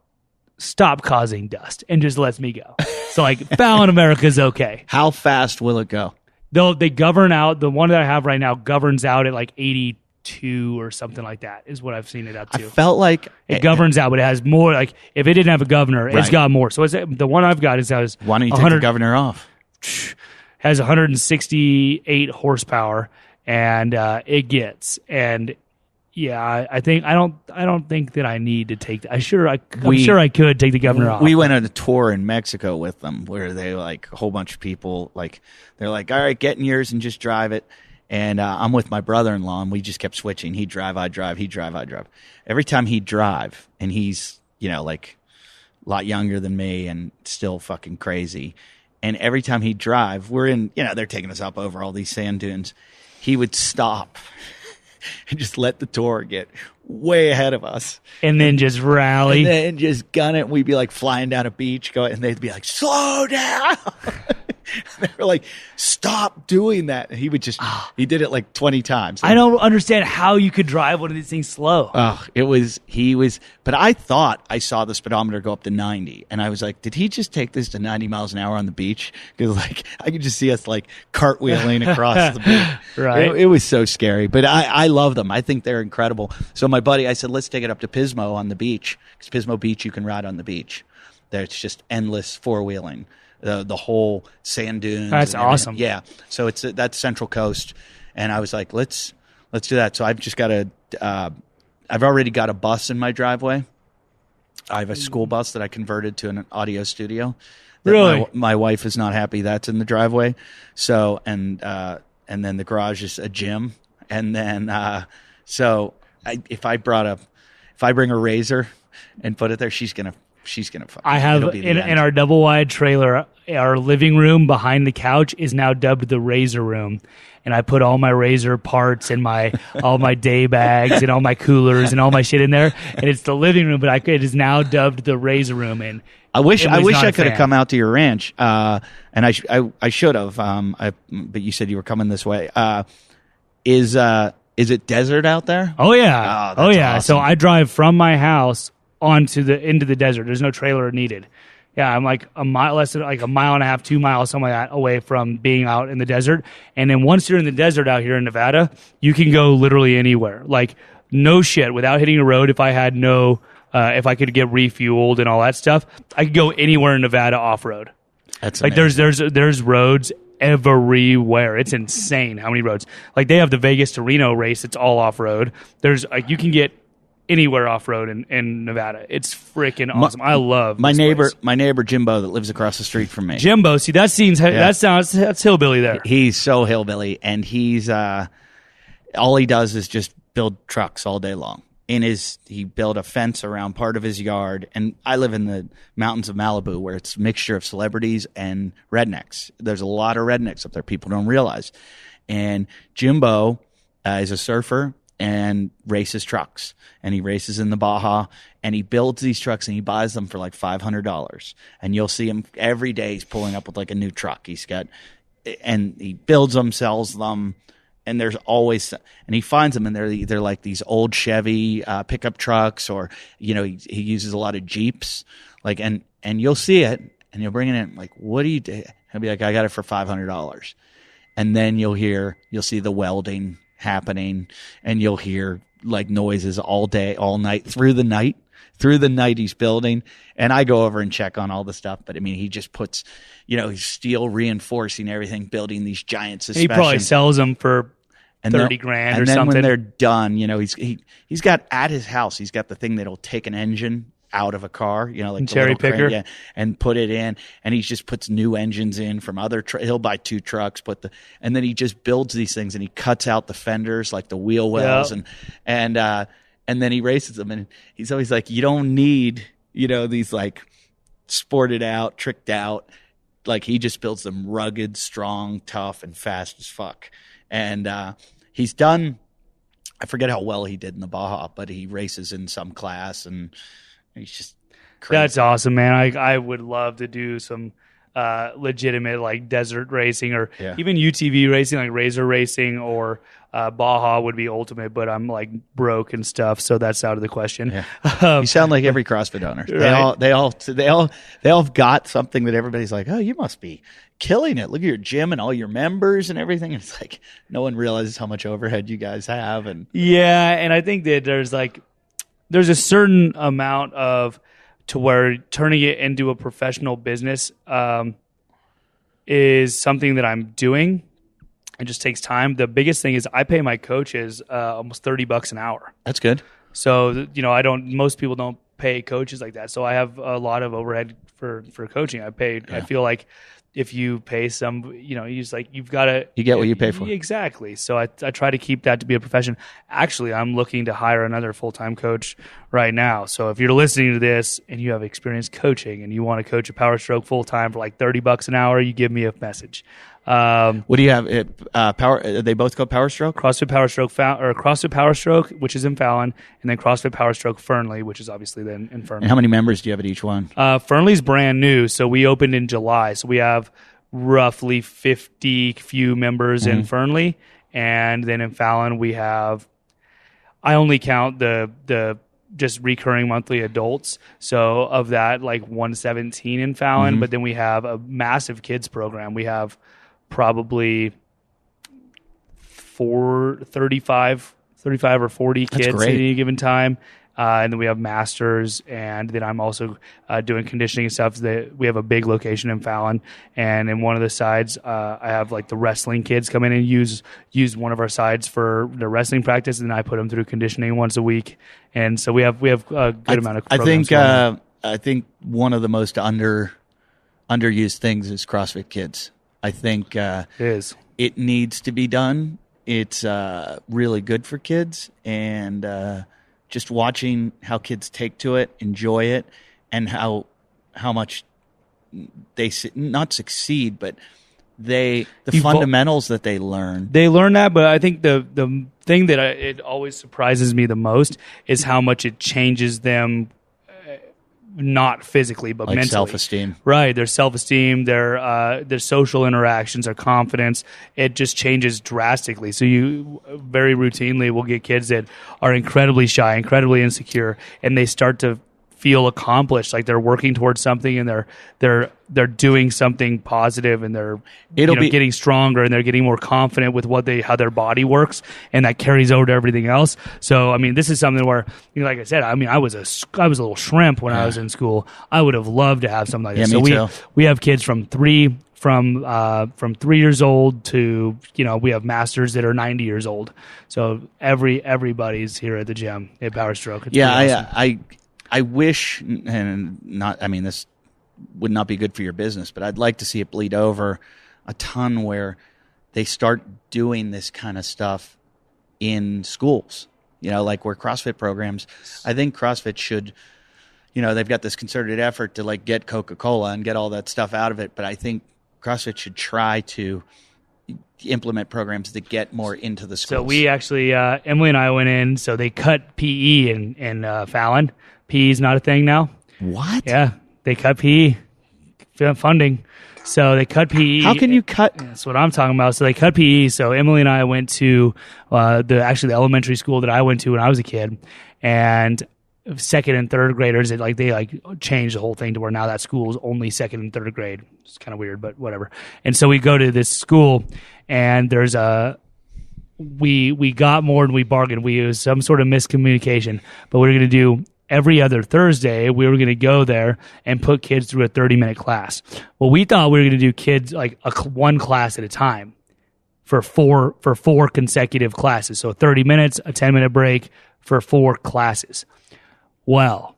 stop causing dust, and just lets me go. So like, Fallon, America's okay. How fast will it go? They govern out. The one that I have right now governs out at like 82 or something like that is what I've seen it up to. I felt like it governs out, but it has more. Like, if it didn't have a governor, it's got more. So the one I've got has. Why don't you take the governor off? Has 168 horsepower, and it gets. And yeah, I don't think that I need to take. I'm sure I could take the governor off. We went on a tour in Mexico with them, where they, like, a whole bunch of people, like, they're like, all right, get in yours and just drive it. And I'm with my brother-in-law, and we just kept switching. He'd drive, I'd drive. He'd drive, I'd drive. Every time he'd drive, and he's, like, a lot younger than me and still fucking crazy. And every time he'd drive, we're in, they're taking us up over all these sand dunes. He would stop and just let the tour get way ahead of us. And then just rally. And then just gun it. We'd be like flying down a beach, and they'd be like, slow down. They were like, stop doing that. And he would he did it like 20 times. I don't understand how you could drive one of these things slow. But I thought I saw the speedometer go up to 90. And I was like, did he just take this to 90 miles an hour on the beach? Because, like, I could just see us, like, cartwheeling across the beach. Right. It was so scary. But I love them. I think they're incredible. So my buddy, I said, let's take it up to Pismo on the beach. Because Pismo Beach, you can ride on the beach. There's just endless four-wheeling. The whole sand dunes. That's awesome. Yeah. So that's Central Coast. And I was like, let's do that. So I've just got I've already got a bus in my driveway. I have a school bus that I converted to an audio studio. Really? My wife is not happy that's in the driveway. So, and then the garage is a gym. And then, if I bring a razor and put it there, she's going to fucking. I have in our double wide trailer, our living room behind the couch is now dubbed the razor room, and I put all my razor parts and all my day bags and all my coolers and all my shit in there, and it's the living room, but it is now dubbed the razor room. And I wish I could have come out to your ranch, and I should have. But you said you were coming this way. Is it desert out there? Oh yeah, Awesome. So I drive from my house into the desert. There's no trailer needed. Yeah, I'm like a mile and a half, 2 miles, something like that, away from being out in the desert. And then once you're in the desert out here in Nevada, you can go literally anywhere. Like, no shit, without hitting a road. If I had if I could get refueled and all that stuff, I could go anywhere in Nevada off road. That's like amazing. there's roads everywhere. It's insane how many roads. Like, they have the Vegas to Reno race. It's all off road. There's you can get anywhere off road in Nevada. It's freaking awesome. I love my place. My neighbor Jimbo that lives across the street from me. Jimbo, see, that's hillbilly there. He's so hillbilly, and he's all he does is just build trucks all day long. He built a fence around part of his yard, and I live in the mountains of Malibu, where it's a mixture of celebrities and rednecks. There's a lot of rednecks up there people don't realize. And Jimbo is a surfer and races trucks, and he races in the Baja, and he builds these trucks, and he buys them for like $500, and you'll see him every day. He's pulling up with like a new truck. And he builds them, sells them, and there's always, and he finds them, and they're either like these old Chevy pickup trucks, or he uses a lot of Jeeps, like, and you'll see it, and you'll bring it in, like, what do you do? He'll be like, I got it for $500, and then you'll see the welding happening, and you'll hear like noises all day, all night, through the night. through the night he's building, and I go over and check on all the stuff. But I mean, he just puts, he's steel reinforcing everything, building these giant suspensions. He probably sells them for $30,000 or something. And then when they're done, he's got at his house, he's got the thing that'll take an engine out of a car, like cherry picker, crane, and put it in, and he just puts new engines in from other. He'll buy 2 trucks, and then he just builds these things, and he cuts out the fenders, like the wheel wells, and then he races them, and he's always like, you don't need these like sported out, tricked out, like he just builds them rugged, strong, tough, and fast as fuck, and he's done. I forget how well he did in the Baja, but he races in some class and. He's just crazy. That's awesome, man. I would love to do some legitimate like desert racing or even UTV racing, like Razor racing or Baja would be ultimate. But I'm like broke and stuff, so that's out of the question. Yeah. You sound like every CrossFit owner. Right? They all have got something that everybody's like, oh, you must be killing it. Look at your gym and all your members and everything. And it's like no one realizes how much overhead you guys have. And and I think that there's a certain amount of to where turning it into a professional business is something that I'm doing. It just takes time. The biggest thing is I pay my coaches almost $30 an hour. That's good. So, most people don't pay coaches like that. So I have a lot of overhead for coaching. I feel like if you pay you've got to... You get what you pay for. Exactly. So I try to keep that to be a profession. Actually, I'm looking to hire another full-time coach right now. So if you're listening to this and you have experience coaching and you want to coach a power stroke full-time for like $30 an hour, you give me a message. What do you have? Power? They both called Power Stroke? CrossFit Power Stroke, CrossFit Power Stroke, which is in Fallon, and then CrossFit Power Stroke Fernley, which is obviously then in Fernley. And how many members do you have at each one? Fernley's brand new, so we opened in July. So we have roughly 50 few members in Fernley, and then in Fallon we have. I only count the just recurring monthly adults. So of that, like 117 in Fallon, but then we have a massive kids program. We have probably 35 or 40 kids at any given time. And then we have masters, and then I'm also doing conditioning and stuff. We have a big location in Fallon, and in one of the sides, I have like the wrestling kids come in and use one of our sides for their wrestling practice, and then I put them through conditioning once a week. And so we have a good amount of programs. I think one of the most underused things is CrossFit Kids. I think it needs to be done. It's really good for kids, and just watching how kids take to it, enjoy it, and how much they not succeed, but the fundamentals that they learn. They learn that, but I think the thing that it always surprises me the most is how much it changes them. Not physically, but like mentally. Self-esteem. Right. Their self-esteem, their social interactions, their confidence, it just changes drastically. So you very routinely will get kids that are incredibly shy, incredibly insecure, and they start to feel accomplished, like they're working towards something and they're doing something positive, and they're getting stronger, and they're getting more confident with how their body works, and that carries over to everything else. So I mean, this is something where, like I said, I mean, I was a little shrimp when I was in school. I would have loved to have something like this. So we have kids from 3 years old to, we have masters that are 90 years old. So everybody's here at the gym at Power Stroke. It's awesome. I wish, and not, I mean, this would not be good for your business, but I'd like to see it bleed over a ton where they start doing this kind of stuff in schools, like where CrossFit programs. I think CrossFit should, they've got this concerted effort to like get Coca-Cola and get all that stuff out of it, but I think CrossFit should try to implement programs that get more into the schools. So we actually, Emily and I went in, so they cut PE in Fallon. PE is not a thing now. What? Yeah, they cut PE funding. So they cut PE. How can you cut? That's what I'm talking about. So they cut PE. So Emily and I went to the elementary school that I went to when I was a kid, and second and third graders, they changed the whole thing to where now that school is only second and third grade. It's kind of weird, but whatever. And so we go to this school, and there's we got more than we bargained. We used some sort of miscommunication, but we're going to do every other Thursday, we were going to go there and put kids through a 30-minute class. Well, we thought we were going to do kids like one class at a time for four consecutive classes. So 30 minutes, a 10-minute break for 4 classes. Well,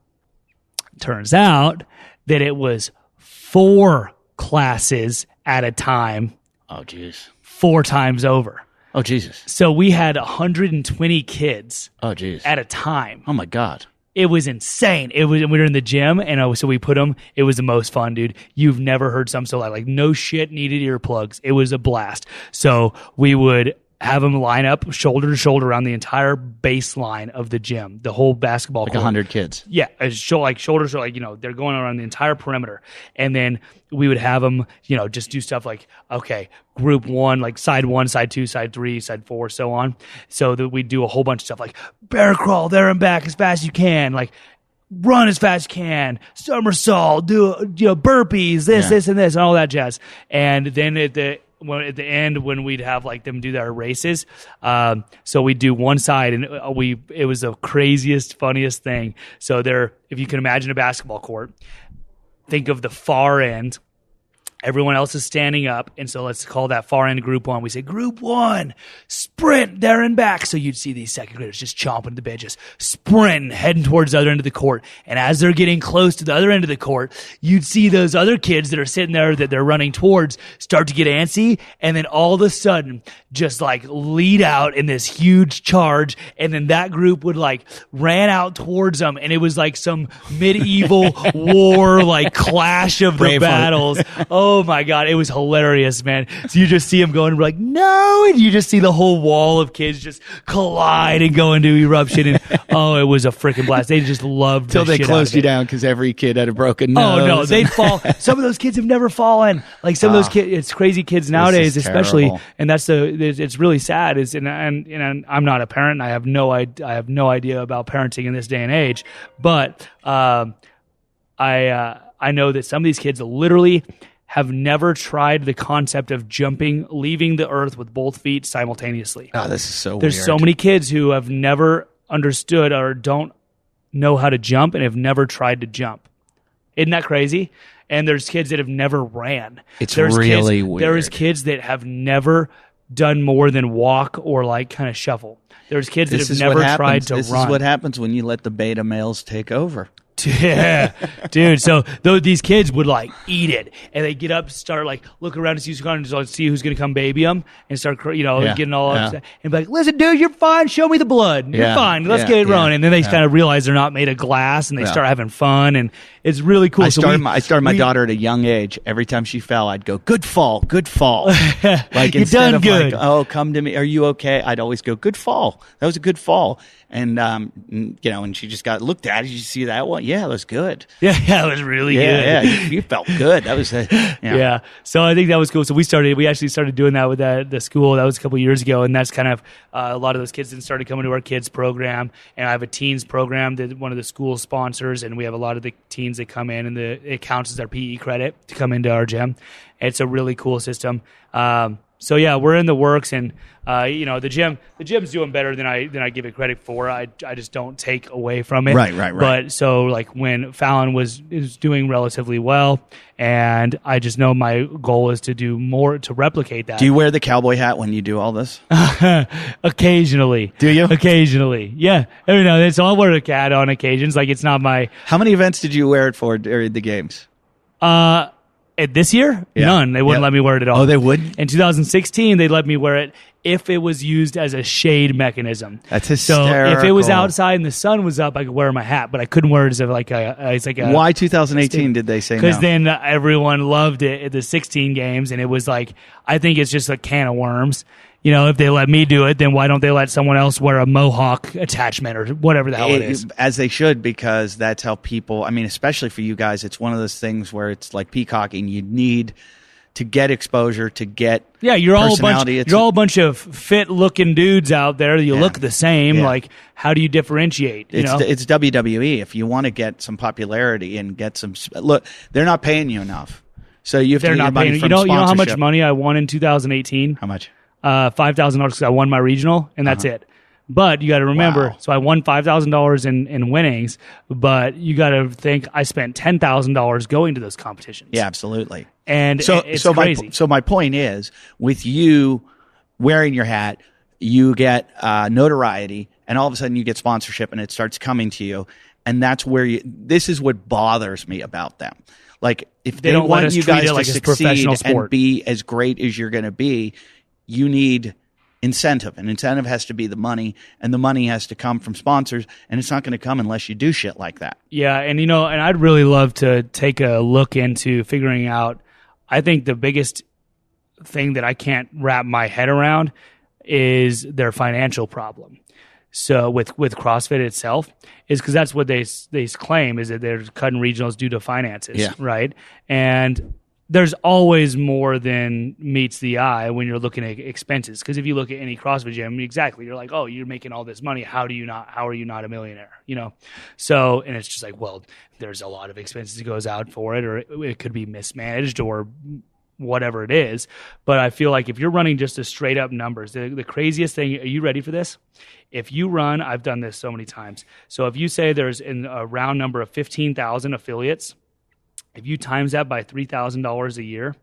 turns out that it was 4 classes at a time. Oh, jeez. 4 times over. Oh, Jesus. So we had 120 kids. Oh, jeez. At a time. Oh, my God. It was insane. We were in the gym, and so we put them. It was the most fun, dude. You've never heard something so loud. Like, no shit needed earplugs. It was a blast. So we would have them line up shoulder to shoulder around the entire baseline of the gym, the whole basketball court. Like 100 kids. Yeah, like shoulder to shoulder, like, they're going around the entire perimeter. And then we would have them, just do stuff like, okay, group 1, like side 1, side 2, side 3, side 4, so on. So that we'd do a whole bunch of stuff like bear crawl there and back as fast as you can, like run as fast as you can, somersault, do burpees, this, and this, and all that jazz. And then at the end, when we'd have like them do their races, so we'd do one side, and it was the craziest, funniest thing. So if you can imagine a basketball court, think of the far end. Everyone else is standing up, and so let's call that far end group 1. We say, group 1, sprint there and back. So you'd see these second graders just chomping at the bit, just sprinting, heading towards the other end of the court. And as they're getting close to the other end of the court, you'd see those other kids that are sitting there that they're running towards start to get antsy, and then all of a sudden just like lead out in this huge charge, and then that group would like ran out towards them, and it was like some medieval war, like clash of the battles. Oh my God, it was hilarious, man. So you just see them going and be like, no, and you just see the whole wall of kids just collide and go into eruption. And it was a freaking blast. They just loved till they closed you down because every kid had a broken nose. Oh no, they'd fall. Some of those kids have never fallen. Like some of those kids, it's crazy kids nowadays, especially. And that's it's really sad. And I'm not a parent. I have no idea about parenting in this day and age. But I know that some of these kids literally have never tried the concept of leaving the earth with both feet simultaneously. Oh, this is so weird. There's so many kids who have never understood or don't know how to jump and have never tried to jump. Isn't that crazy? And there's kids that have never ran. There's really weird. There's kids that have never done more than walk or like kind of shuffle. There's kids that have never tried to run. This is what happens when you let the beta males take over. Yeah, dude. So these kids would like eat it, and they get up, start like look around to see who's going to see who's going to come baby them, and start getting all upset, and be like, "Listen, dude, you're fine. Show me the blood. You're fine. Let's get it running." And then they kind of realize they're not made of glass, and they start having fun, and it's really cool. I started my daughter at a young age. Every time she fell, I'd go, "Good fall, good fall." Like You're instead done of good. like, "Oh, come to me. Are you okay?" I'd always go, "Good fall. That was a good fall." And and she just got looked at. Did you see that one? Yeah, it was good. Yeah, it was really good. Yeah, you felt good. That was yeah. So I think that was cool. So we actually started doing that with the school. That was a couple of years ago, and that's kind of a lot of those kids then started coming to our kids program. And I have a teens program that one of the school sponsors, and we have a lot of the teens that come in, and it counts as their PE credit to come into our gym. It's a really cool system. So yeah, we're in the works, and the gym's doing better than I give it credit for. I just don't take away from it. Right. But so like when Fallon is doing relatively well, and I just know my goal is to do more to replicate that. Do you wear the cowboy hat when you do all this? Occasionally. Do you? Occasionally, yeah. Every now and then, so I'll wear a hat on occasions. Like it's not my. How many events did you wear it for during the games? This year, none. They wouldn't let me wear it at all. Oh, they wouldn't? In 2016, they let me wear it if it was used as a shade mechanism. That's hysterical. So if it was outside and the sun was up, I could wear my hat, but I couldn't wear it as Why 2018 did they say no? Because then everyone loved it at the 16 games, and it was like, I think it's just a can of worms. If they let me do it, then why don't they let someone else wear a mohawk attachment or whatever the hell it is? As they should, because that's how people, especially for you guys, it's one of those things where it's like peacocking. You need to get exposure, to get you're personality. all a bunch of fit-looking dudes out there. You look the same. Like, how do you differentiate? It's WWE. If you want to get some popularity and get some... Look, they're not paying you enough. So you have to get your money from sponsorship. You know how much money I won in 2018? How much? $5,000 because I won my regional, and that's it. But you got to remember, Wow. so I won $5,000 in winnings, but you got to think I spent $10,000 going to those competitions. Yeah, absolutely. And it's crazy. So my point is, with you wearing your hat, you get notoriety, and all of a sudden you get sponsorship, and it starts coming to you. And that's where this is what bothers me about them. Like, if they don't let want us you treat guys it to like it's succeed professional sport. and be as great as you're going to be, you need incentive. And incentive has to be the money, and the money has to come from sponsors, and it's not going to come unless you do shit like that. Yeah, and and I'd really love to take a look into figuring out. I think the biggest thing that I can't wrap my head around is their financial problem. So with CrossFit itself, is because that's what they claim, is that they're cutting regionals due to finances, right? And there's always more than meets the eye when you're looking at expenses. Because if you look at any CrossFit gym, exactly, you're like, oh, you're making all this money. How are you not a millionaire? So, and it's just like, well, there's a lot of expenses that goes out for it, or it could be mismanaged or whatever it is. But I feel like if you're running just a straight up numbers, the craziest thing, are you ready for this? If you run, I've done this so many times. So if you say there's a round number of 15,000 affiliates, if you times that by $3,000 a year,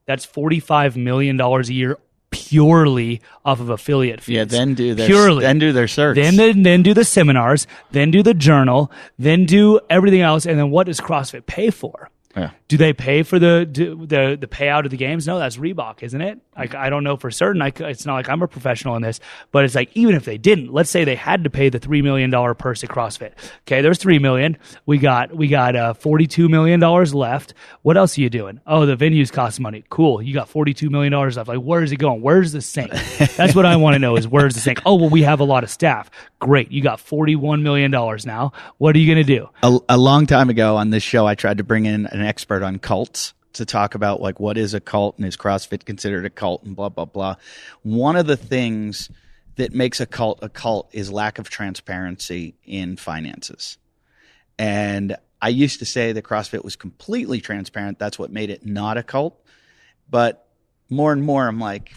that's $45 million a year purely off of affiliate fees. Yeah, then do their search. Then do the seminars, then do the journal, then do everything else, and then what does CrossFit pay for? Yeah. Do they pay for the payout of the games? No, that's Reebok, isn't it? I don't know for certain. It's not like I'm a professional in this, but it's like, even if they didn't, let's say they had to pay the $3 million purse at CrossFit. Okay, there's $3 million. We got $42 million left. What else are you doing? Oh, the venues cost money. Cool. You got $42 million left. Like, where is it going? Where's the sink? That's what I want to know, is where's the sink? Oh, well, we have a lot of staff. Great. You got $41 million now. What are you going to do? A long time ago on this show, I tried to bring in an expert on cults to talk about, like, what is a cult and is CrossFit considered a cult and blah, blah, blah. One of the things that makes a cult is lack of transparency in finances. And I used to say that CrossFit was completely transparent. That's what made it not a cult. But more and more, I'm like,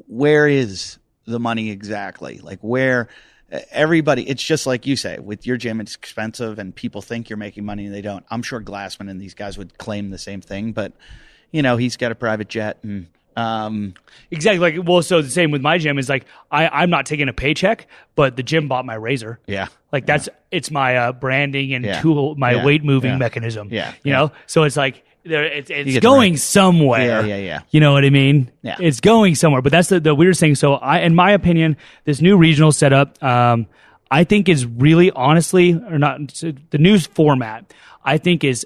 where is the money exactly? Like, where everybody, it's just like you say, with your gym, it's expensive and people think you're making money and they don't. I'm sure Glassman and these guys would claim the same thing, but he's got a private jet and exactly. Like, well, so the same with my gym is like, I'm not taking a paycheck, but the gym bought my razor. Yeah. Like, it's my branding and tool, my weight moving mechanism. Yeah. So it's like, it's going somewhere. Yeah. You know what I mean? Yeah. It's going somewhere. But that's the weird thing. So in my opinion, this new regional setup, I think is really, honestly, or not, the news format, I think is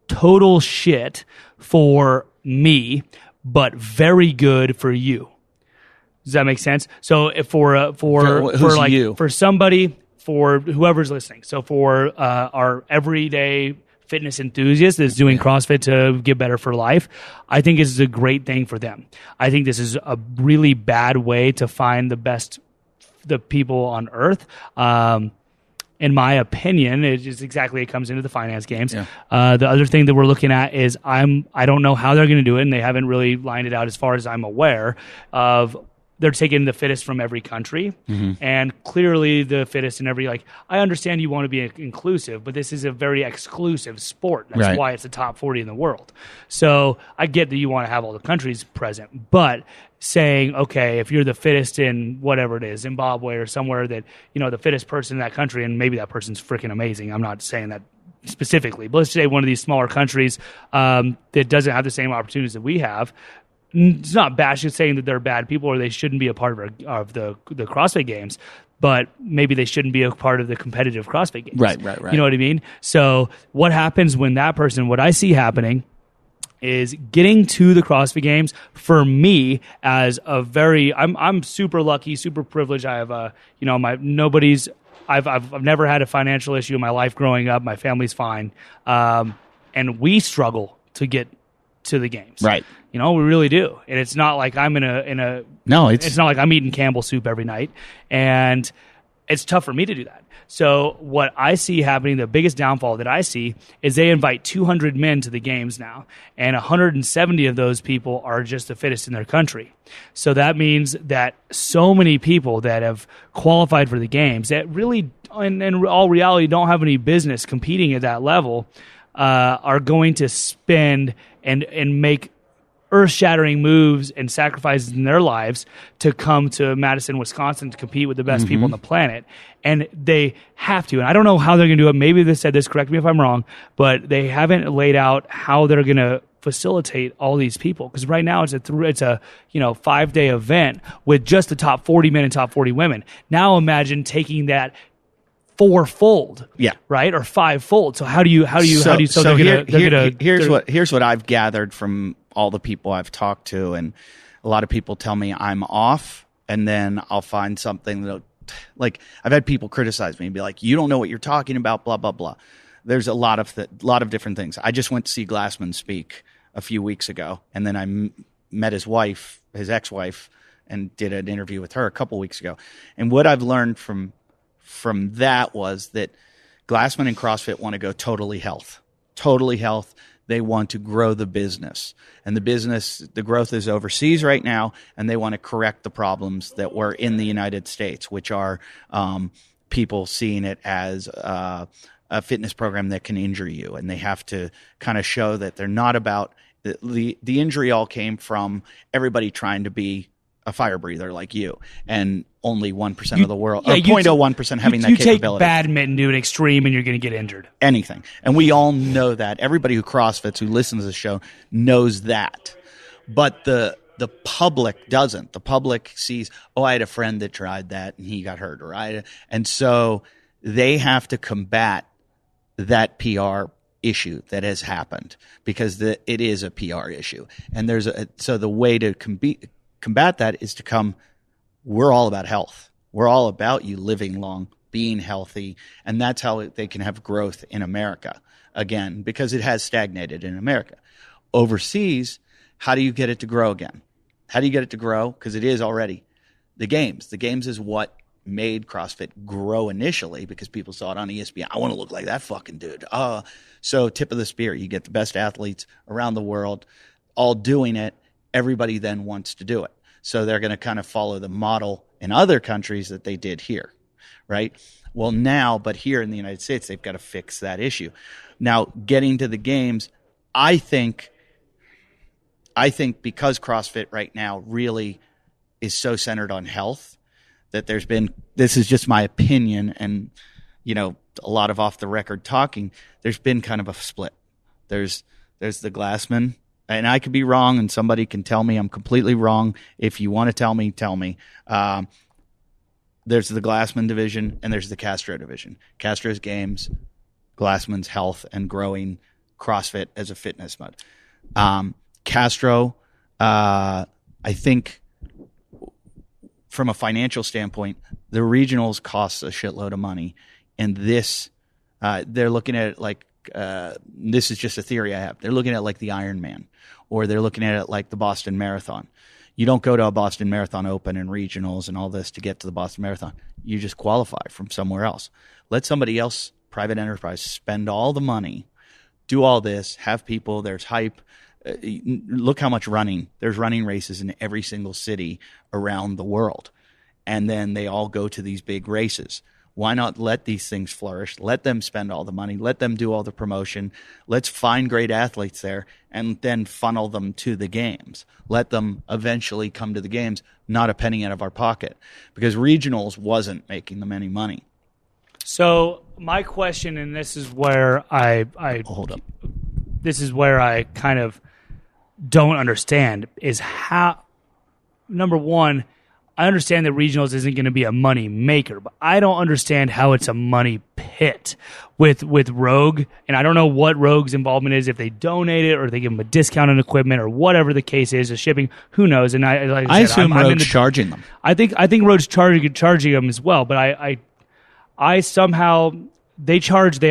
total shit for me, but very good for you. Does that make sense? So if for like you? For somebody, for whoever's listening, so for our everyday fitness enthusiast that's doing CrossFit to get better for life, I think this is a great thing for them. I think this is a really bad way to find the people on earth. In my opinion, it comes into the finance games. Yeah. The other thing that we're looking at is I don't know how they're going to do it, and they haven't really lined it out as far as I'm aware of. They're taking the fittest from every country, and clearly the fittest in every, like, I understand you want to be inclusive, but this is a very exclusive sport. That's why it's the top 40 in the world. So I get that you want to have all the countries present, but saying, okay, if you're the fittest in whatever it is, Zimbabwe or somewhere that, the fittest person in that country, and maybe that person's freaking amazing. I'm not saying that specifically, but let's say one of these smaller countries that doesn't have the same opportunities that we have. It's not bashing saying that they're bad people or they shouldn't be a part of the CrossFit Games, but maybe they shouldn't be a part of the competitive CrossFit Games. Right. You know what I mean? So what happens when that person, what I see happening is getting to the CrossFit Games for me as a very, I'm super lucky, super privileged. I have I've never had a financial issue in my life growing up. My family's fine. And we struggle to get to the games. Right. We really do. And it's not like I'm it's not like I'm eating Campbell soup every night. And it's tough for me to do that. So what I see happening, the biggest downfall that I see, is they invite 200 men to the games now, and 170 of those people are just the fittest in their country. So that means that so many people that have qualified for the games that really, in all reality, don't have any business competing at that level, are going to spend and make earth-shattering moves and sacrifices in their lives to come to Madison, Wisconsin to compete with the best people on the planet. And they have to. And I don't know how they're going to do it. Maybe they said this, correct me if I'm wrong, but they haven't laid out how they're going to facilitate all these people. Because right now it's a 5-day event with just the top 40 men and top 40 women. Now imagine taking that fourfold, right, or fivefold. So here's what I've gathered from all the people I've talked to, and a lot of people tell me I'm off, and then I'll find something that, like, I've had people criticize me and be like, "You don't know what you're talking about," blah blah blah. There's a lot of different things. I just went to see Glassman speak a few weeks ago, and then I met his wife, his ex-wife, and did an interview with her a couple weeks ago. And what I've learned from that was that Glassman and CrossFit want to go totally health. They want to grow the business. And the growth is overseas right now, and they want to correct the problems that were in the United States, which are people seeing it as a fitness program that can injure you. And they have to kind of show that they're not about the injury all came from everybody trying to be a fire breather like you, and only 1% of the world, or 0.01% having that capability. You take badminton to an extreme and you're going to get injured. Anything. And we all know that. Everybody who CrossFits, who listens to the show, knows that. But the public doesn't. The public sees, I had a friend that tried that and he got hurt. And so they have to combat that PR issue that has happened, because it is a PR issue. And so the way to combat that is to we're all about health. We're all about you living long, being healthy, and that's how they can have growth in America again, because it has stagnated in America. Overseas, how do you get it to grow again? How do you get it to grow? Because it is already the games. The games is what made CrossFit grow initially, because people saw it on ESPN. I want to look like that fucking dude. So tip of the spear. You get the best athletes around the world all doing it. Everybody then wants to do it. So they're going to kind of follow the model in other countries that they did here, right? Well, but here in the United States, they've got to fix that issue. Now, getting to the games, I think because CrossFit right now really is so centered on health, that this is just my opinion, and, a lot of off the record talking, there's been kind of a split. There's the Glassman, and I could be wrong, and somebody can tell me I'm completely wrong. If you want to tell me, tell me. There's the Glassman division, and there's the Castro division. Castro's games, Glassman's health and growing CrossFit as a fitness mode. Castro, I think from a financial standpoint, the regionals cost a shitload of money. And they're looking at it like, this is just a theory I have. They're looking at it like the Ironman, or they're looking at it like the Boston Marathon. You don't go to a Boston Marathon Open and regionals and all this to get to the Boston Marathon. You just qualify from somewhere else. Let somebody else, private enterprise, spend all the money, do all this, have people, there's hype. Look how much running. There's running races in every single city around the world. And then they all go to these big races. Why not let these things flourish? Let them spend all the money. Let them do all the promotion. Let's find great athletes there and then funnel them to the games. Let them eventually come to the games, not a penny out of our pocket, because regionals wasn't making them any money. So my question, and this is where I hold up. This is where I kind of don't understand, is how, number one, I understand that regionals isn't going to be a money maker, but I don't understand how it's a money pit with Rogue. And I don't know what Rogue's involvement is, if they donate it or they give them a discount on equipment or whatever the case is, the shipping, who knows? And I assume Rogue's charging them. I think Rogue's charging them as well, but I somehow they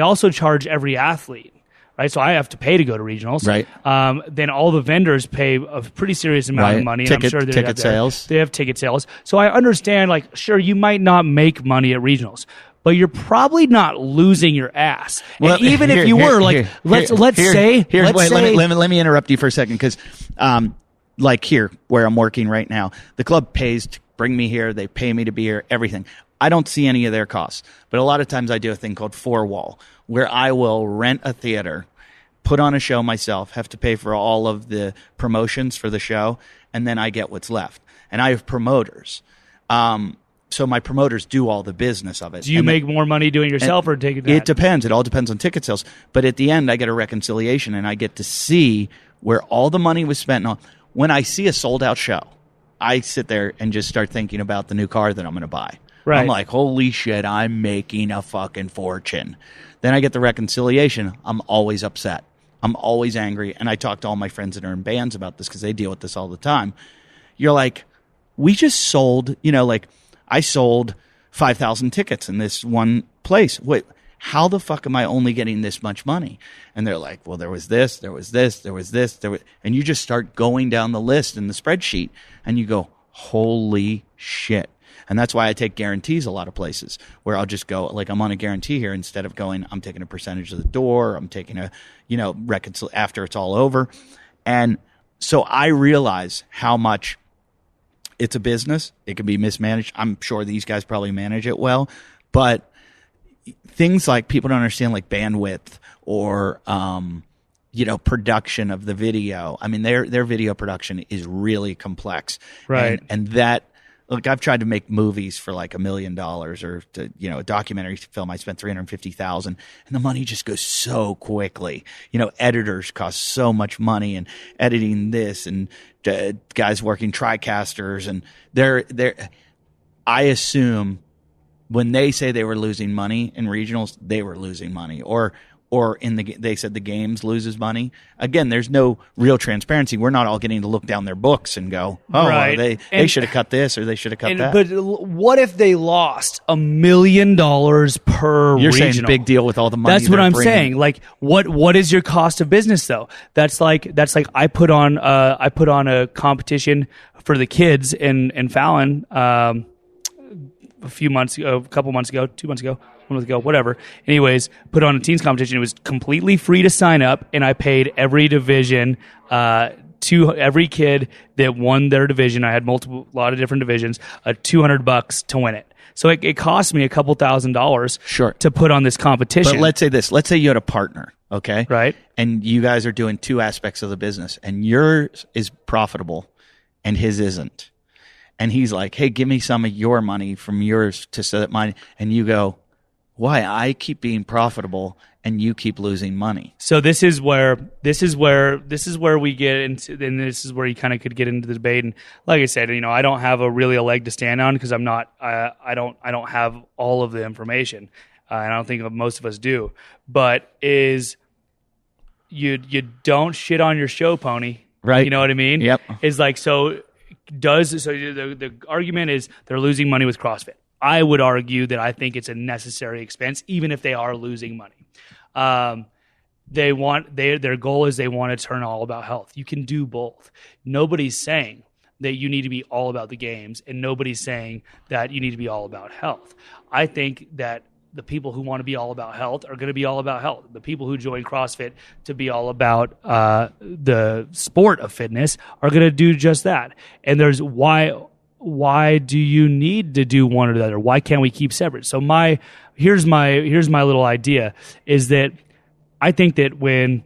also charge every athlete, right? So I have to pay to go to regionals. Right. Then all the vendors pay a pretty serious amount of money. And I'm sure ticket sales. They have ticket sales. So I understand, like, sure, you might not make money at regionals, but you're probably not losing your ass. Well, and even if you were, like, let's say, let me interrupt you for a second, because, like here where I'm working right now, the club pays to bring me here. They pay me to be here. Everything. I don't see any of their costs, but a lot of times I do a thing called four wall, where I will rent a theater, put on a show myself, have to pay for all of the promotions for the show, and then I get what's left. And I have promoters. So my promoters do all the business of it. Do you make more money doing it yourself or taking that? It depends. It all depends on ticket sales. But at the end, I get a reconciliation, and I get to see where all the money was spent on. When I see a sold-out show, I sit there and just start thinking about the new car that I'm going to buy. Right. I'm like, holy shit, I'm making a fucking fortune. Then I get the reconciliation. I'm always upset. I'm always angry. And I talk to all my friends that are in bands about this because they deal with this all the time. You're like, we just sold, like I sold 5,000 tickets in this one place. Wait, how the fuck am I only getting this much money? And they're like, well, there was this, there was this, there was this, and you just start going down the list in the spreadsheet and you go, holy shit. And that's why I take guarantees a lot of places where I'll just go, like, I'm on a guarantee here instead of going, I'm taking a percentage of the door. I'm taking a, after it's all over. And so I realize how much it's a business. It can be mismanaged. I'm sure these guys probably manage it well, but things like people don't understand, like bandwidth or, production of the video. I mean, their video production is really complex. Right. And that, look, I've tried to make movies for like $1 million or a documentary film. I spent $350,000, and the money just goes so quickly. Editors cost so much money, and editing this, and guys working TriCasters, and I assume when they say they were losing money in regionals, they were losing money, or they said the games loses money. Again, there's no real transparency. We're not all getting to look down their books and go, oh, right. Well, they should have cut this or they should have cut that. But what if they lost $1 million per You're regional? saying big deal with all the money. That's what I'm bringing. saying. Like, what is your cost of business though? That's like I put on a competition for the kids in Fallon a couple months ago, 2 months ago. 1 month ago, whatever. Anyways, put on a teens competition. It was completely free to sign up, and I paid every division to every kid that won their division. I had a lot of different divisions. $200 to win it. So it cost me a couple $1,000s Sure. to put on this competition. But let's say this. Let's say you had a partner, okay? Right. And you guys are doing two aspects of the business, and yours is profitable, and his isn't. And he's like, "Hey, give me some of your money from yours so that mine." And you go, why I keep being profitable and you keep losing money? So this is where we get into, and this is where you kind of could get into the debate. And like I said, I don't have a leg to stand on because I'm not, I don't have all of the information, and I don't think most of us do. But you don't shit on your show pony, right? You know what I mean? Yep. Is like the argument is they're losing money with CrossFit. I would argue that I think it's a necessary expense, even if they are losing money. Their goal is they want to turn all about health. You can do both. Nobody's saying that you need to be all about the games, and nobody's saying that you need to be all about health. I think that the people who want to be all about health are going to be all about health. The people who join CrossFit to be all about the sport of fitness are going to do just that. And there's why do you need to do one or the other? Why can't we keep separate? So here's my little idea is that I think that when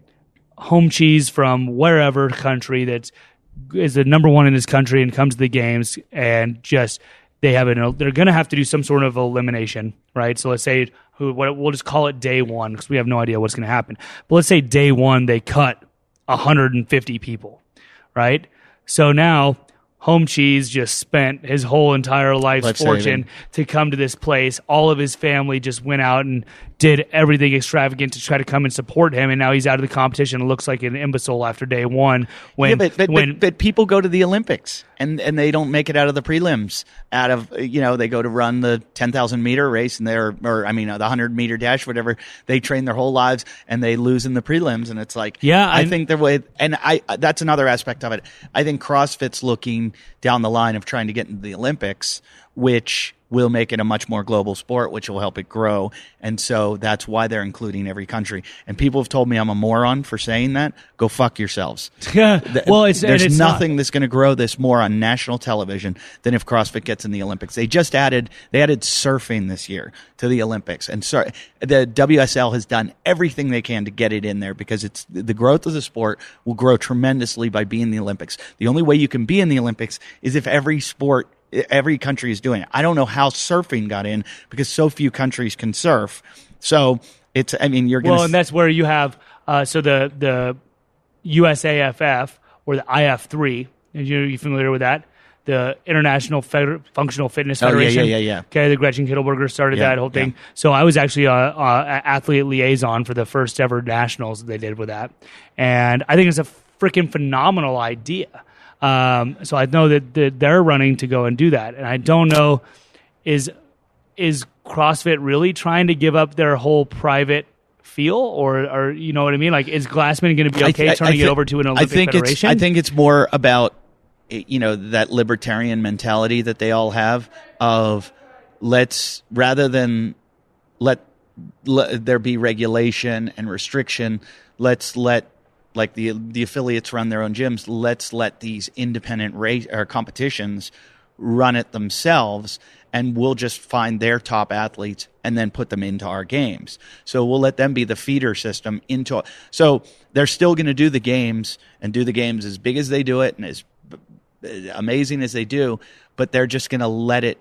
home cheese from wherever country that is the number one in this country and comes to the games and just they're going to have to do some sort of elimination, right? So let's say we'll just call it day one because we have no idea what's going to happen. But let's say day one they cut 150 people, right? So now Home Cheese just spent his whole entire life's fortune to come to this place. All of his family just went out and did everything extravagant to try to come and support him, and now he's out of the competition and looks like an imbecile after day one. But people go to the Olympics. and they don't make it out of the prelims. Out of they go to run the 10,000 meter race, and the 100-meter dash, whatever. They train their whole lives, and they lose in the prelims. And it's like, I think the way, and that's another aspect of it. I think CrossFit's looking down the line of trying to get into the Olympics, which will make it a much more global sport, which will help it grow. And so that's why they're including every country. And people have told me I'm a moron for saying that. Go fuck yourselves. Yeah. Well, there's nothing that's going to grow this more on national television than if CrossFit gets in the Olympics. They added surfing this year to the Olympics. And so the WSL has done everything they can to get it in there, because it's the growth of the sport will grow tremendously by being in the Olympics. The only way you can be in the Olympics is if every country is doing it. I don't know how surfing got in, because so few countries can surf. So you're going to... Well, and that's where you have, the USAFF, or the IF3. Are you familiar with that? The International Functional Fitness Federation. Yeah. Okay, the Gretchen Kittleberger started that whole thing. So I was actually an athlete liaison for the first ever nationals they did with that. And I think it's a freaking phenomenal idea. So I know that they're running to go and do that, and I don't know, is CrossFit really trying to give up their whole private feel, or you know what I mean? Like, is Glassman going to be okay turning it over to an Olympic federation? I think it's more about that libertarian mentality that they all have of rather than let there be regulation and restriction, let's let, like the affiliates run their own gyms. Let's let these independent race or competitions run it themselves, and we'll just find their top athletes and then put them into our games. So we'll let them be the feeder system into. So they're still going to do the games and do the games as big as they do it and as amazing as they do, but they're just going to let it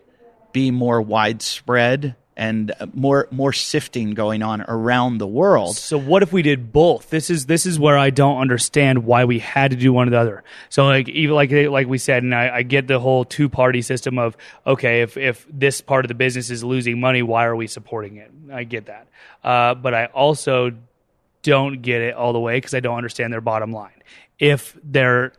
be more widespread and more sifting going on around the world. So what if we did both? This is where I don't understand why we had to do one or the other. So even like we said, and I get the whole two-party system of, okay, if this part of the business is losing money, why are we supporting it? I get that. But I also don't get it all the way, because I don't understand their bottom line. If they're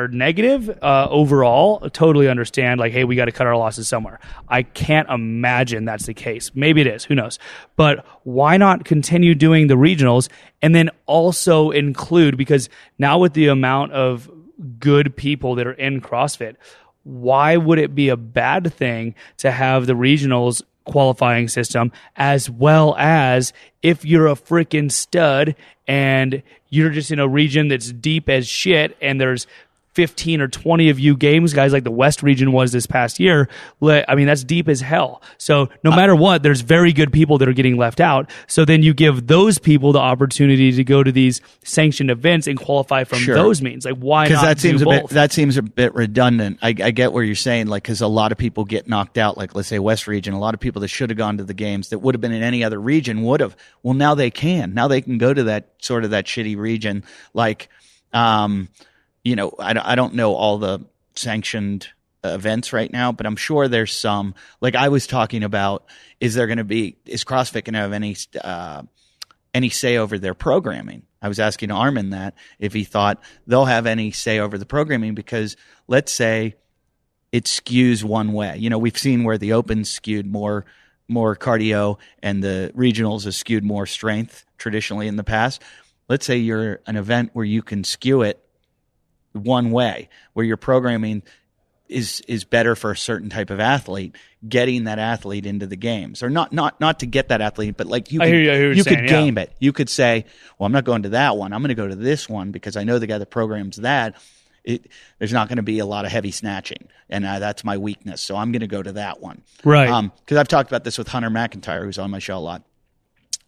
negative overall, I totally understand, like, hey, we got to cut our losses somewhere. I can't imagine that's the case. Maybe it is. Who knows? But why not continue doing the regionals and then also include, because now with the amount of good people that are in CrossFit, why would it be a bad thing to have the regionals qualifying system, as well as if you're a freaking stud and you're just in a region that's deep as shit and there's 15 or 20 of you games guys, like the West region was this past year. I mean, that's deep as hell. So no matter what, there's very good people that are getting left out. So then you give those people the opportunity to go to these sanctioned events and qualify from those means. Like, why not do both? That seems a bit redundant. I get where you're saying, like, because a lot of people get knocked out, like, let's say West region, a lot of people that should have gone to the games that would have been in any other region would have. Well, now they can. Now they can go to that sort of that shitty region, like, I don't know all the sanctioned events right now, but I'm sure there's some. Like I was talking about, is CrossFit going to have any say over their programming? I was asking Armin that, if he thought they'll have any say over the programming, because let's say it skews one way. We've seen where the Open's skewed more cardio and the regionals has skewed more strength traditionally in the past. Let's say you're an event where you can skew it one way, where your programming is better for a certain type of athlete, getting that athlete into the games, or not to get that athlete, but like you could game it. You could say, well, I'm not going to that one. I'm going to go to this one because I know the guy that programs that. There's not going to be a lot of heavy snatching, and that's my weakness. So I'm going to go to that one. Right. Because I've talked about this with Hunter McIntyre, who's on my show a lot,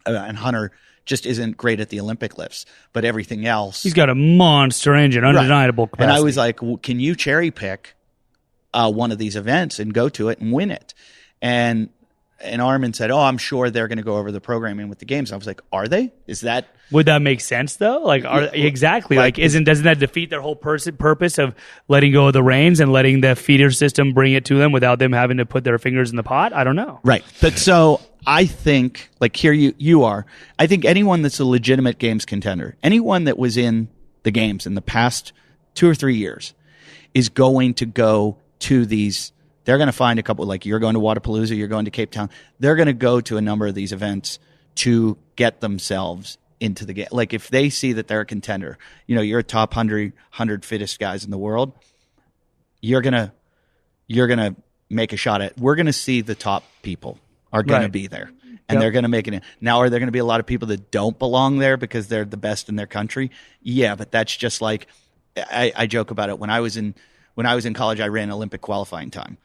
and Hunter just isn't great at the Olympic lifts, but everything else. He's got a monster engine, undeniable capacity. And I was like, well, can you cherry pick one of these events and go to it and win it? And Armin said, oh, I'm sure they're going to go over the programming with the games. I was like, are they? Would that make sense though? Like, exactly. Doesn't that defeat their whole purpose of letting go of the reins and letting the feeder system bring it to them without them having to put their fingers in the pot? I don't know. Right. But so I think, like here you are, I think anyone that's a legitimate games contender, anyone that was in the games in the past 2 or 3 years, is going to go to these. They're going to find a couple, like you're going to Wadapalooza, you're going to Cape Town. They're going to go to a number of these events to get themselves into the game. Like if they see that they're a contender, you're a top 100 fittest guys in the world, you're going to make a shot at. We're going to see the top people are going to be there. And they're going to make it in. Now, are there going to be a lot of people that don't belong there because they're the best in their country? Yeah, but that's just like I joke about it. When I was in college, I ran Olympic qualifying time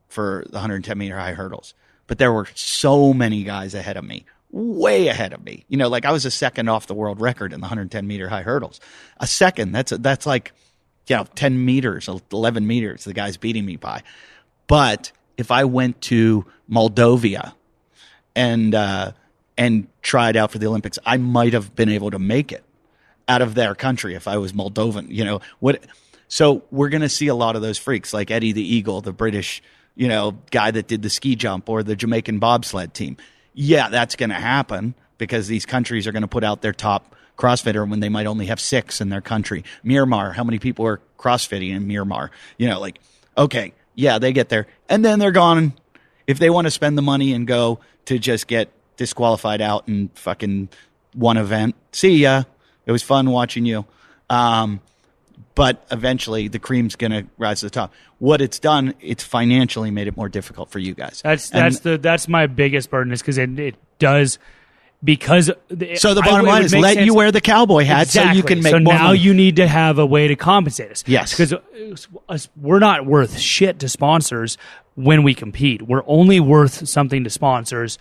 for the 110 meter high hurdles. But there were so many guys ahead of me, way ahead of me. Like I was a second off the world record in the 110 meter high hurdles. A second, that's like 10 meters, 11 meters. The guy's beating me by. But if I went to Moldova and tried out for the Olympics, I might have been able to make it out of their country if I was Moldovan. So we're going to see a lot of those freaks like Eddie the Eagle, the British, guy that did the ski jump, or the Jamaican bobsled team. Yeah, that's going to happen because these countries are going to put out their top CrossFitter when they might only have 6 in their country. Myanmar, how many people are CrossFitting in Myanmar? Okay, yeah, they get there. And then they're gone. If they want to spend the money and go to just get disqualified out in fucking one event, see ya. It was fun watching you. But eventually the cream's going to rise to the top. What it's done, it's financially made it more difficult for you guys. That's my biggest burden is because it does. Because so the bottom line is let sense. You wear the cowboy hat so you can make more now money. You need to have a way to compensate us. Yes. Because we're not worth shit to sponsors when we compete. We're only worth something to sponsors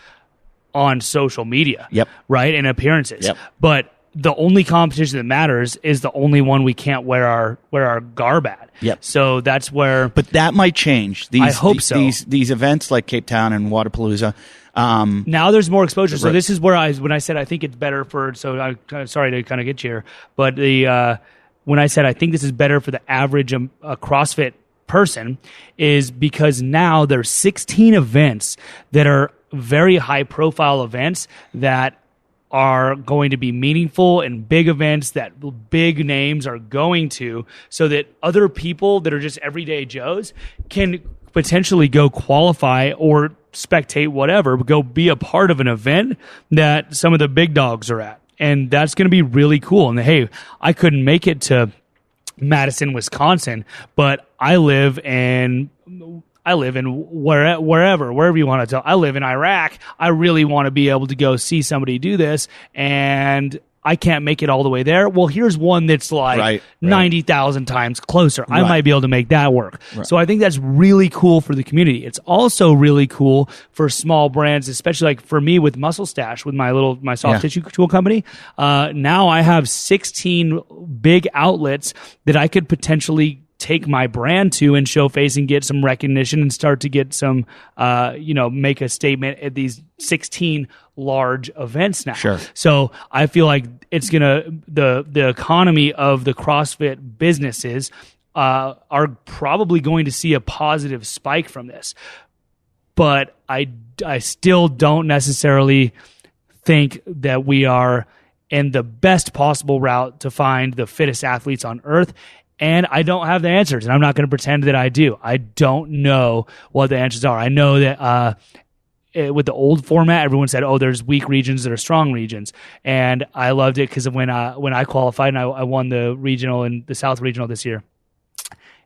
on social media. Yep. Right? And appearances. Yep. But the only competition that matters is the only one we can't wear our garb at. Yep. So that's where. But that might change. I hope so. These events like Cape Town and Wadapalooza. Now there's more exposure. So this is where when I said I think it's better for. So I'm sorry to kind of get you here, but when I said I think this is better for the average CrossFit person is because now there's 16 events that are very high profile events that are going to be meaningful and big events that big names are going to, so that other people that are just everyday Joes can potentially go qualify or spectate whatever, but go be a part of an event that some of the big dogs are at. And that's going to be really cool. And hey, I couldn't make it to Madison, Wisconsin, but I live in wherever you want to tell. I live in Iraq. I really want to be able to go see somebody do this, and I can't make it all the way there. Well, here's one that's like 90,000 times closer. I might be able to make that work. Right. So I think that's really cool for the community. It's also really cool for small brands, especially like for me with Muscle Stash, with my soft tissue tool company. Now I have 16 big outlets that I could potentially take my brand to and show face and get some recognition and start to get some, make a statement at these 16 large events now. Sure. So I feel like it's the economy of the CrossFit businesses are probably going to see a positive spike from this. But I still don't necessarily think that we are in the best possible route to find the fittest athletes on earth. And I don't have the answers, and I'm not going to pretend that I do. I don't know what the answers are. I know that with the old format, everyone said, "Oh, there's weak regions, there are strong regions," and I loved it because when I qualified and I won the regional and the South Regional this year.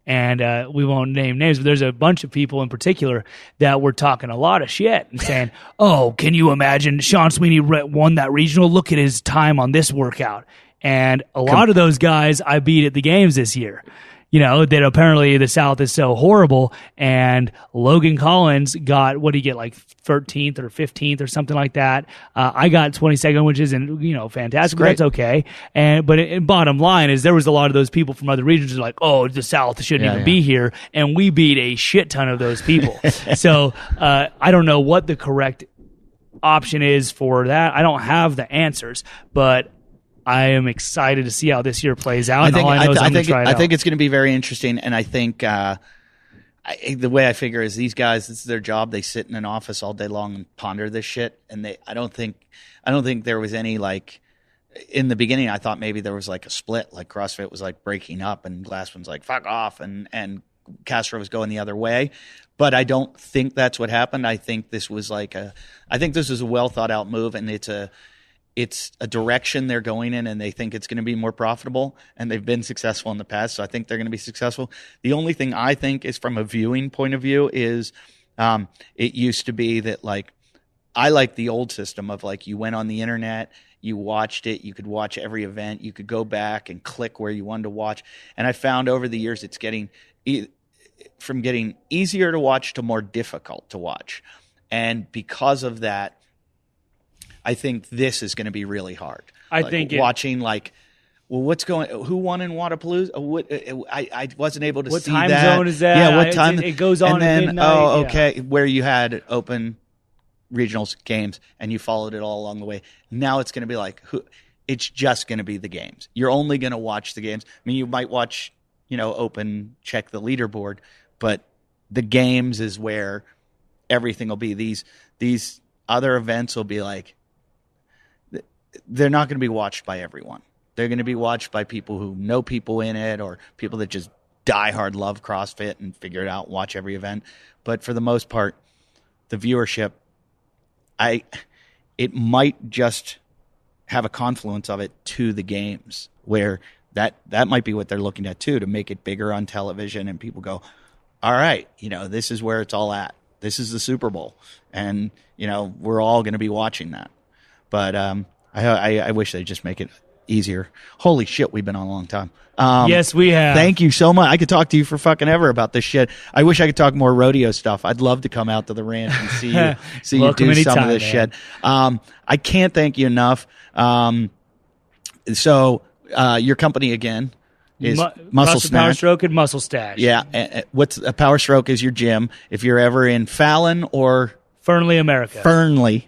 And we won't name names, but there's a bunch of people in particular that were talking a lot of shit and saying, "Oh, can you imagine Sean Sweeney won that regional? Look at his time on this workout." And a lot of those guys I beat at the games this year, that apparently the South is so horrible. And Logan Collins got, what did he get, like 13th or 15th or something like that. I got 22nd, which isn't, fantastic, but that's okay. But bottom line is there was a lot of those people from other regions who were like, oh, the South shouldn't even be here. And we beat a shit ton of those people. So I don't know what the correct option is for that. I don't have the answers, but I am excited to see how this year plays out. I think it's going to be very interesting, and I think the way I figure is these guys, this is their job. They sit in an office all day long and ponder this shit, and I don't think there was any in the beginning, I thought maybe there was like a split, like CrossFit was like breaking up and Glassman's like, fuck off. And Castro was going the other way. But I don't think that's what happened. I think this was a well thought out move, and it's a direction they're going in, and they think it's going to be more profitable, and they've been successful in the past. So I think they're going to be successful. The only thing I think is from a viewing point of view is, it used to be that like, I like the old system of like, you went on the internet, you watched it, you could watch every event, you could go back and click where you wanted to watch. And I found over the years it's getting from getting easier to watch to more difficult to watch. And because of that, I think this is going to be really hard. I think watching like, well, who won in Wadapalooza? I wasn't able to see that. What time zone is that? Yeah, what time? It goes on and then, at midnight. Okay, where you had open regionals games and you followed it all along the way. Now it's going to be like, it's just going to be the games. You're only going to watch the games. I mean, you might watch, open, check the leaderboard, but the games is where everything will be. These other events will be like, they're not going to be watched by everyone. They're going to be watched by people who know people in it, or people that just diehard love CrossFit and figure it out, watch every event. But for the most part, the viewership, it might just have a confluence of it to the games, where that might be what they're looking at too, to make it bigger on television, and people go, all right, this is where it's all at. This is the Super Bowl, and we're all going to be watching that. But I wish they'd just make it easier. Holy shit, we've been on a long time. Yes, we have. Thank you so much. I could talk to you for fucking ever about this shit. I wish I could talk more rodeo stuff. I'd love to come out to the ranch and see you do some of this shit. I can't thank you enough. So your company again is Muscle Snatch. Power Stroke and Muscle Stash. Yeah. What's a Power Stroke is your gym. If you're ever in Fallon or Fernley, America. Fernley.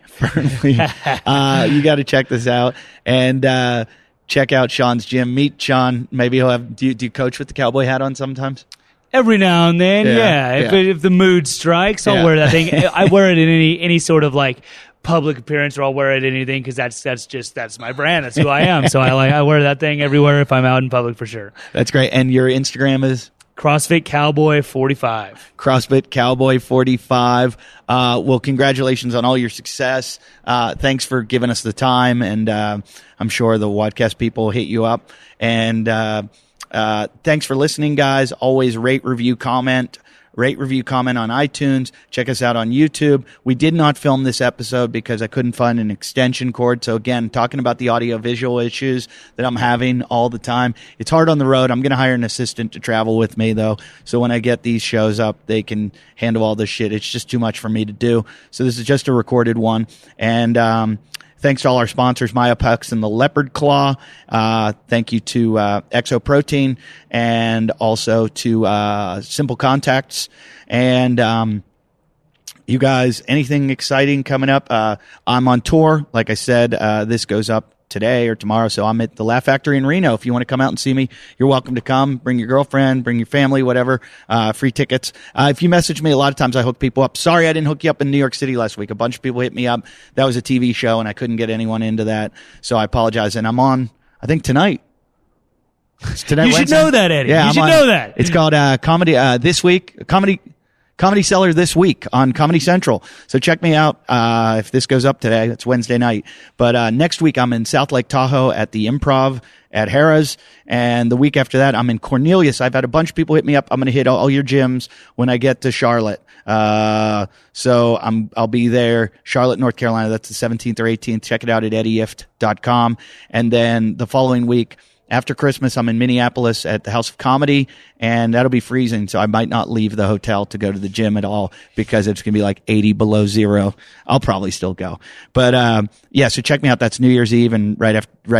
You got to check this out. And check out Sean's gym. Meet Sean. Maybe he'll have. Do you coach with the cowboy hat on sometimes? Every now and then, yeah. If the mood strikes, I'll wear that thing. I wear it in any sort of like public appearance, or I'll wear it in anything, because that's my brand. That's who I am. So I wear that thing everywhere if I'm out in public, for sure. That's great. And your Instagram is CrossFit Cowboy 45. CrossFit Cowboy 45. Well, congratulations on all your success. Thanks for giving us the time, and I'm sure the Wadcast people will hit you up. And thanks for listening, guys. Always rate, review, comment. Rate, review, comment on iTunes. Check us out on YouTube. We did not film this episode because I couldn't find an extension cord. So again, talking about the audio-visual issues that I'm having all the time. It's hard on the road. I'm going to hire an assistant to travel with me, though. So when I get these shows up, they can handle all this shit. It's just too much for me to do. So this is just a recorded one. And thanks to all our sponsors, Myopex and the Leopard Claw. Thank you to Exoprotein, and also to Simple Contacts. And you guys, anything exciting coming up? I'm on tour. Like I said, this goes up today or tomorrow, so I'm at the Laugh Factory in Reno. If you want to come out and see me, you're welcome to come. Bring your girlfriend, bring your family, whatever. Free tickets. If you message me, a lot of times I hook people up. Sorry I didn't hook you up in New York City last week. A bunch of people hit me up. That was a TV show, and I couldn't get anyone into that, so I apologize. And I'm on, I think, tonight. It's tonight, you Wednesday? Should know that, Eddie. Yeah, you should know that. It's called Comedy This Week. Comedy Cellar This Week on Comedy Central. So check me out if this goes up today. It's Wednesday night. But next week I'm in South Lake Tahoe at the Improv at Harrah's. And the week after that I'm in Cornelius. I've had a bunch of people hit me up. I'm going to hit all your gyms when I get to Charlotte. So I'll be there. Charlotte, North Carolina. That's the 17th or 18th. Check it out at eddyift.com. And then the following week, after Christmas, I'm in Minneapolis at the House of Comedy, and that'll be freezing, so I might not leave the hotel to go to the gym at all because it's going to be like 80 below zero. I'll probably still go. But, so check me out. That's New Year's Eve and right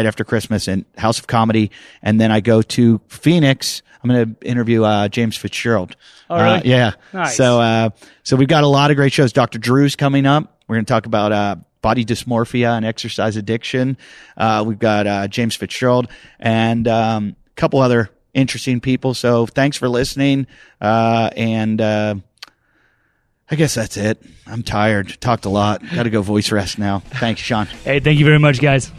after Christmas in House of Comedy. And then I go to Phoenix. I'm going to interview James Fitzgerald. All right. Yeah. Nice. So we've got a lot of great shows. Dr. Drew's coming up. We're going to talk about body dysmorphia and exercise addiction. We've got James Fitzgerald and a couple other interesting people. So thanks for listening. And I guess that's it. I'm tired. Talked a lot. Got to go voice rest now. Thanks, Sean. Hey, thank you very much, guys.